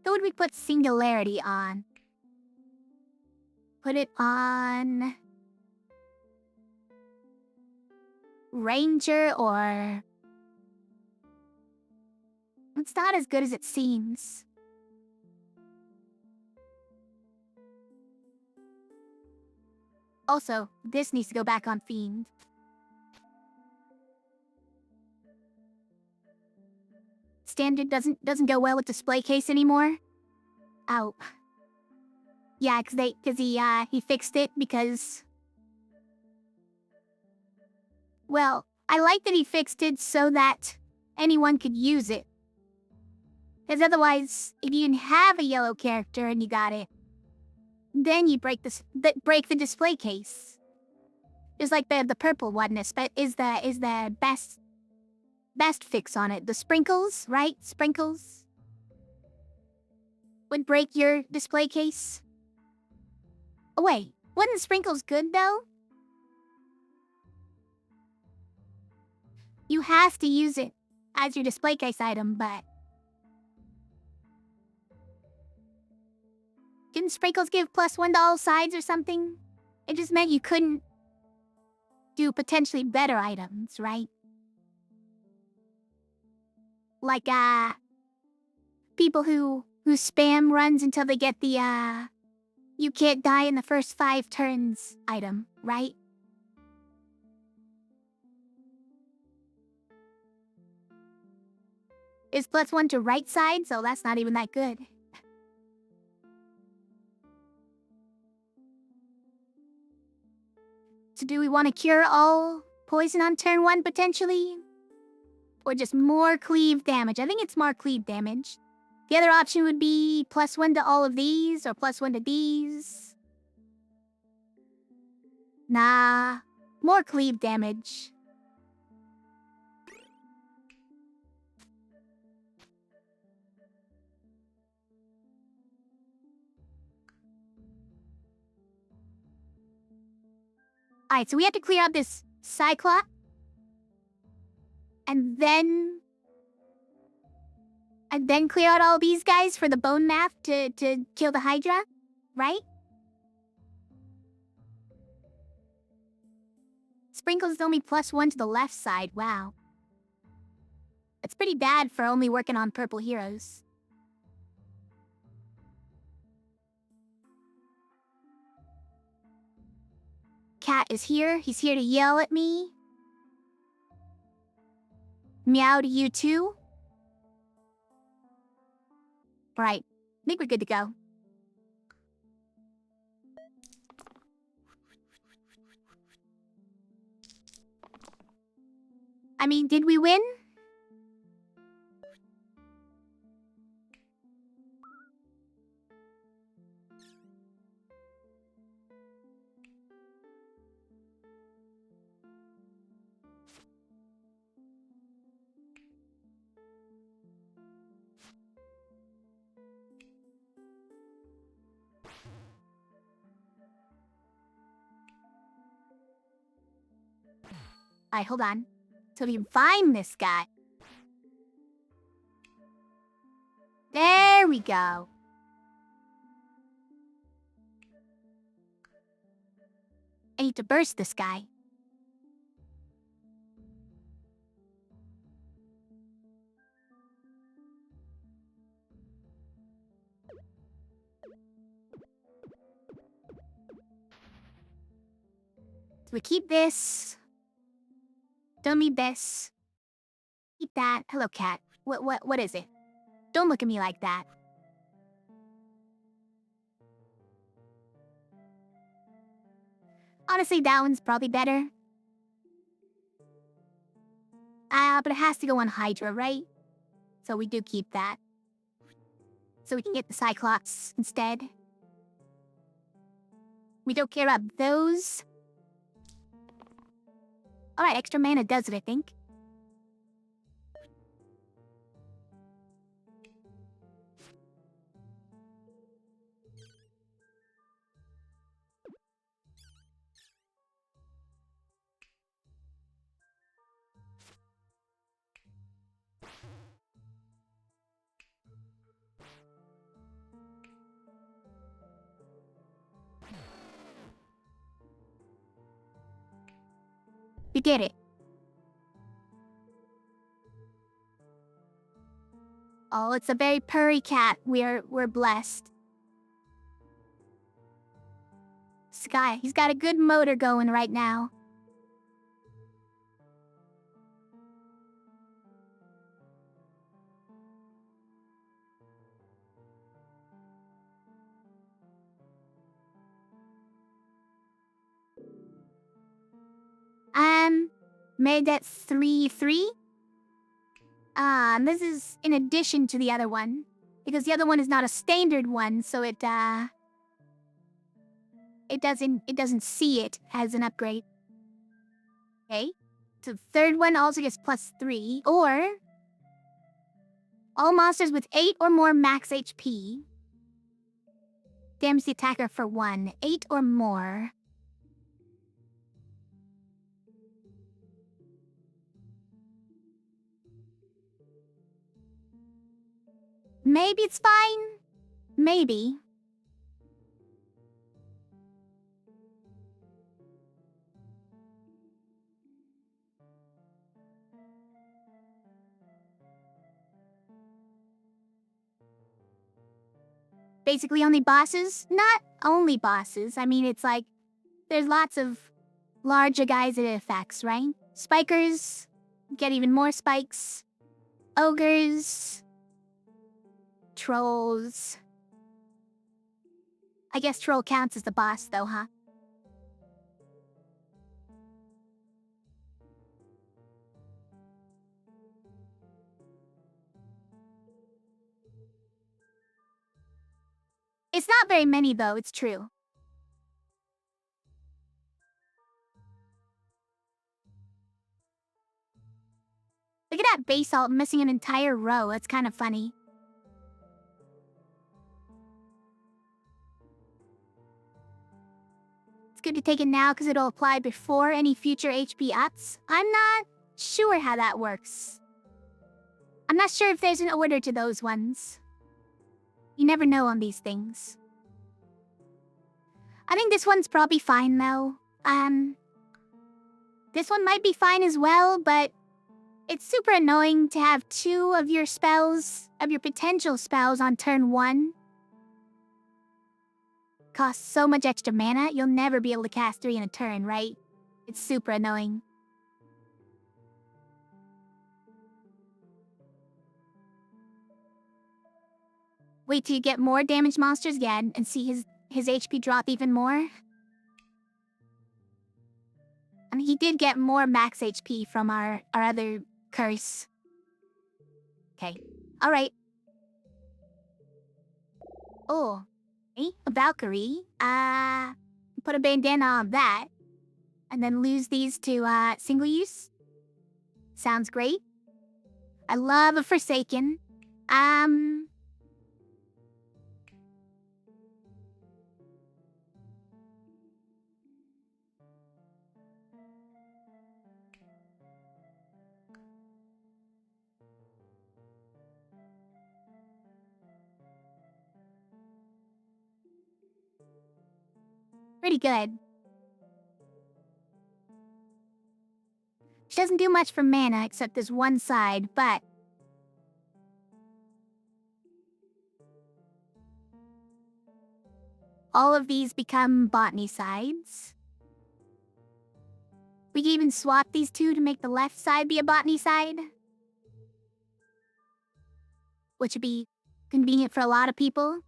Who would we put Singularity on? Put it on... Ranger or... It's not as good as it seems. Also, this needs to go back on Fiend. Standard doesn't go well with display case anymore. Oh. Yeah, cause he fixed it because... Well, I like that he fixed it so that anyone could use it. Because otherwise, if you didn't have a yellow character and you got it, then you break the display case. Just like the purple one is the best fix on it. The sprinkles, right? Sprinkles would break your display case. Oh wait, wasn't sprinkles good though? You have to use it as your display case item, but... Didn't sprinkles give +1 to all sides or something? It just meant you couldn't do potentially better items, right? Like, people who spam runs until they get the, you can't die in the first 5 turns item, right? Is +1 to right side, so that's not even that good. So do we want to cure all poison on turn 1 potentially? Or just more cleave damage? I think it's more cleave damage. The other option would be +1 to all of these, or +1 to these. Nah, more cleave damage. Alright, so we have to clear out this Cyclops. And then clear out all these guys for the bone math to kill the Hydra, right? Sprinkles is only +1 to the left side, wow. It's pretty bad for only working on purple heroes. Cat is here, he's here to yell at me. Meow to you too. Right, I think we're good to go. I mean, did we win? Alright, hold on. So we can find this guy. There we go. I need to burst this guy. So we keep this. Don't need this. Keep that. Hello, cat. What is it? Don't look at me like that. Honestly, that one's probably better. But it has to go on Hydra, right? So we do keep that. So we can get the Cyclops instead. We don't care about those. Alright, extra mana does it, I think. We did it. Oh, it's a very purry cat. We're blessed. Sky, he's got a good motor going right now. Made that 3/3. This is in addition to the other one. Because the other one is not a standard one, so it doesn't see it as an upgrade. Okay? So the third one also gets +3, or all monsters with 8 or more max HP damage the attacker for 1, 8 or more. Maybe it's fine. Maybe. Basically only bosses? Not only bosses. I mean, it's like, there's lots of larger guys it affects, right? Spikers get even more spikes. Ogres. Trolls. I guess troll counts as the boss though, huh? It's not very many though, it's true. Look at that basalt missing an entire row. That's kind of funny. It's good to take it now because it'll apply before any future HP ups. I'm not sure how that works. I'm not sure if there's an order to those ones. You never know on these things. I think this one's probably fine though. This one might be fine as well, but it's super annoying to have 2 of your spells, of your potential spells on turn 1. Costs so much extra mana, you'll never be able to cast 3 in a turn, right? It's super annoying. Wait till you get more damaged monsters again and see his HP drop even more. And he did get more max HP from our other curse. Okay. Alright. Oh. Okay. A Valkyrie. Put a bandana on that. And then lose these to single use. Sounds great. I love a Forsaken. Pretty good. She doesn't do much for mana except this one side, but all of these become botany sides. We can even swap these 2 to make the left side be a botany side. Which would be convenient for a lot of people.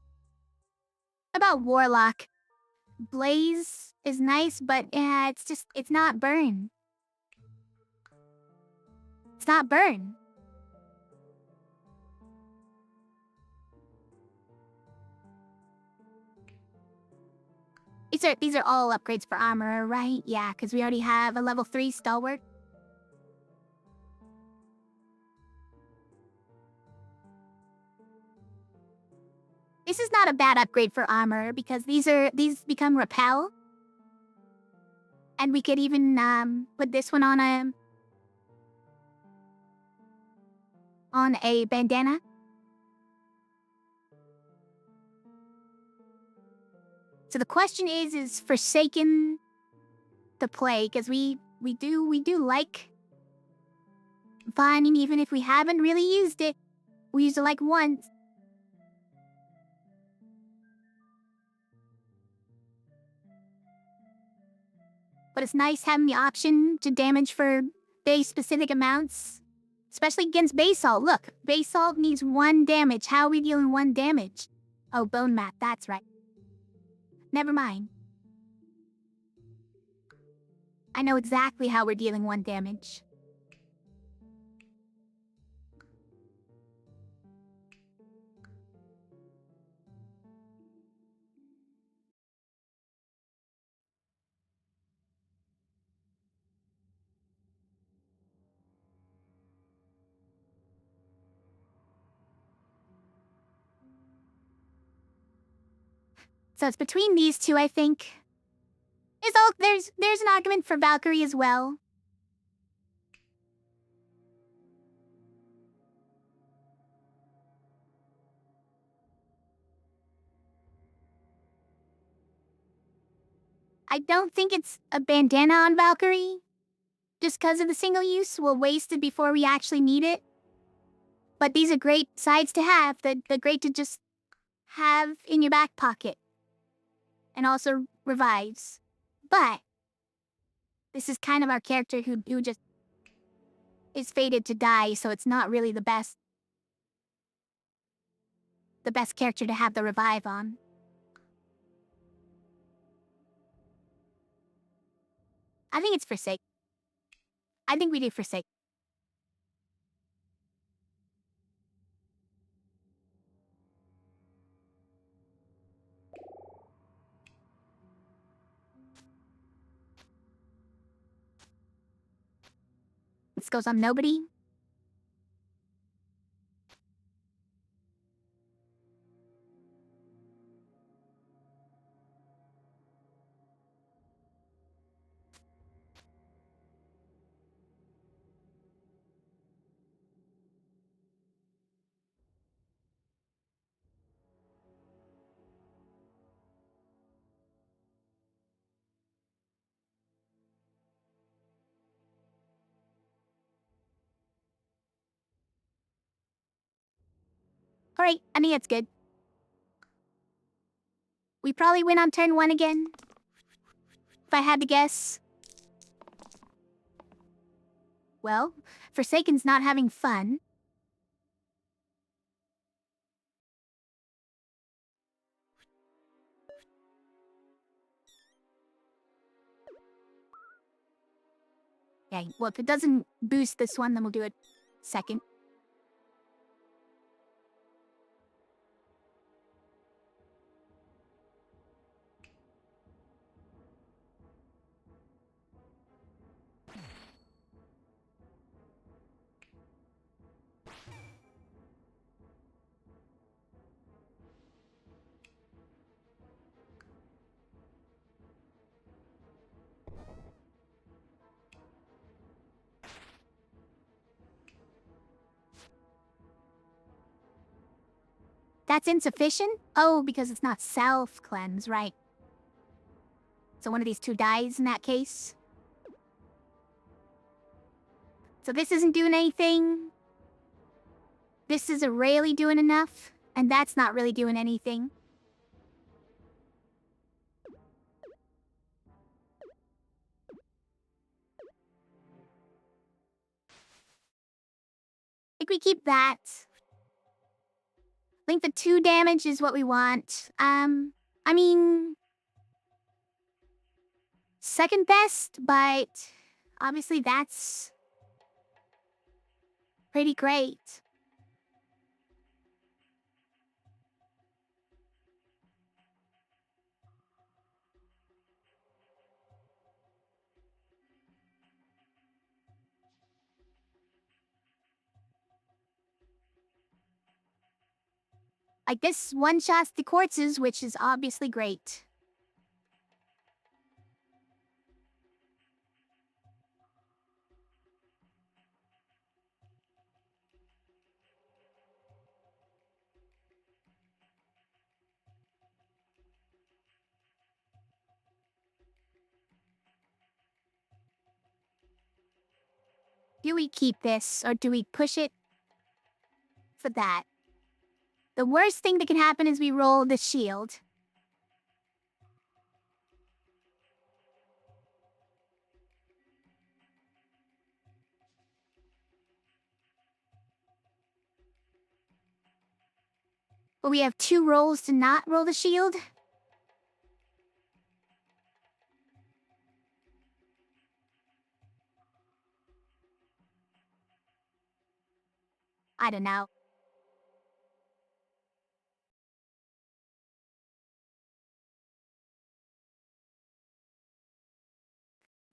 About Warlock. Blaze is nice, but yeah, it's not burn. It's not burn. These are all upgrades for armor, right? Yeah, because we already have a level 3 stalwart. This is not a bad upgrade for armor because these become repel. And we could even put this one on a bandana. So the question is Forsaken the play? Because we do like finding, even if we haven't really used it. We used it like once. But it's nice having the option to damage for base specific amounts. Especially against basalt. Look, basalt needs 1 damage. How are we dealing 1 damage? Oh, bone mat, that's right. Never mind. I know exactly how we're dealing 1 damage. So it's between these 2, I think. There's an argument for Valkyrie as well. I don't think it's a bandana on Valkyrie. Just because of the single use, we'll waste it before we actually need it. But these are great sides to have. They're great to just have in your back pocket. And also revives. But this is kind of our character who just is fated to die, so it's not really the best character to have the revive on. I think it's Forsake. I think we do Forsake. This goes on nobody. Alright, I think it's good. We probably win on turn 1 again. If I had to guess. Well, Forsaken's not having fun. Okay, well, if it doesn't boost this one, then we'll do it second. That's insufficient? Oh, because it's not self-cleanse, right. So one of these two dies in that case. So this isn't doing anything. This is really doing enough. And that's not really doing anything. I think we keep that. I think the 2 damage is what we want. I mean... second best, but... obviously that's... pretty great. Like this one-shots the corpses, which is obviously great. Do we keep this, or do we push it for that? The worst thing that can happen is we roll the shield. But we have 2 rolls to not roll the shield? I don't know.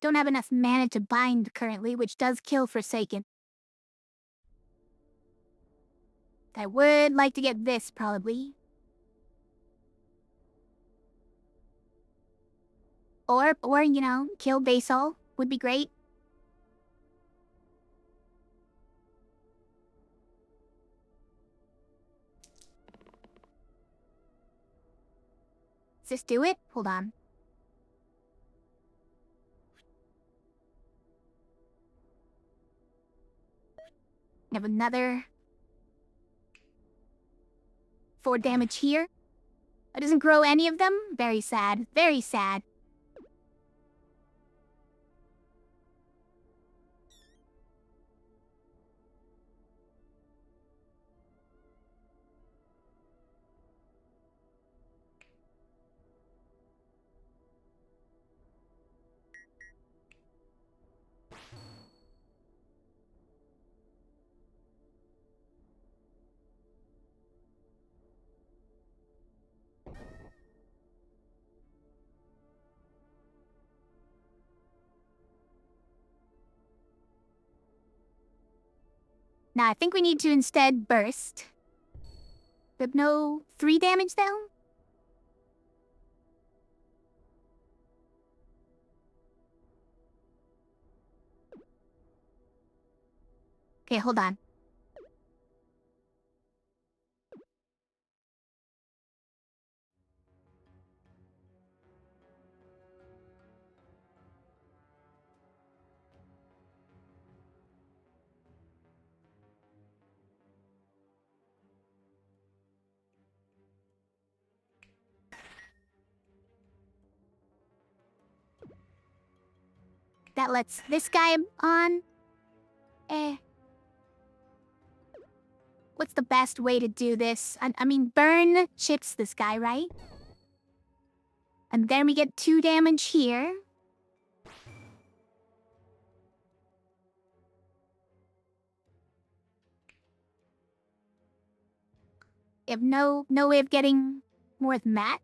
Don't have enough mana to bind currently, which does kill Forsaken. I would like to get this, probably. Or, you know, kill Basal would be great. Does this do it? Hold on. We have another 4 damage here. It doesn't grow any of them? Very sad. Very sad. Now I think we need to instead burst. But no 3 damage though? Okay, hold on. That lets this guy on. What's the best way to do this? I mean, burn chips this guy, right? And then we get 2 damage here. We have no way of getting more than that.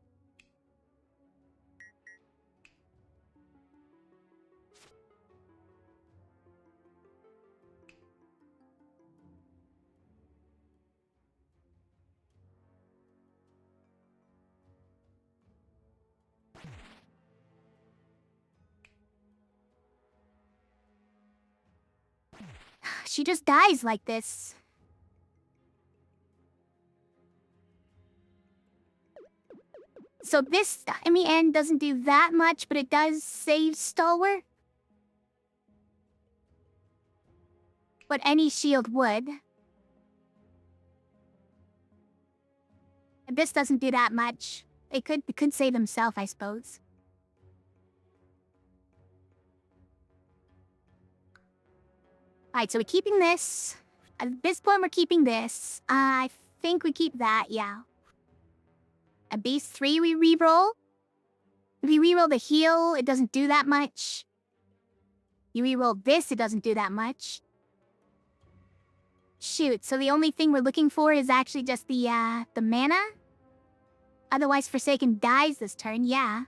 She just dies like this. So this, in the end, doesn't do that much, but it does save Stalwart. But any shield would. And this doesn't do that much. It could save himself, I suppose. Alright, so we're keeping this. At this point, we're keeping this. I think we keep that, yeah. At base 3, we reroll. If you reroll the heal, it doesn't do that much. You reroll this, it doesn't do that much. Shoot, so the only thing we're looking for is actually just the mana? Otherwise, Forsaken dies this turn, yeah.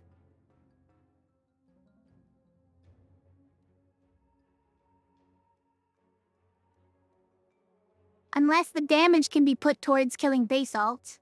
Unless the damage can be put towards killing Basalt.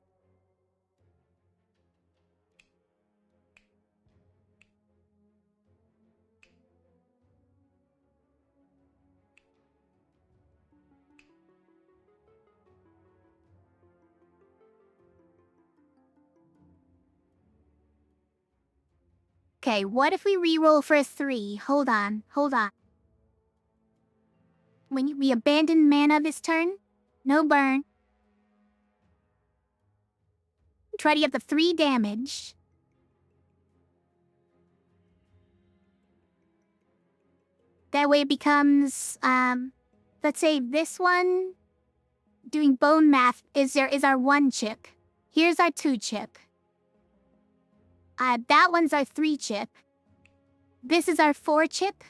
Okay, what if we reroll for a 3? Hold on. When we abandon mana this turn, no burn. Try to get the 3 damage. That way it becomes, let's say this one, doing bone math, is our 1 chip. Here's our 2 chip. That one's our 3 chip. This is our 4 chip.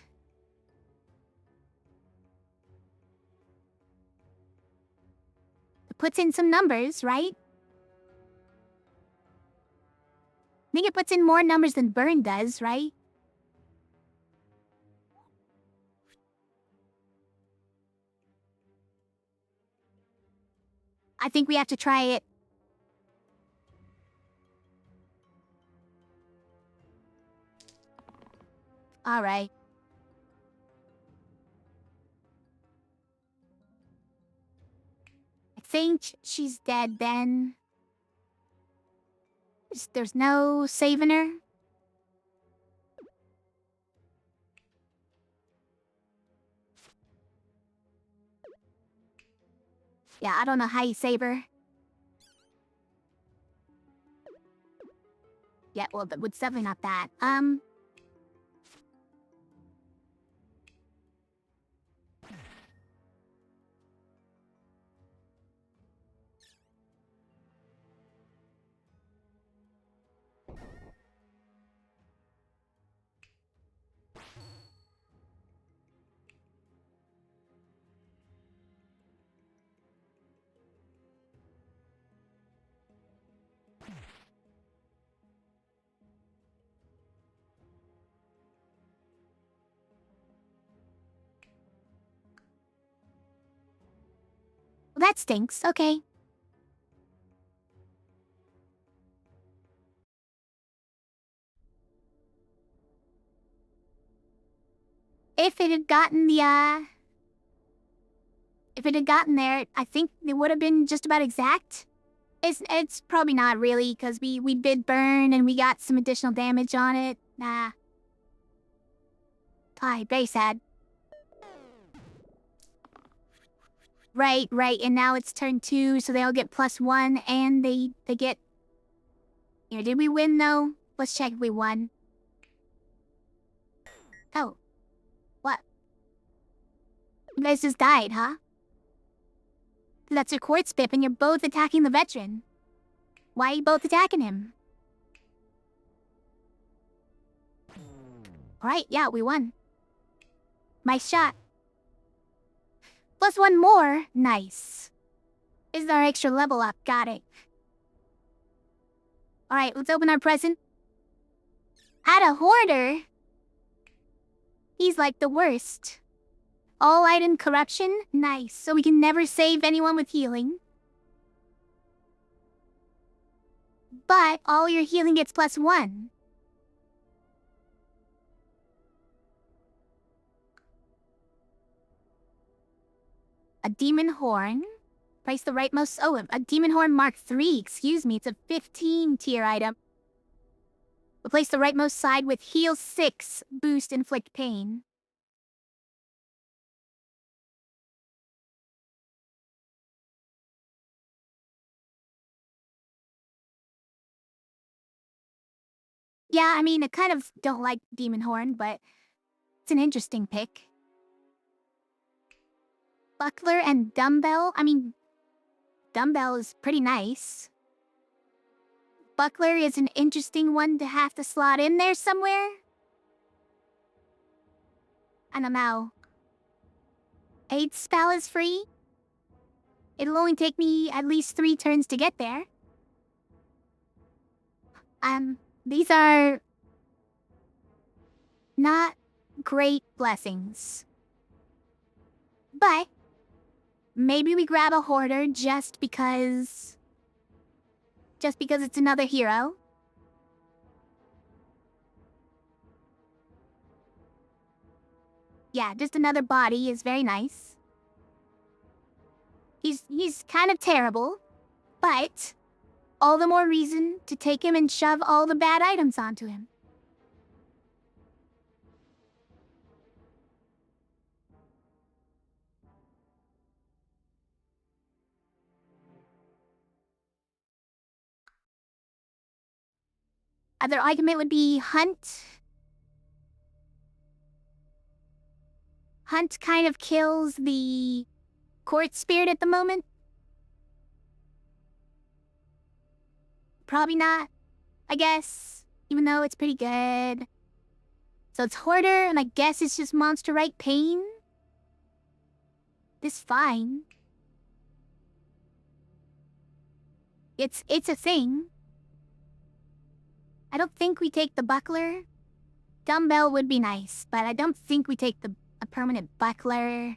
It puts in some numbers, right? I think it puts in more numbers than burn does, right? I think we have to try it. Alright. I think she's dead then. There's no saving her. Yeah, I don't know how you save her. Yeah, well, it's definitely not that. Well, that stinks. Okay. If it had gotten the, if it had gotten there, I think it would have been just about exact. It's probably not really, because we did burn and we got some additional damage on it. Nah. Very sad. Right, and now it's turn 2, so they all get +1, and they get... Here, did we win, though? Let's check if we won. Oh. What? You guys just died, huh? That's your quartz pip, and you're both attacking the veteran. Why are you both attacking him? Alright, yeah, we won. My shot. +1 more. Nice. This is our extra level up. Got it. Alright, let's open our present. Had a hoarder. He's like the worst. All item corruption? Nice. So we can never save anyone with healing. But all your healing gets +1. A demon horn. Price the rightmost... Oh, a demon horn Mark III. Excuse me, it's a 15 tier item. Replace the rightmost side with heal 6. Boost inflict pain. Yeah, I mean, I kind of don't like demon horn, but it's an interesting pick. Buckler and dumbbell? I mean, dumbbell is pretty nice. Buckler is an interesting one to have to slot in there somewhere. I don't know. Aid spell is free. It'll only take me at least 3 turns to get there. These are not great blessings. But maybe we grab a hoarder just because it's another hero. Yeah, just another body is very nice. He's kind of terrible, but all the more reason to take him and shove all the bad items onto him. Other argument would be Hunt. Hunt kind of kills the quartz spirit at the moment. Probably not, I guess, even though it's pretty good. So it's Hoarder, and I guess it's just Monster Right Pain. This fine. It's a thing. I don't think we take the Buckler. Dumbbell would be nice, but I don't think we take a permanent Buckler.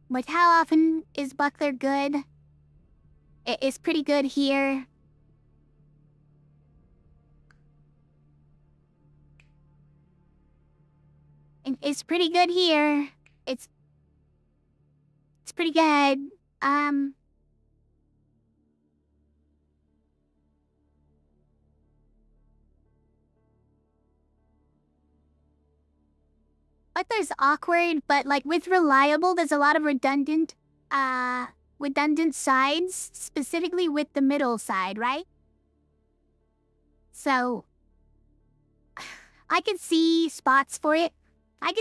But how often is Buckler good? It's pretty good here. And it's pretty good here. It's pretty good. Buckler's awkward, but like with reliable, there's a lot of redundant sides, specifically with the middle side, right? So I could see spots for it. Like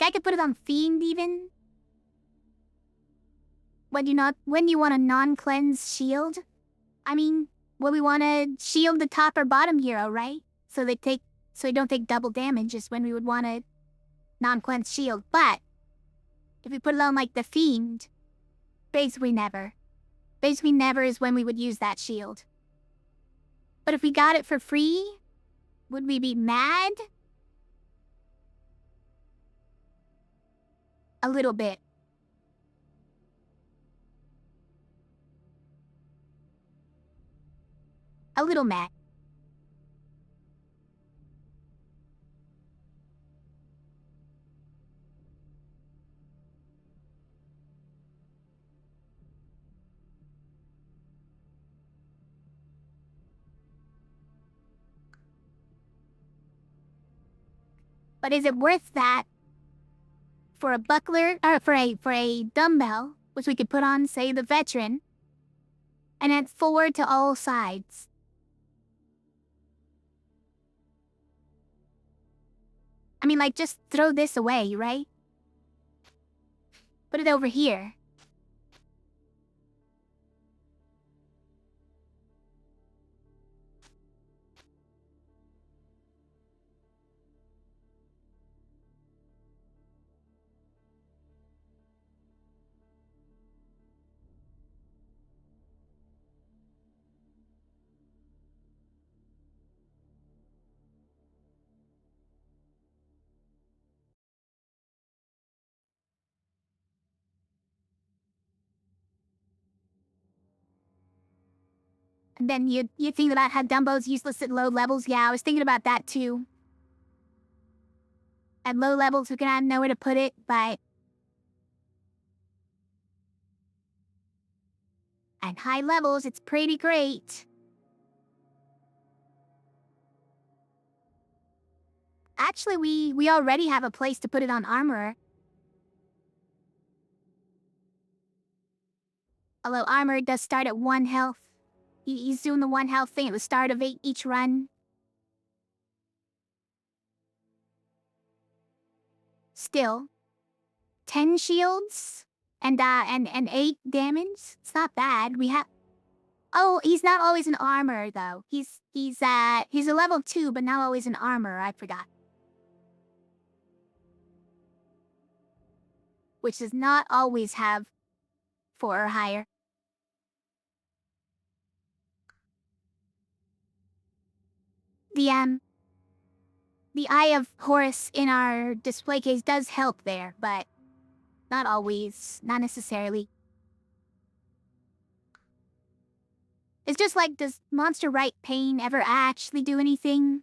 I could put it on Fiend even. When you want a non-cleanse shield. I mean, when we want to shield the top or bottom hero, right? So they don't take double damage is when we would want a non-cleanse shield. But if we put it on like the Fiend, basically never. Basically never is when we would use that shield. But if we got it for free, would we be mad? A little bit. A little mad. But is it worth that for a buckler, or for a dumbbell, which we could put on, say, the veteran, and add forward to all sides? I mean, like, just throw this away, right? Put it over here. And then you think about how Dumbo's useless at low levels? Yeah, I was thinking about that too. At low levels, we can have nowhere to put it, but at high levels, it's pretty great. Actually, we already have a place to put it on Armorer. Although Armorer does start at 1 health. He's doing the 1 health thing at the start of each run. Still, 10 shields and 8 damage. It's not bad. We have. Oh, he's not always in armor though. He's a level 2, but not always in armor. I forgot. Which does not always have 4 or higher. The Eye of Horus in our display case does help there, but not always, not necessarily. It's just like, does Monster Right Pain ever actually do anything?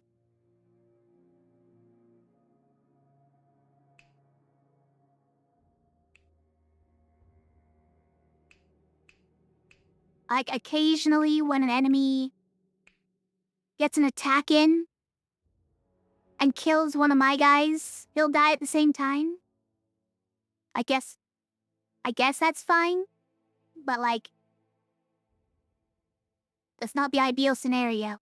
Like, occasionally when an enemy gets an attack in and kills one of my guys, he'll die at the same time. I guess that's fine, but like, that's not the ideal scenario.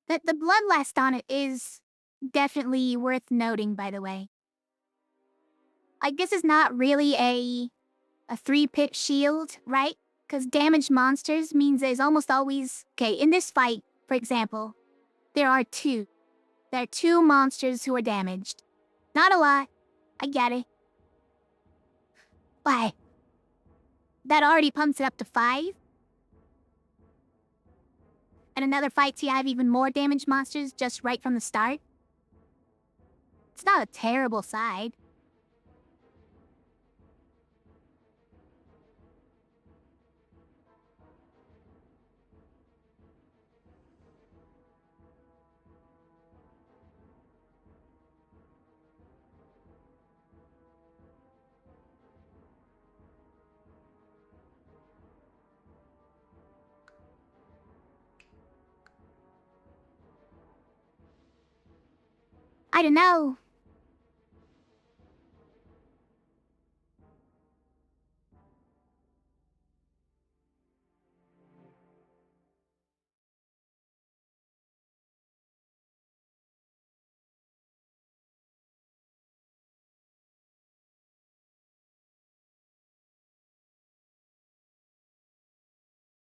The bloodlust on it is definitely worth noting, by the way. I guess it's not really a 3-pit shield, right? Because damaged monsters means there's almost always... Okay, in this fight, for example, there are 2. There are 2 monsters who are damaged. Not a lot. I get it. But that already pumps it up to 5. And another fight to have even more damaged monsters just right from the start. It's not a terrible side. I don't know.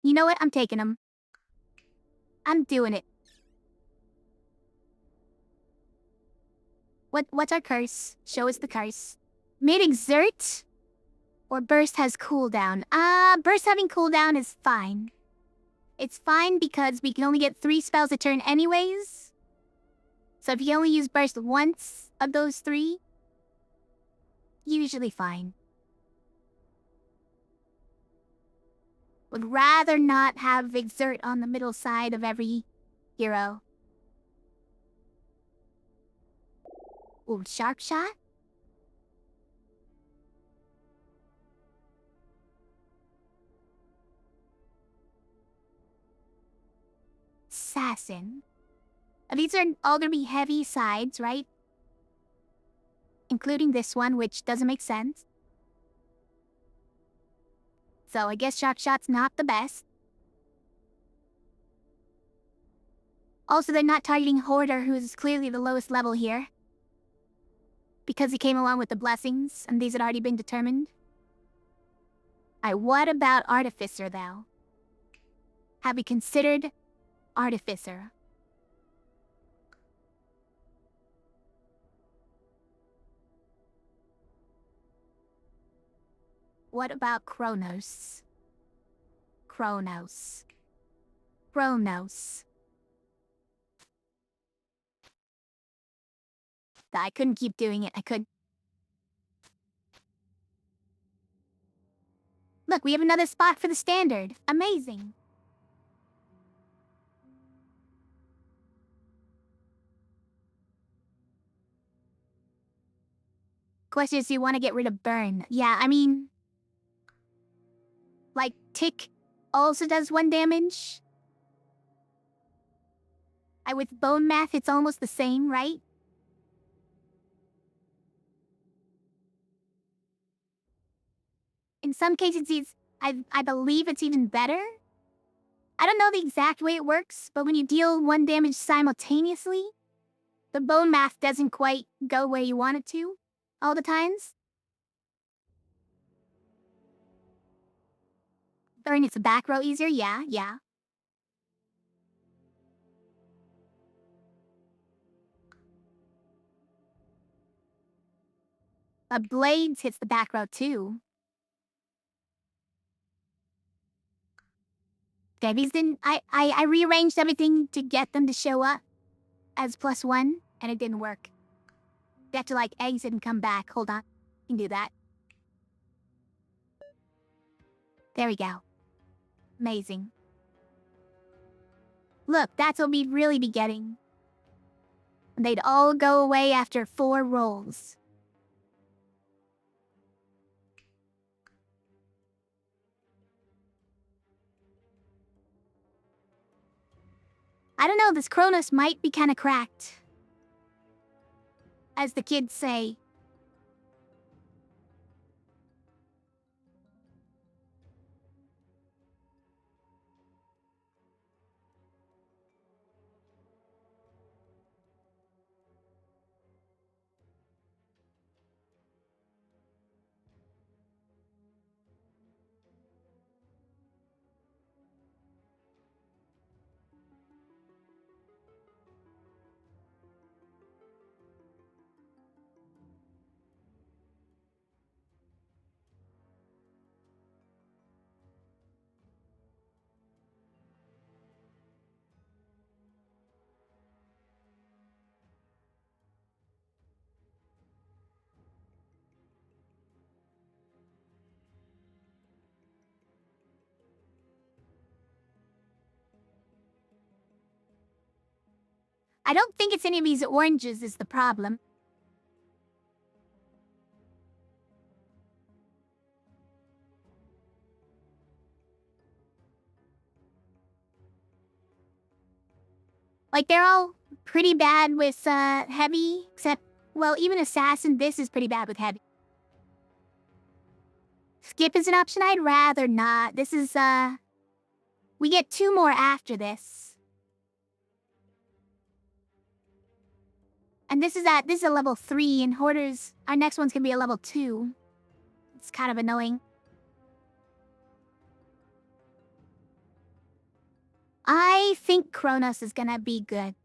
You know what? I'm taking them. I'm doing it. What's our curse? Show us the curse. Mid-exert? Or burst has cooldown? Burst having cooldown is fine. It's fine because we can only get 3 spells a turn anyways. So if you only use burst once of those 3, usually fine. Would rather not have exert on the middle side of every hero. Ooh, sharp shot? Assassin. These are all gonna be heavy sides, right? Including this one, which doesn't make sense. So I guess sharp shot's not the best. Also, they're not targeting Hoarder, who's clearly the lowest level here. Because he came along with the blessings, and these had already been determined. What about Artificer, though? Have we considered Artificer? What about Kronos? Kronos. I couldn't keep doing it. I could. Look, we have another spot for the standard. Amazing. Question is, do you want to get rid of burn? Yeah, I mean... Like, tick also does 1 damage. With bone math, it's almost the same, right? In some cases, I believe it's even better. I don't know the exact way it works, but when you deal 1 damage simultaneously, the bone math doesn't quite go where you want it to all the times. Burn its back row easier, yeah. But Blades hits the back row too. These didn't... I rearranged everything to get them to show up as +1, and it didn't work. They have to, like, exit and come back. Hold on. You can do that. There we go. Amazing. Look, that's what we'd really be getting. And they'd all go away after 4 rolls. I don't know, this Kronos might be kinda cracked. As the kids say. I don't think it's any of these oranges is the problem. Like, they're all pretty bad with, heavy, except, well, even Assassin, this is pretty bad with heavy. Skip is an option I'd rather not. This is, we get 2 more after this. And this is a level 3, and Hoarders, our next one's gonna be a level 2. It's kind of annoying. I think Kronos is gonna be good.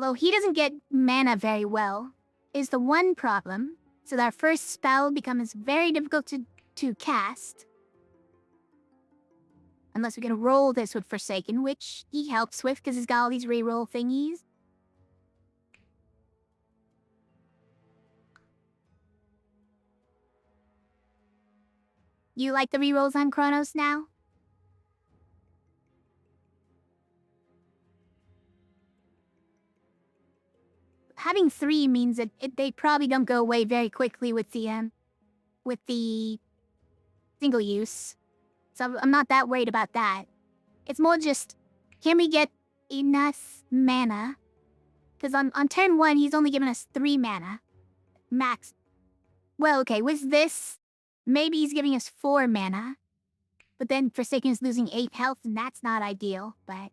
Although he doesn't get mana very well, is the one problem. So our first spell becomes very difficult to cast. Unless we can roll this with Forsaken, which he helps with because he's got all these reroll thingies. You like the rerolls on Chronos now? Having 3 means that they probably don't go away very quickly with the single use. So I'm not that worried about that. It's more just, can we get enough mana? Because on turn 1, he's only given us 3 mana. Max. Well, okay, with this, maybe he's giving us 4 mana. But then Forsaken is losing 8 health, and that's not ideal, but...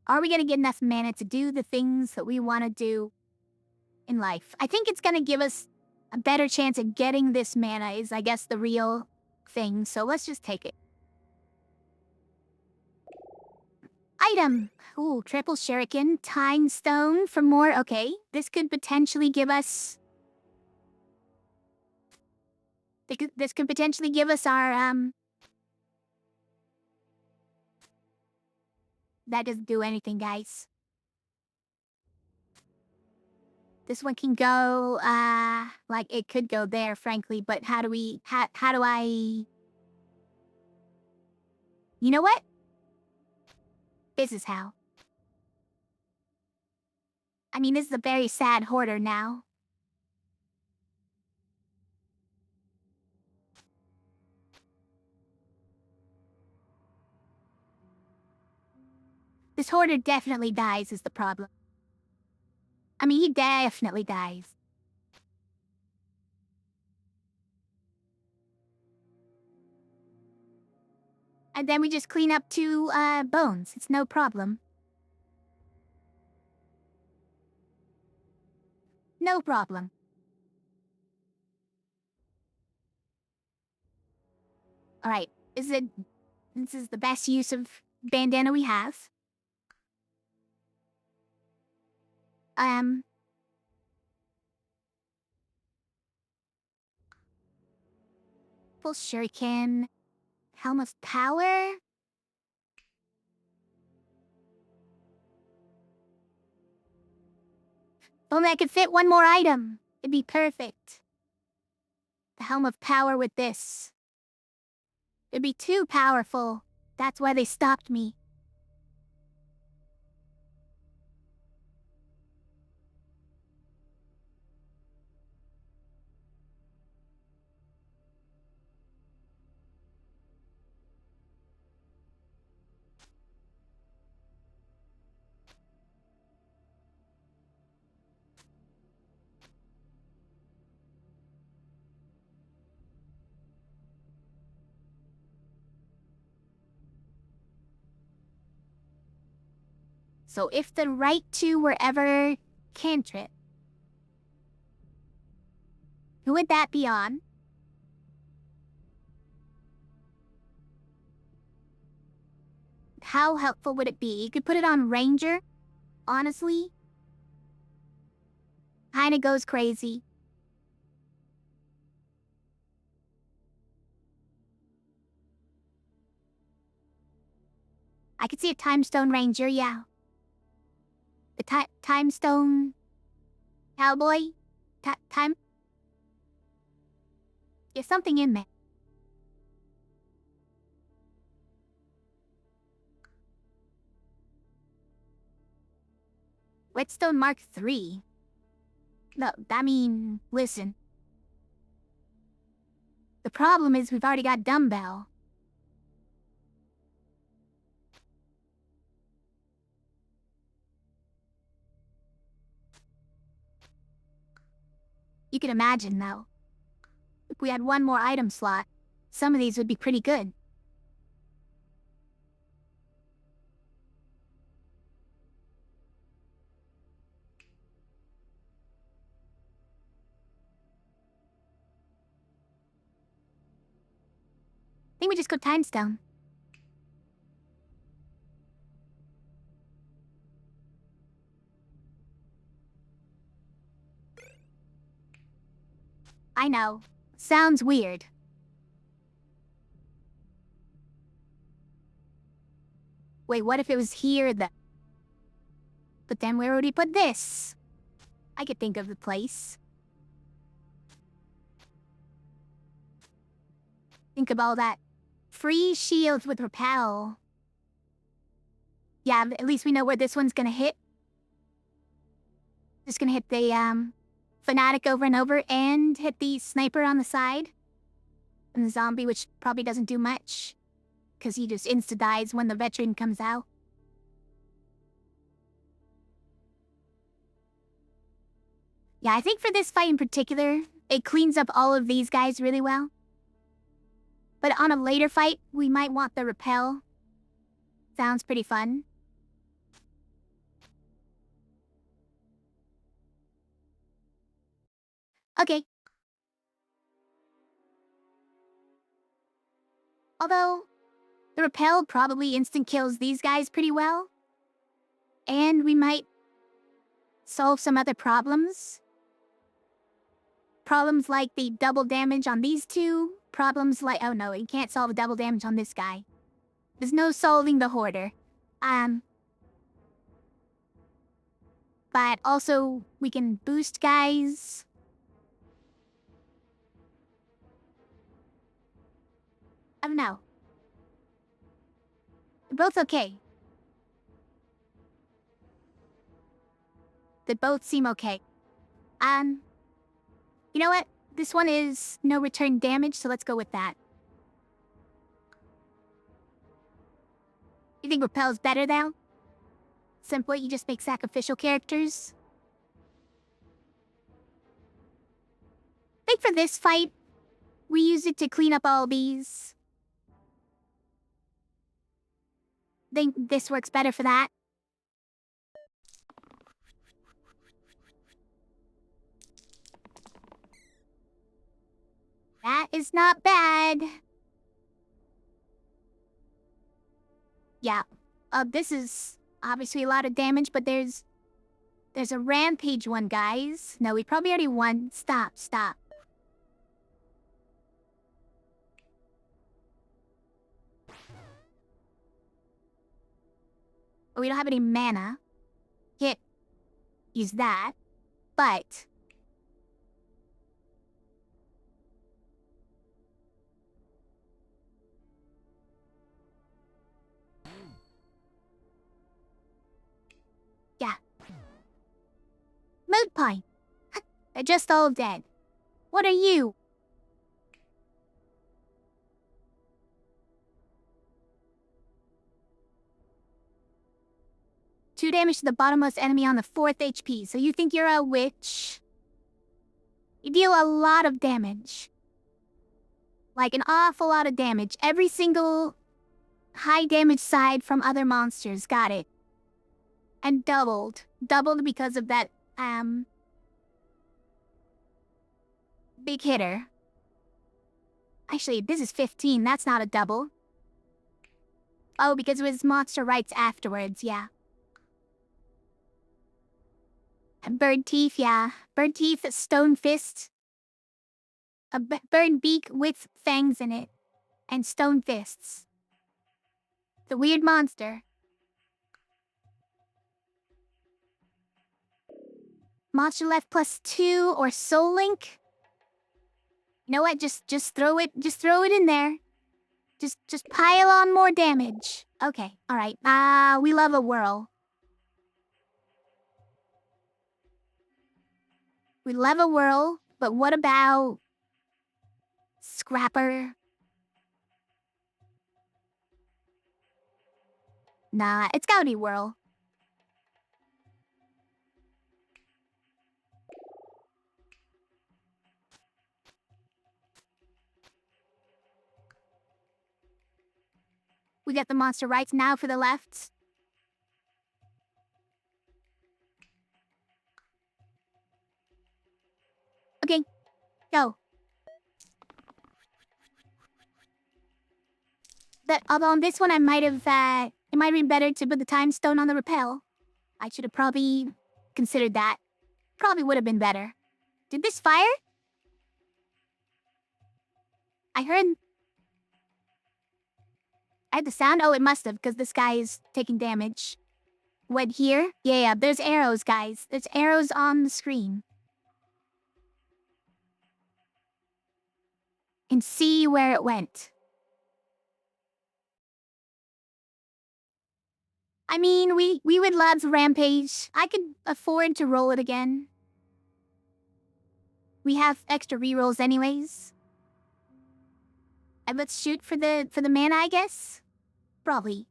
Are we gonna get enough mana to do the things that we want to do in life? I think it's gonna give us a better chance of getting this mana is, I guess, the real thing. So let's just take it. Item. Ooh, triple shuriken, time stone for more. Okay, this could potentially give us... This could potentially give us our, That doesn't do anything, guys. This one can go, like, it could go there, frankly, but how do we... How do I... You know what? This is how. I mean, this is a very sad hoarder now. This hoarder definitely dies is the problem. I mean, he definitely dies. And then we just clean up 2, bones. It's no problem. No problem. Alright, this is the best use of bandana we have. Full shuriken. Helm of power? If only I could fit one more item. It'd be perfect. The Helm of Power with this. It'd be too powerful. That's why they stopped me. So if the right 2 were ever cantrip, who would that be on? How helpful would it be? You could put it on Ranger, honestly. Kinda goes crazy. I could see a Time Stone Ranger, yeah. The Time Stone... Cowboy? Time... There's something in there. Whetstone Mark III? No, I mean, listen. The problem is we've already got Dumbbell. You can imagine, though. If we had one more item slot, some of these would be pretty good. think we just go time stone. I know. Sounds weird. Wait, what if it was here But then where would we put this? I could think of the place. Think of all that. Free shields with repel. Yeah, at least we know where this one's gonna hit. Just gonna hit the, fanatic over and over and hit the sniper on the side. And the zombie, which probably doesn't do much. Because he just insta-dies when the veteran comes out. Yeah, I think for this fight in particular, it cleans up all of these guys really well. But on a later fight, we might want the repel. Sounds pretty fun. Okay. Although, the repel probably instant kills these guys pretty well. And we might solve some other problems. Problems like the double damage on these two. Problems like, oh no, you can't solve double damage on this guy. There's no solving the hoarder. But also, we can boost guys. I don't know. They're both okay. They both seem okay. You know what? This one is no return damage, so let's go with that. You think Repel's better now? Simply, you just make sacrificial characters? I think for this fight, we use it to clean up all these. Think this works better for that. That is not bad. Yeah. This is obviously a lot of damage, but there's a rampage one, guys. No, we probably already won. Stop. But we don't have any mana. Can't use that. But yeah. Mood Pine. They're just all dead. What are you? Two damage to the bottommost enemy on the 4th HP, so you think you're a witch? You deal a lot of damage. Like an awful lot of damage. Every single high damage side from other monsters, got it. And doubled. Doubled because of that, big hitter. Actually, this is 15, that's not a double. Oh, because it was monster rights afterwards, yeah. And bird teeth, yeah. Bird teeth, stone fist. A bird beak with fangs in it. And stone fists. The weird monster. Monster left +2 or Soul Link? You know what? Just throw it in there. Just pile on more damage. Okay, alright. We love a whirl. We love a whirl, but what about Scrapper? Nah, it's gotta be whirl. We got the monster rights now for the left. Okay, go. That although on this one I might have, it might have been better to put the time stone on the rappel. I should have probably considered that. Probably would have been better. Did this fire? I heard the sound? Oh, it must have, because this guy is taking damage. What, here? Yeah, there's arrows, guys. There's arrows on the screen. And see where it went. I mean, we would love Rampage. I could afford to roll it again. We have extra rerolls anyways. And let's shoot for the mana, I guess? Probably.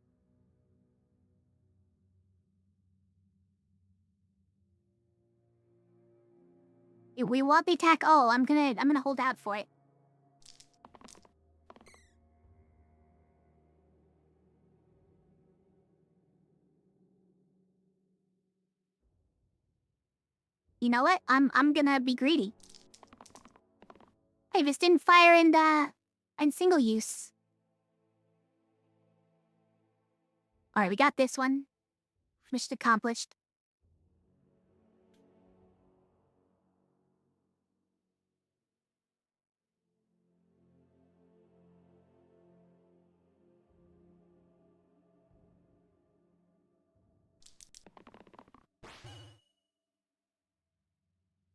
We want the attack. Oh, I'm gonna hold out for it. You know what? I'm gonna be greedy. Hey, this didn't fire in single use. Alright, we got this one. Mission accomplished.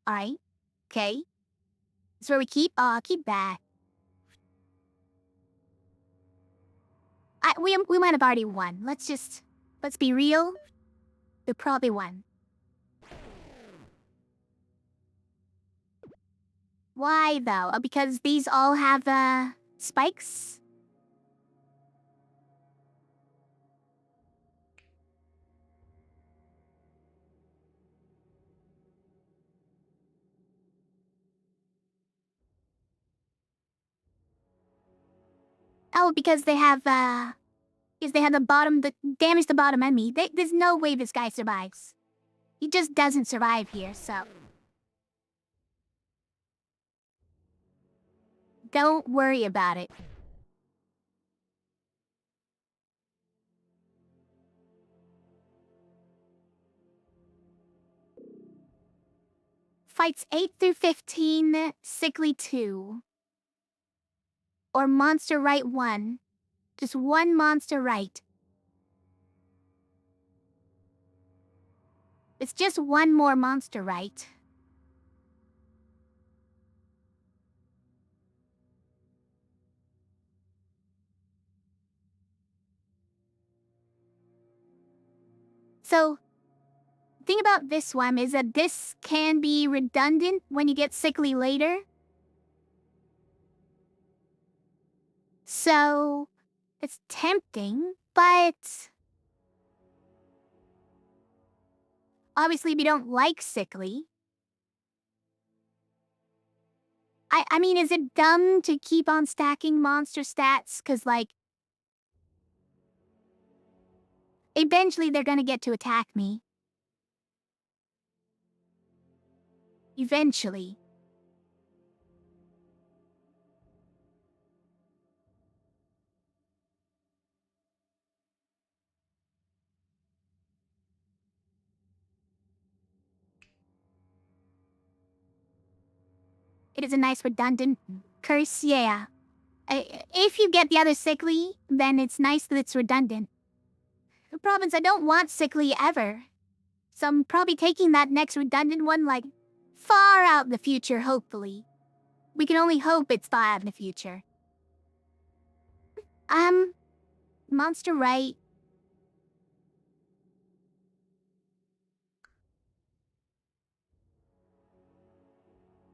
Alright. Okay. This is where we keep? Keep that. We might have already won. Let's be real. We probably won. Why, though? Because these all have, spikes? Oh, because they have, because they have damage the bottom enemy. There's no way this guy survives. He just doesn't survive here, so. Don't worry about it. Fights 8 through 15, Sickly 2. Or Monster Right 1. Just one Monster Right. It's just one more Monster Right. So, the thing about this one is that this can be redundant when you get Sickly later. So, it's tempting, but obviously we don't like Sickly. I mean, is it dumb to keep on stacking monster stats? Cause like, eventually they're gonna get to attack me. Eventually. It is a nice redundant curse, yeah. If you get the other Sickly, then it's nice that it's redundant. The problem is I don't want Sickly ever. So I'm probably taking that next redundant one, like, far out in the future, hopefully. We can only hope it's far out in the future. Monster Right.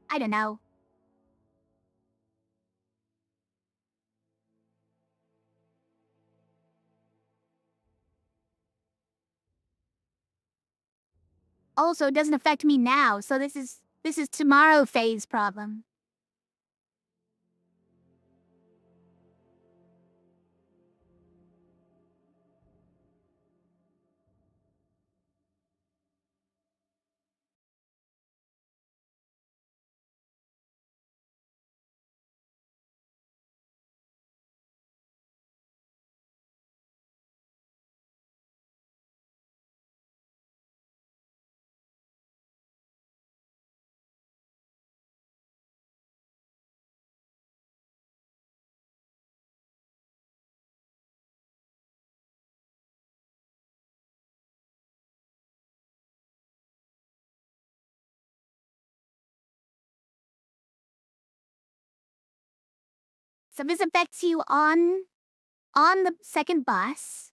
I don't know. Also, it doesn't affect me now, so this is tomorrow phase problem. So this affects you on the second boss,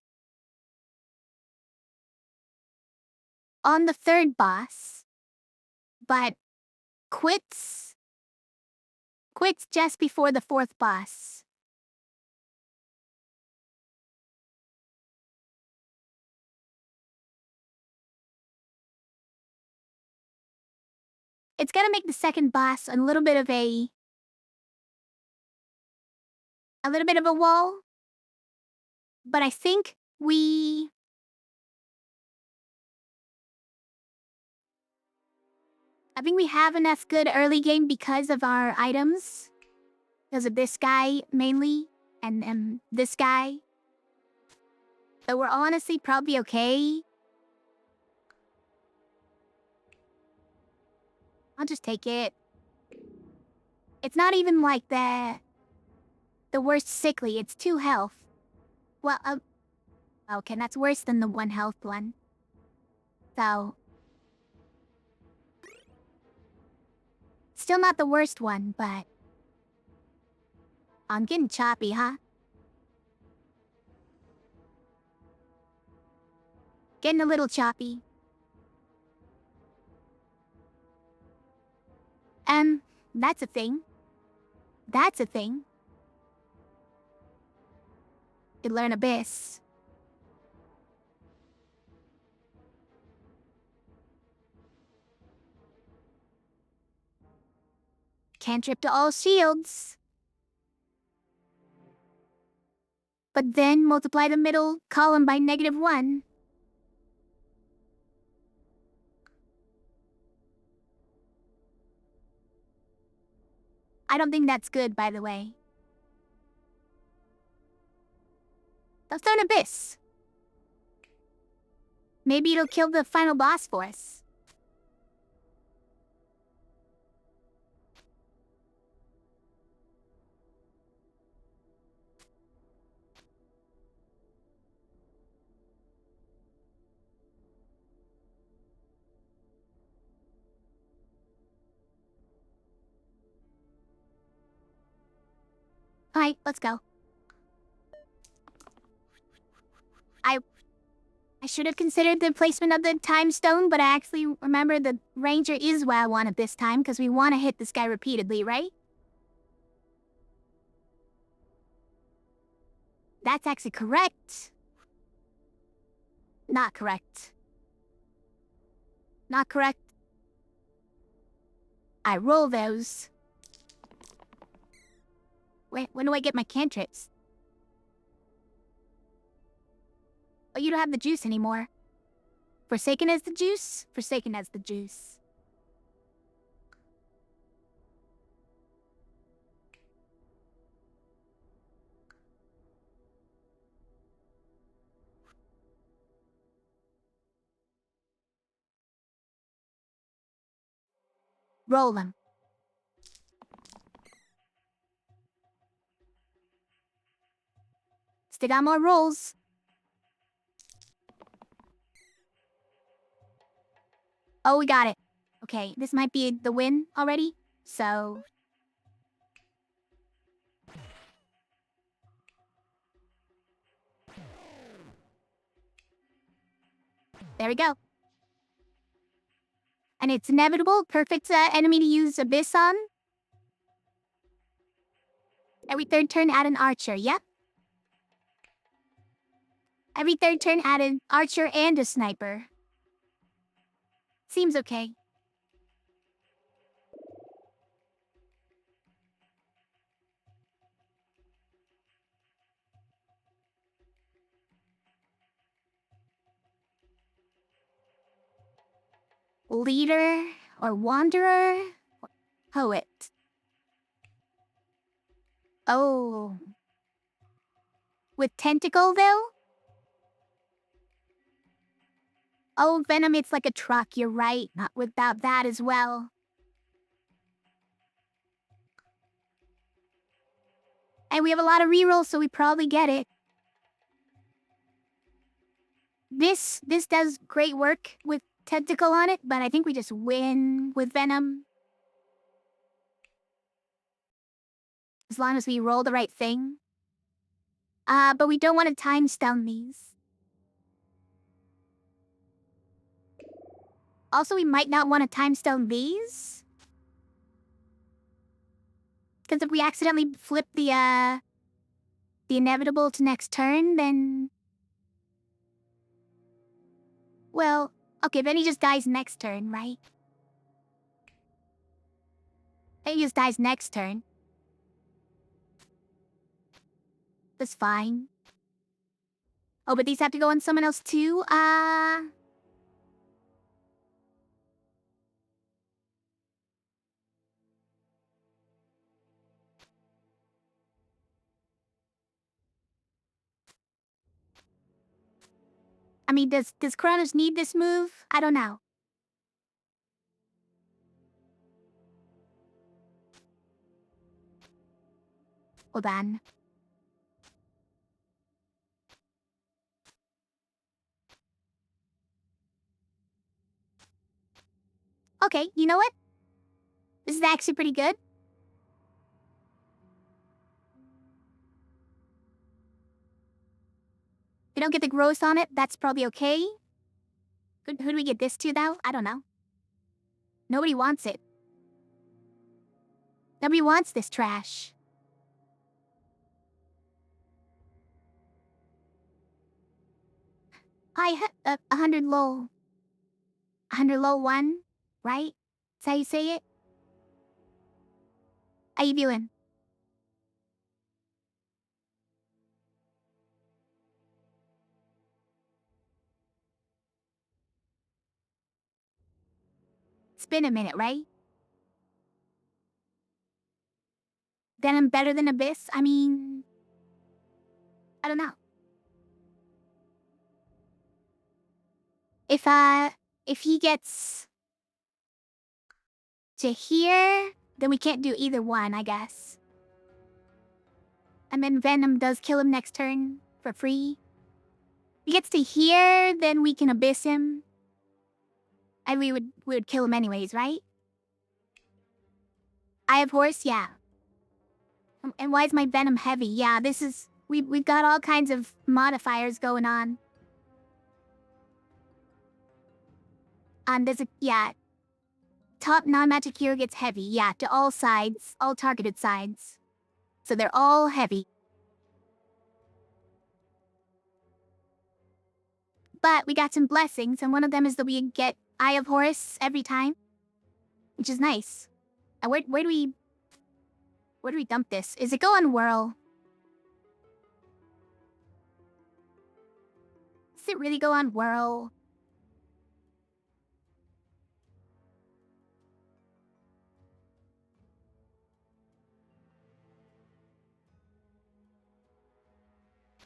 on the third boss, but quits just before the fourth boss. It's gonna make the second boss a little bit of a wall, but I think we have enough good early game because of our items. Because of this guy, mainly. And this guy. So we're honestly probably okay. I'll just take it. It's not even like the worst sickly. It's 2 health. Well, okay, that's worse than the 1 health one. So... still not the worst one, but... I'm getting choppy, huh? Getting a little choppy. That's a thing. That's a thing. Could learn Abyss. Cantrip to all shields. But then multiply the middle column by -1. I don't think that's good, by the way. Let's learn Abyss. Maybe it'll kill the final boss for us. Alright, let's go. I should have considered the placement of the time stone, but I actually remember the ranger is what I wanted this time, because we want to hit this guy repeatedly, right? That's actually correct. Not correct. Not correct. I roll those. Wait, when do I get my cantrips? Oh, you don't have the juice anymore. Forsaken as the juice? Forsaken as the juice. Roll them. Still got more rolls. Oh, we got it. Okay, this might be the win already. So... there we go. And it's inevitable. Perfect enemy to use Abyss on. Every third turn add an archer, yep. Every third turn add an archer and a sniper. Seems okay. Leader or wanderer or poet. Oh. With tentacle though? Oh, Venom, it's like a truck, you're right. Not without that as well. And we have a lot of rerolls, so we probably get it. This does great work with tentacle on it, but I think we just win with Venom. As long as we roll the right thing. But we don't want to time stone these. Also, we might not want to time stone these. Because if we accidentally flip the inevitable to next turn, then... Well, okay, then he just dies next turn, right? Then he just dies next turn. That's fine. Oh, but these have to go on someone else too? I mean, does Kronos need this move? I don't know. Hold on. Okay, you know what? This is actually pretty good. We don't get the gross on it, that's probably okay. Who do we get this to, though? I don't know. Nobody wants it. Nobody wants this trash. I 100 lol. 100 lol 1, right? That's how you say it? How you doing? It's been a minute, right? Venom better than Abyss? I mean... I don't know. If he gets... to here, then we can't do either one, I guess. And then Venom does kill him next turn, for free. If he gets to here, then we can Abyss him. And we would kill him anyways, right? I have horse, yeah. And why is my Venom heavy? Yeah, this is... We've got all kinds of modifiers going on. There's a... yeah. Top non-magic hero gets heavy, yeah, to all sides. All targeted sides. So they're all heavy. But we got some blessings, and one of them is that we get Eye of Horus every time. Which is nice. And where do we dump this? Is it go on Whirl? Does it really go on Whirl?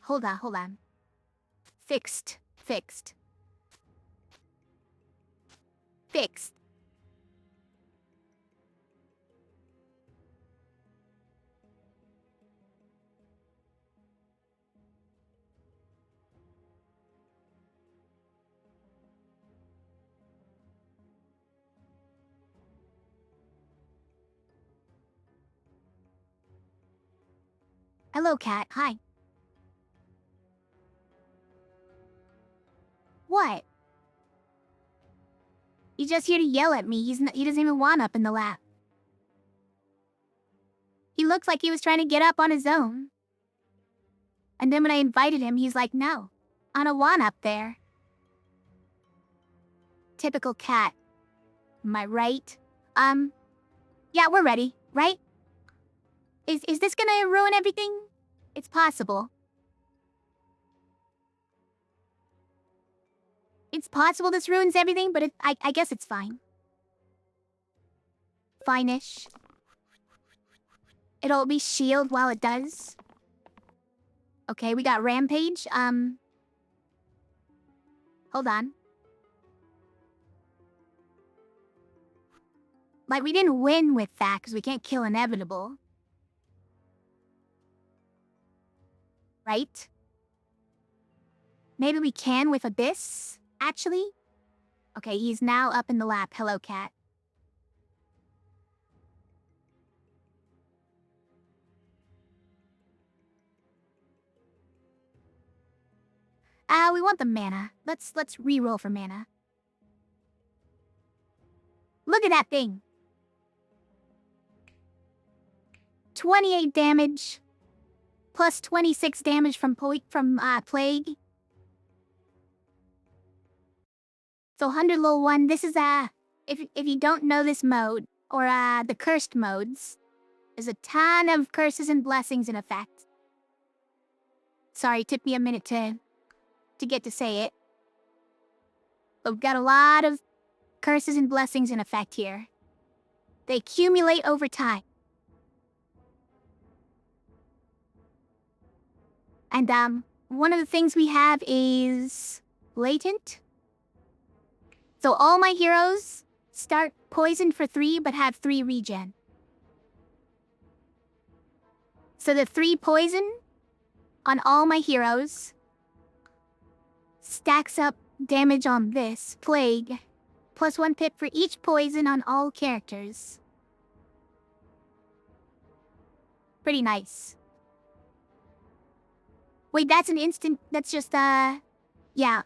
Hold on. Fixed. Hello, cat. Hi. What? He's just here to yell at me. He doesn't even want up in the lap. He looks like he was trying to get up on his own. And then when I invited him, he's like, no. I don't want up there. Typical cat. Am I right? Yeah, we're ready, right? Is this gonna ruin everything? It's possible. It's possible this ruins everything, but I guess it's fine. Fine-ish. It'll be shield while it does. Okay, we got Rampage. Hold on. Like, we didn't win with that, because we can't kill Inevitable. Right? Maybe we can with Abyss, actually? Okay, he's now up in the lap. Hello, cat. We want the mana. Let's re-roll for mana. Look at that thing. 28 damage. Plus 26 damage from Plague. So 100 level 1, this is if you don't know this mode, or the cursed modes, there's a ton of curses and blessings in effect. Sorry, it took me a minute to get to say it. But we've got a lot of curses and blessings in effect here. They accumulate over time. And one of the things we have is latent. So all my heroes start poisoned for 3, but have 3 regen. So the 3 poison on all my heroes stacks up damage on this plague, plus 1 pip for each poison on all characters. Pretty nice. Wait, that's an instant, that's just, yeah.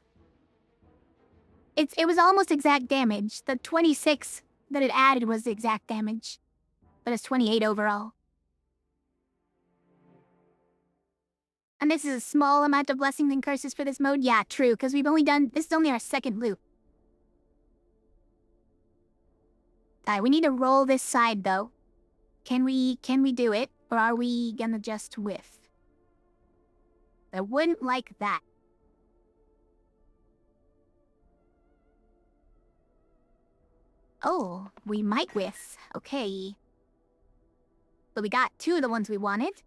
It was almost exact damage. The 26 that it added was the exact damage. But it's 28 overall. And this is a small amount of blessings and curses for this mode? Yeah, true, because we've only done, this is only our second loop. Alright, we need to roll this side though. Can we do it? Or are we gonna just whiff? I wouldn't like that. Oh, we might whiff. Okay. But we got 2 of the ones we wanted.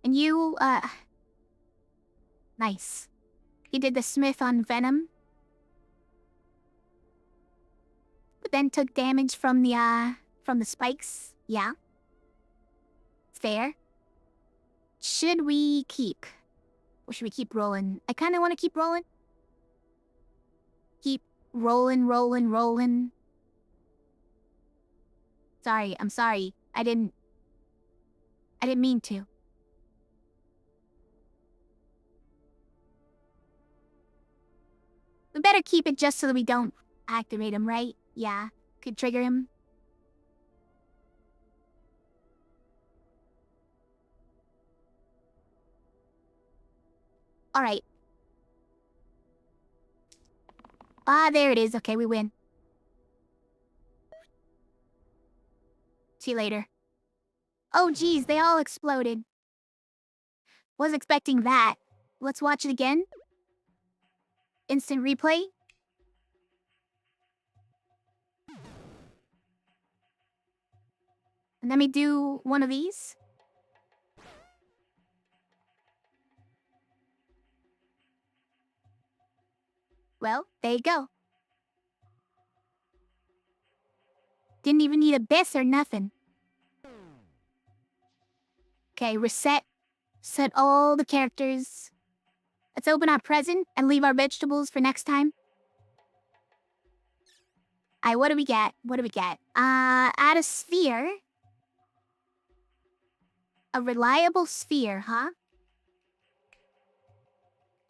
And you, nice. You did the Smith on Venom. But then took damage from the spikes. Yeah. Fair. Should we keep? Or should we keep rolling? I kinda wanna keep rolling. Keep rolling. Sorry, I'm sorry. I didn't mean to. We better keep it just so that we don't activate him, right? Yeah, could trigger him. Alright. There it is. Okay, we win. See you later. Oh geez, they all exploded. Wasn't expecting that. Let's watch it again. Instant replay. And let me do one of these. Well, there you go. Didn't even need a BIS or nothing. Okay, reset. Set all the characters. Let's open our present and leave our vegetables for next time. Alright, what do we get? Add a sphere. A reliable sphere, huh?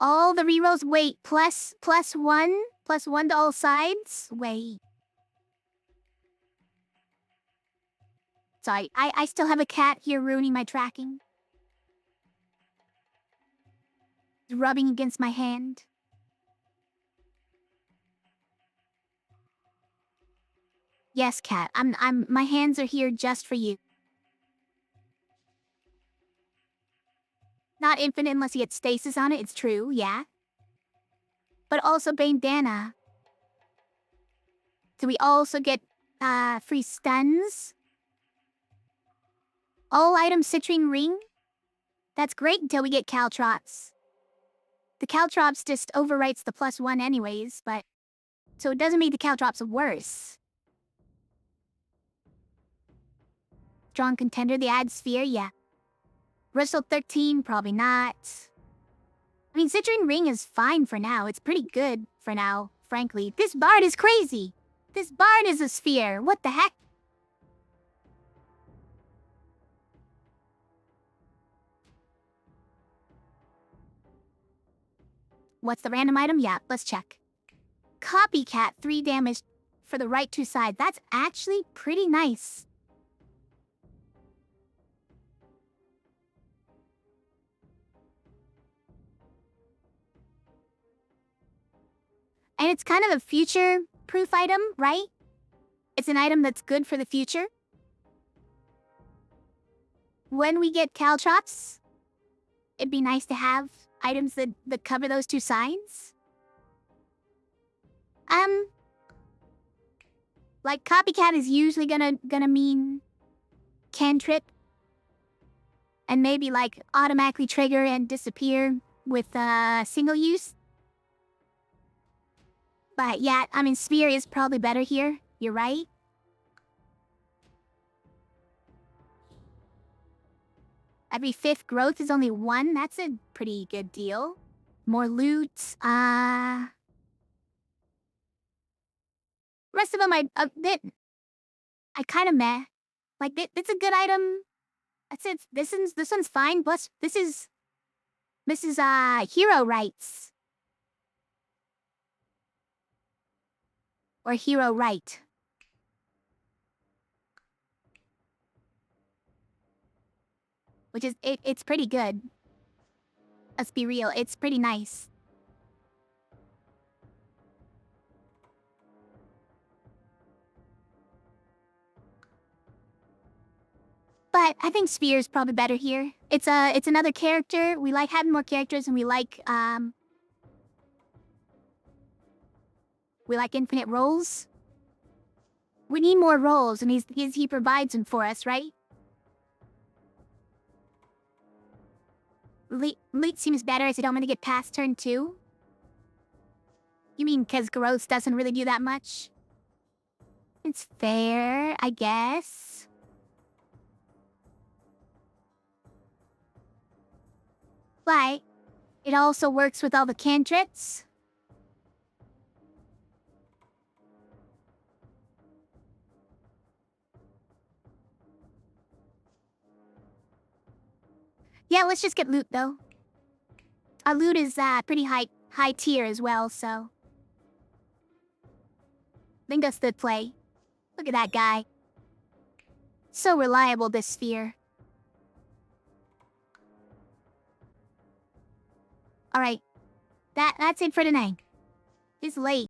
All the rerolls, wait, plus 1 to all sides? Wait. Sorry, I still have a cat here ruining my tracking. It's rubbing against my hand. Yes, cat, my hands are here just for you. Not infinite unless you get stasis on it, it's true, yeah. But also bandana. Do we also get free stuns? All items citrine ring? That's great until we get Caltrops. The Caltrops just overwrites the +1 anyways, but... So it doesn't make the Caltrops worse. Strong contender, the ad sphere, yeah. Bristol 13, probably not. I mean, citrine ring is fine for now. It's pretty good for now, frankly. This bard is crazy! This bard is a sphere, what the heck? What's the random item? Yeah, let's check. Copycat, 3 damage for the right 2 sides. That's actually pretty nice. And it's kind of a future-proof item, right? It's an item that's good for the future. When we get Caltrops, it'd be nice to have items that cover those 2 sides. Like Copycat is usually gonna mean cantrip. And maybe like automatically trigger and disappear with single use. But yeah, I mean, Sphere is probably better here. You're right. Every 5th growth is only 1. That's a pretty good deal. More loot. Rest of them I kind of meh. Like it's a good item. That's it. This one's fine. Plus this is hero rights. Or hero right. Which is it's pretty good. Let's be real, it's pretty nice. But I think Sphere's probably better here. It's another character. We like having more characters, and we like infinite rolls. We need more rolls, and he provides them for us, right? Late seems better as I don't want to get past turn 2. You mean because growth doesn't really do that much? It's fair, I guess. But it also works with all the cantrips. Yeah, let's just get loot though. Our loot is pretty high tier as well, so I think that's the play. Look at that guy. So reliable, this Sphere. Alright. That's it for tonight. It's late.